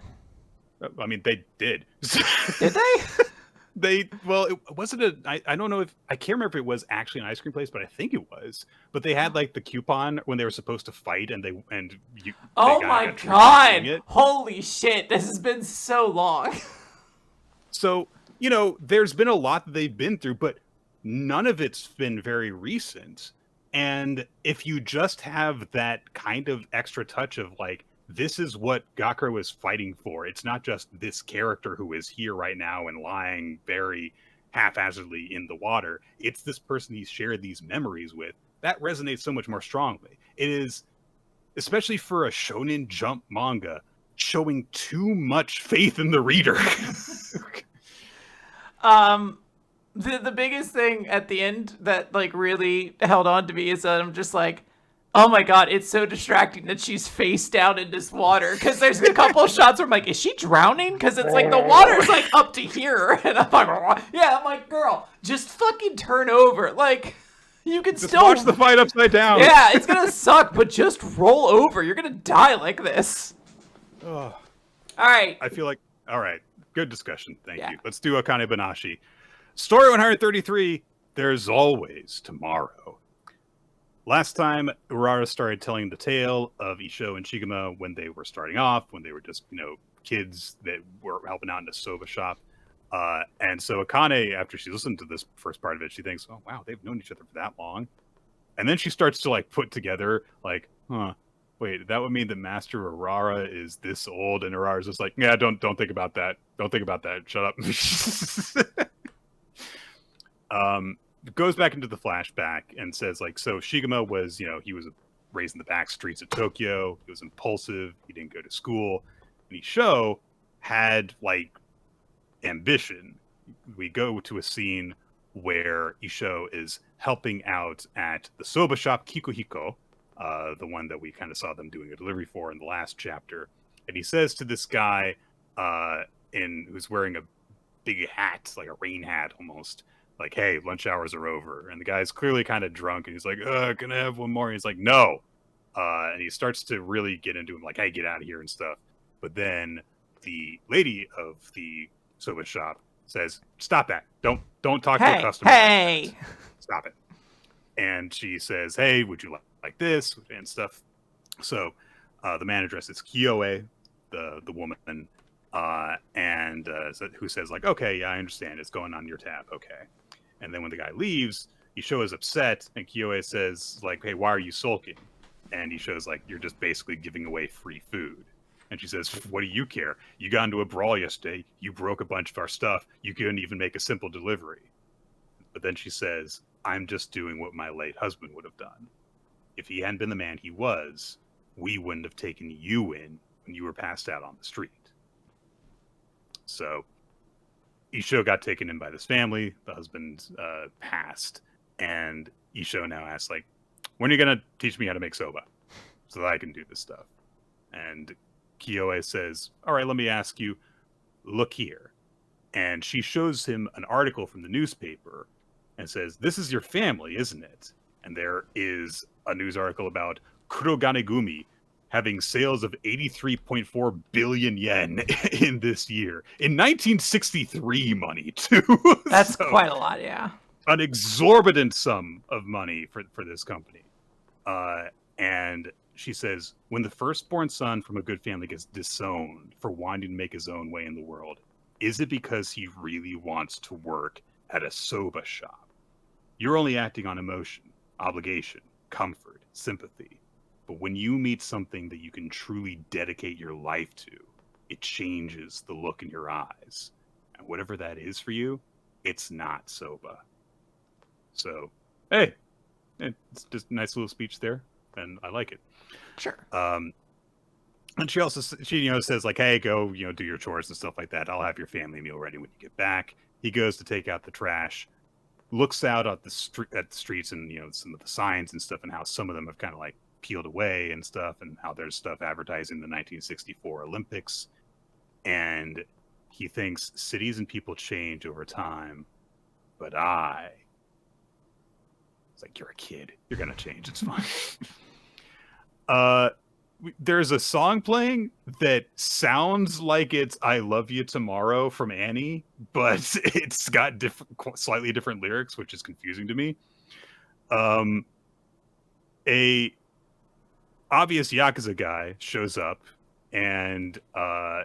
I mean, they did. Did they? Well, it wasn't I don't know if, I can't remember if it was actually an ice cream place, but I think it was. But they had like the coupon when they were supposed to fight, oh my god! Holy shit! This has been so long. So, there's been a lot that they've been through, but none of it's been very recent. And if you just have that kind of extra touch of like, this is what Gakuro is fighting for. It's not just this character who is here right now and lying very haphazardly in the water. It's this person he's shared these memories with. That resonates so much more strongly. It is, especially for a Shonen Jump manga, showing too much faith in the reader. The biggest thing at the end that like really held on to me is that I'm just like, oh my god, it's so distracting that she's face down in this water. Because there's a couple of shots where I'm like, is she drowning? Because it's like the water's like up to here, and I'm like, yeah, I'm like, girl, just fucking turn over. Like, you can just still watch the fight upside down. Yeah, it's gonna suck, but just roll over. You're gonna die like this. Oh. All right. I feel like, all right, good discussion. Thank you. Let's do Akane-banashi. Story 133, There's Always Tomorrow. Last time, Urara started telling the tale of Isho and Shigema when they were starting off, when they were just, kids that were helping out in a soba shop. And so Akane, after she listened to this first part of it, she thinks, oh, wow, they've known each other for that long. And then she starts to, put together, wait, that would mean that Master Urara is this old, and Urara's just like, yeah, don't think about that. Don't think about that. Shut up. Goes back into the flashback and says, so Shigema was, he was raised in the back streets of Tokyo. He was impulsive. He didn't go to school. And Isho had, ambition. We go to a scene where Isho is helping out at the soba shop Kikuhiko, the one that we kind of saw them doing a delivery for in the last chapter. And he says to this guy who's wearing a big hat, like a rain hat almost, hey, lunch hours are over. And the guy's clearly kind of drunk, and he's like, can I have one more? And he's like, no. And he starts to really get into him, hey, get out of here and stuff. But then the lady of the soba shop says, stop that. Don't talk to a customer. Hey. Stop it. And she says, hey, would you like this? And stuff. So the man addresses Kyoe, the woman, who says, okay, yeah, I understand. It's going on your tab. Okay. And then when the guy leaves, Isho is upset, and Kyoe says, hey, why are you sulking? And Isho's you're just basically giving away free food. And she says, what do you care? You got into a brawl yesterday. You broke a bunch of our stuff. You couldn't even make a simple delivery. But then she says, I'm just doing what my late husband would have done. If he hadn't been the man he was, we wouldn't have taken you in when you were passed out on the street. So Isho got taken in by this family. The husband passed. And Isho now asks, when are you going to teach me how to make soba so that I can do this stuff? And Kyoe says, all right, let me ask you, look here. And she shows him an article from the newspaper and says, this is your family, isn't it? And there is a news article about Kuroganegumi having sales of 83.4 billion yen in this year. In 1963 money, too. That's quite a lot, yeah. An exorbitant sum of money for this company. And she says, when the firstborn son from a good family gets disowned for wanting to make his own way in the world, is it because he really wants to work at a soba shop? You're only acting on emotion, obligation, comfort, sympathy. But when you meet something that you can truly dedicate your life to, it changes the look in your eyes. And whatever that is for you, it's not soba. So, hey, it's just a nice little speech there, and I like it. Sure. And she also says hey, go do your chores and stuff like that. I'll have your family meal ready when you get back. He goes to take out the trash, looks out at the streets and some of the signs and stuff, and how some of them have kind of peeled away and stuff, and how there's stuff advertising the 1964 Olympics. And he thinks cities and people change over time, but it's you're a kid. You're gonna change. It's fine. There's a song playing that sounds like it's "I Love You Tomorrow" from Annie, but it's got slightly different lyrics, which is confusing to me. A obvious Yakuza guy shows up and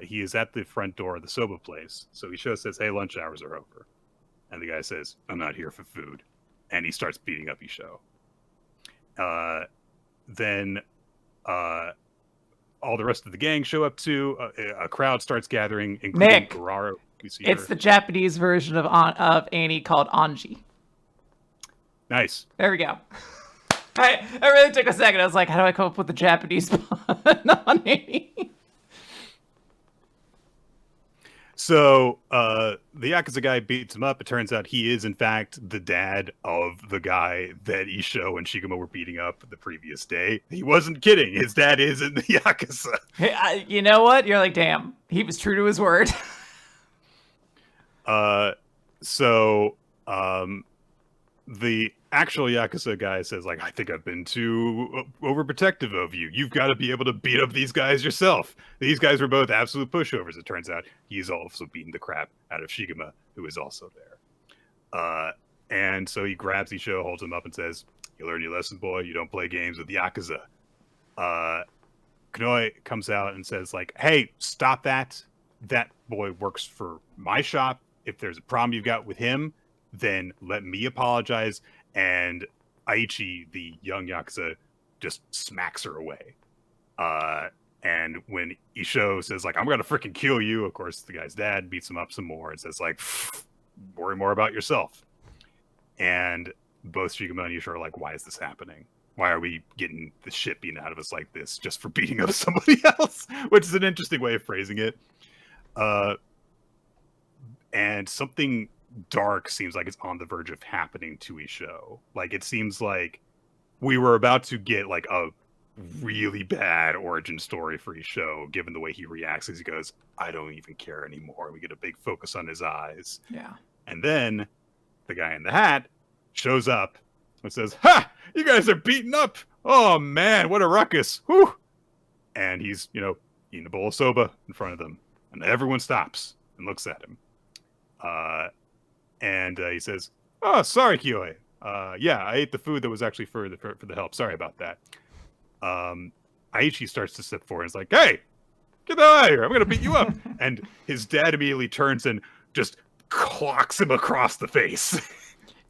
he is at the front door of the soba place. So Isho says, "Hey, lunch hours are over," and the guy says, "I'm not here for food," and he starts beating up Isho. Then all the rest of the gang show up too. A crowd starts gathering, including Nick, Kuraro. It's the Japanese version of Annie called Anji. Nice. There we go. I really took a second. I was like, how do I come up with the Japanese pun on Annie? So the Yakuza guy beats him up. It turns out he is, in fact, the dad of the guy that Isho and Shiguma were beating up the previous day. He wasn't kidding. His dad is in the Yakuza. Hey, you know what? You're like, damn. He was true to his word. The actual Yakuza guy says, like, I think I've been too overprotective of you. You've got to be able to beat up these guys yourself. These guys were both absolute pushovers. It turns out he's also beaten the crap out of Shiguma, who is also there. And so he grabs Isho, holds him up, and says, "You learn your lesson, boy. You don't play games with Yakuza." Konoe comes out and says, like, hey, stop that. That boy works for my shop. If there's a problem you've got with him, then let me apologize. And Aichi, the young Yakuza, just smacks her away. And when Isho says, like, I'm going to freaking kill you, of course, the guy's dad beats him up some more and says, like, worry more about yourself. And both Shiguma and Isho are like, why is this happening? Why are we getting the shit beaten out of us like this just for beating up somebody else? Which is an interesting way of phrasing it. And something dark seems like it's on the verge of happening to Isho. Like, it seems like we were about to get like a really bad origin story for Isho, given the way he reacts as he goes, I don't even care anymore. We get a big focus on his eyes. Yeah. And then the guy in the hat shows up and says, ha! You guys are beaten up! Oh man, what a ruckus! Whew! And he's, eating a bowl of soba in front of them. And everyone stops and looks at him. And he says, oh, sorry, Kiyoe. Yeah, I ate the food that was actually for the help. Sorry about that. Aichi starts to step forward and is like, hey, get the hell out of here. I'm going to beat you up. And his dad immediately turns and just clocks him across the face.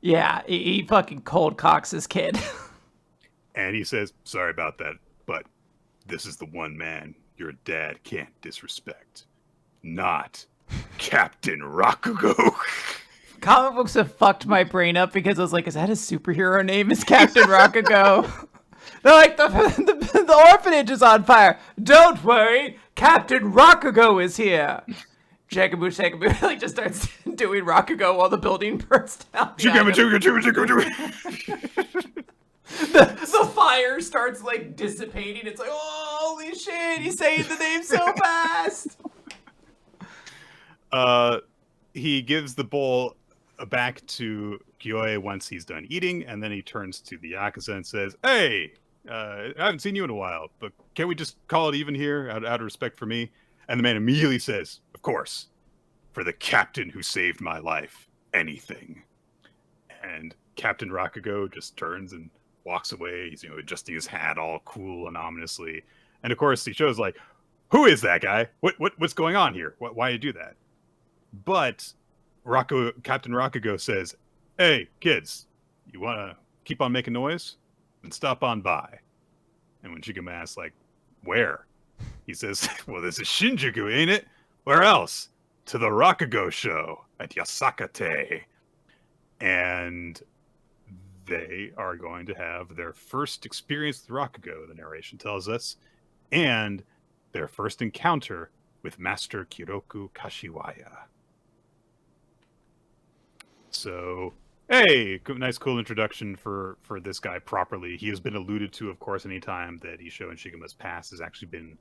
Yeah, he fucking cold cocks his kid. And he says, sorry about that, but this is the one man your dad can't disrespect. Not Captain Rakugo. Comic books have fucked my brain up because I was like, is that his superhero name? Is Captain Rakugo? They're like, the orphanage is on fire. Don't worry, Captain Rakugo is here. Shakabu really just starts doing Rakugo while the building burns down. The fire starts like dissipating. It's like, oh, holy shit, he's saying the name so fast. He gives the bowl back to Kiyoe once he's done eating, and then he turns to the Yakuza and says, hey, I haven't seen you in a while, but can we just call it even here out of respect for me? And the man immediately says, of course, for the captain who saved my life, anything. And Captain Rakugo just turns and walks away. He's, adjusting his hat all cool and ominously. And of course, he shows like, who is that guy? What's going on here? Why do you do that? But Captain Rakugo says, hey, kids, you want to keep on making noise? Then stop on by. And when Shiguma asks, like, where? He says, well, this is Shinjuku, ain't it? Where else? To the Rakugo show at Yasakate. And they are going to have their first experience with Rakugo, the narration tells us, and their first encounter with Master Kiroku Kashiwaya. So, hey, nice cool introduction for this guy properly. He has been alluded to, of course, anytime that Isho and Shiguma's past has actually been,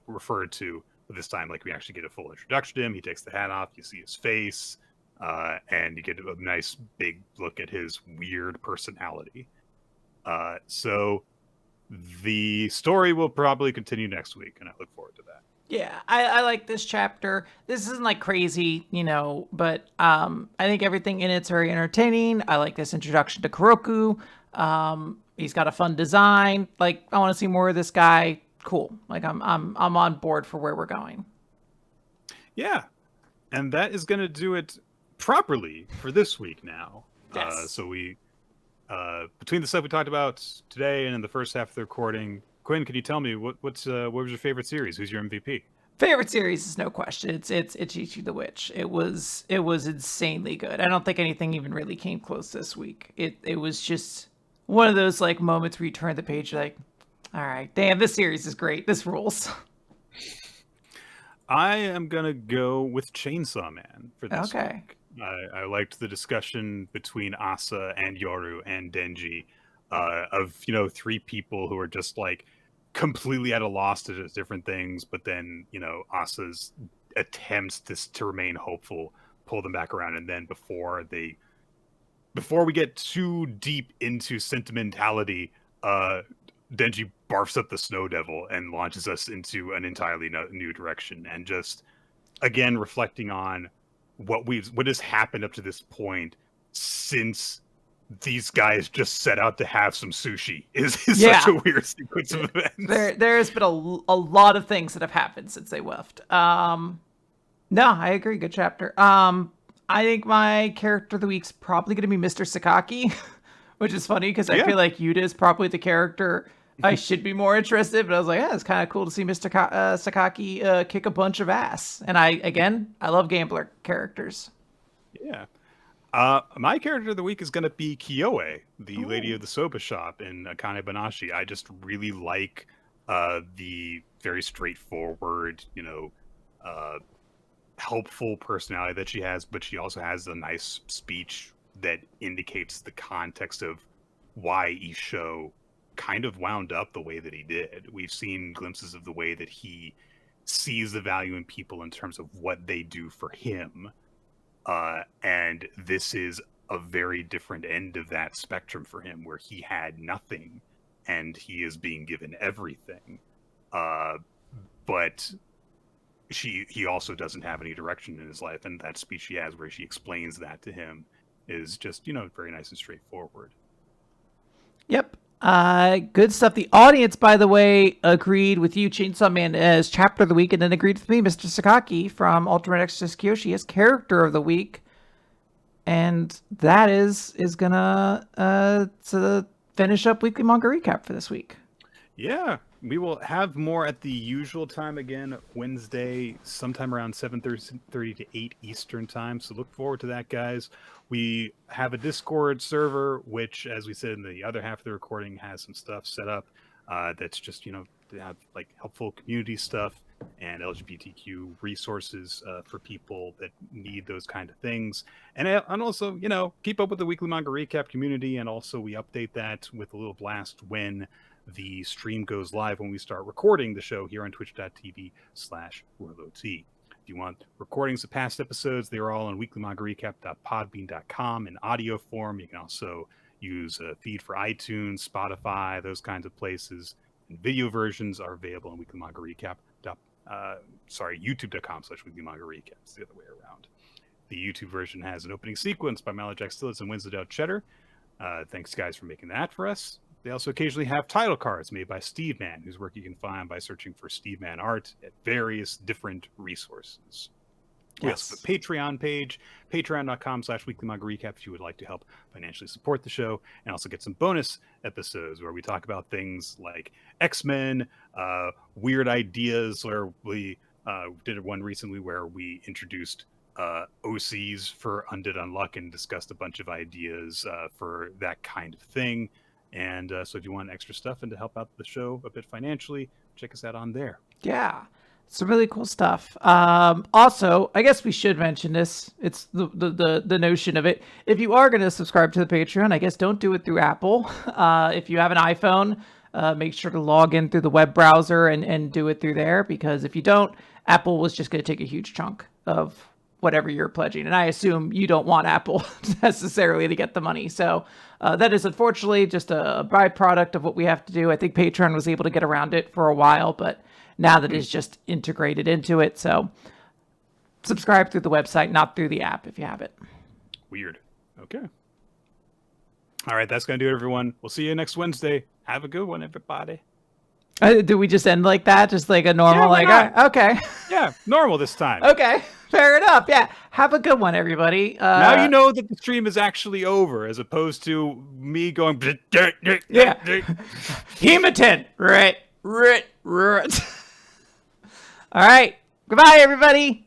referred to. But this time, like, we actually get a full introduction to him. He takes the hat off, you see his face, and you get a nice big look at his weird personality. So the story will probably continue next week, and I look forward to that. Yeah, I like this chapter. This isn't like crazy, but I think everything in it's very entertaining. I like this introduction to Kuroku. He's got a fun design. Like, I want to see more of this guy. cool. Like I'm on board for where we're going. Yeah, and that is going to do it properly for this week now. Yes. So we, between the stuff we talked about today and in the first half of the recording, Quinn, can you tell me what was your favorite series? Who's your MVP? Favorite series is no question. It's Ichi the Witch. It was insanely good. I don't think anything even really came close this week. It was just one of those like moments where you turn the page like, all right, damn, this series is great. This rules. I am gonna go with Chainsaw Man for this Okay. week. I liked the discussion between Asa and Yoru and Denji, of three people who are just like completely at a loss to just different things, but then Asa's attempts to remain hopeful pull them back around, and then before we get too deep into sentimentality, Denji barfs up the Snow Devil and launches us into an entirely new direction. And just again reflecting on what has happened up to this point since these guys just set out to have some sushi is such a weird sequence of events. There's been a lot of things that have happened since they left. No, I agree. Good chapter. I think my character of the week's probably going to be Mr. Sakaki, which is funny because I feel like Yuta is probably the character I should be more interested. But I was like, yeah, it's kind of cool to see Mr. Sakaki kick a bunch of ass. And I love gambler characters. Yeah. My character of the week is going to be Kyoe, the lady of the soba shop in Akane-banashi. I just really like the very straightforward, helpful personality that she has, but she also has a nice speech that indicates the context of why Isho kind of wound up the way that he did. We've seen glimpses of the way that he sees the value in people in terms of what they do for him. And this is a very different end of that spectrum for him, where he had nothing and he is being given everything. But he also doesn't have any direction in his life, and that speech she has where she explains that to him is just, very nice and straightforward. Yep. Good stuff. The audience, by the way, agreed with you, Chainsaw Man, as chapter of the week, and then agreed with me, Mr. Sakaki from Ultimate Exorcist Kiyoshi, as character of the week. And that is gonna to finish up weekly manga recap for this week. Yeah, we will have more at the usual time again, Wednesday, sometime around 7:30 to 8 Eastern time. So look forward to that, guys. We have a Discord server, which, as we said in the other half of the recording, has some stuff set up that's just, to have like helpful community stuff and LGBTQ resources for people that need those kind of things. And also, keep up with the weekly manga recap community. And also we update that with a little blast when the stream goes live, when we start recording the show here on twitch.tv/RoloT. If you want recordings of past episodes, they are all on weeklymangarecap.podbean.com in audio form. You can also use a feed for iTunes, Spotify, those kinds of places. And video versions are available on youtube.com/weeklymangarecap. It's the other way around. The YouTube version has an opening sequence by Malajack Stillis and Winslow Cheddar. Thanks, guys, for making that for us. They also occasionally have title cards made by Steve Man, whose work you can find by searching for Steve Man art at various different resources. We also have a Patreon page, patreon.com/weeklymangarecap, if you would like to help financially support the show, and also get some bonus episodes where we talk about things like X-Men, weird ideas, where we did one recently where we introduced OCs for Undead Unluck and discussed a bunch of ideas for that kind of thing. And so if you want extra stuff and to help out the show a bit financially, check us out on there. Yeah, some really cool stuff. Also, I guess we should mention this. It's the notion of it. If you are going to subscribe to the Patreon, I guess don't do it through Apple. If you have an iPhone, make sure to log in through the web browser and do it through there, because if you don't, Apple was just going to take a huge chunk of whatever you're pledging. And I assume you don't want Apple necessarily to get the money. So that is unfortunately just a byproduct of what we have to do. I think Patreon was able to get around it for a while, but now that it's just integrated into it. So subscribe through the website, not through the app if you have it. Weird. Okay. All right, that's going to do it, everyone. We'll see you next Wednesday. Have a good one, everybody. Do we just end like that? Just like a normal, why not? okay. Yeah, normal this time. Okay, fair enough. Yeah, have a good one, everybody. Now you know that the stream is actually over, as opposed to me going. Yeah. Hima-Ten. Right. All right. Goodbye, everybody.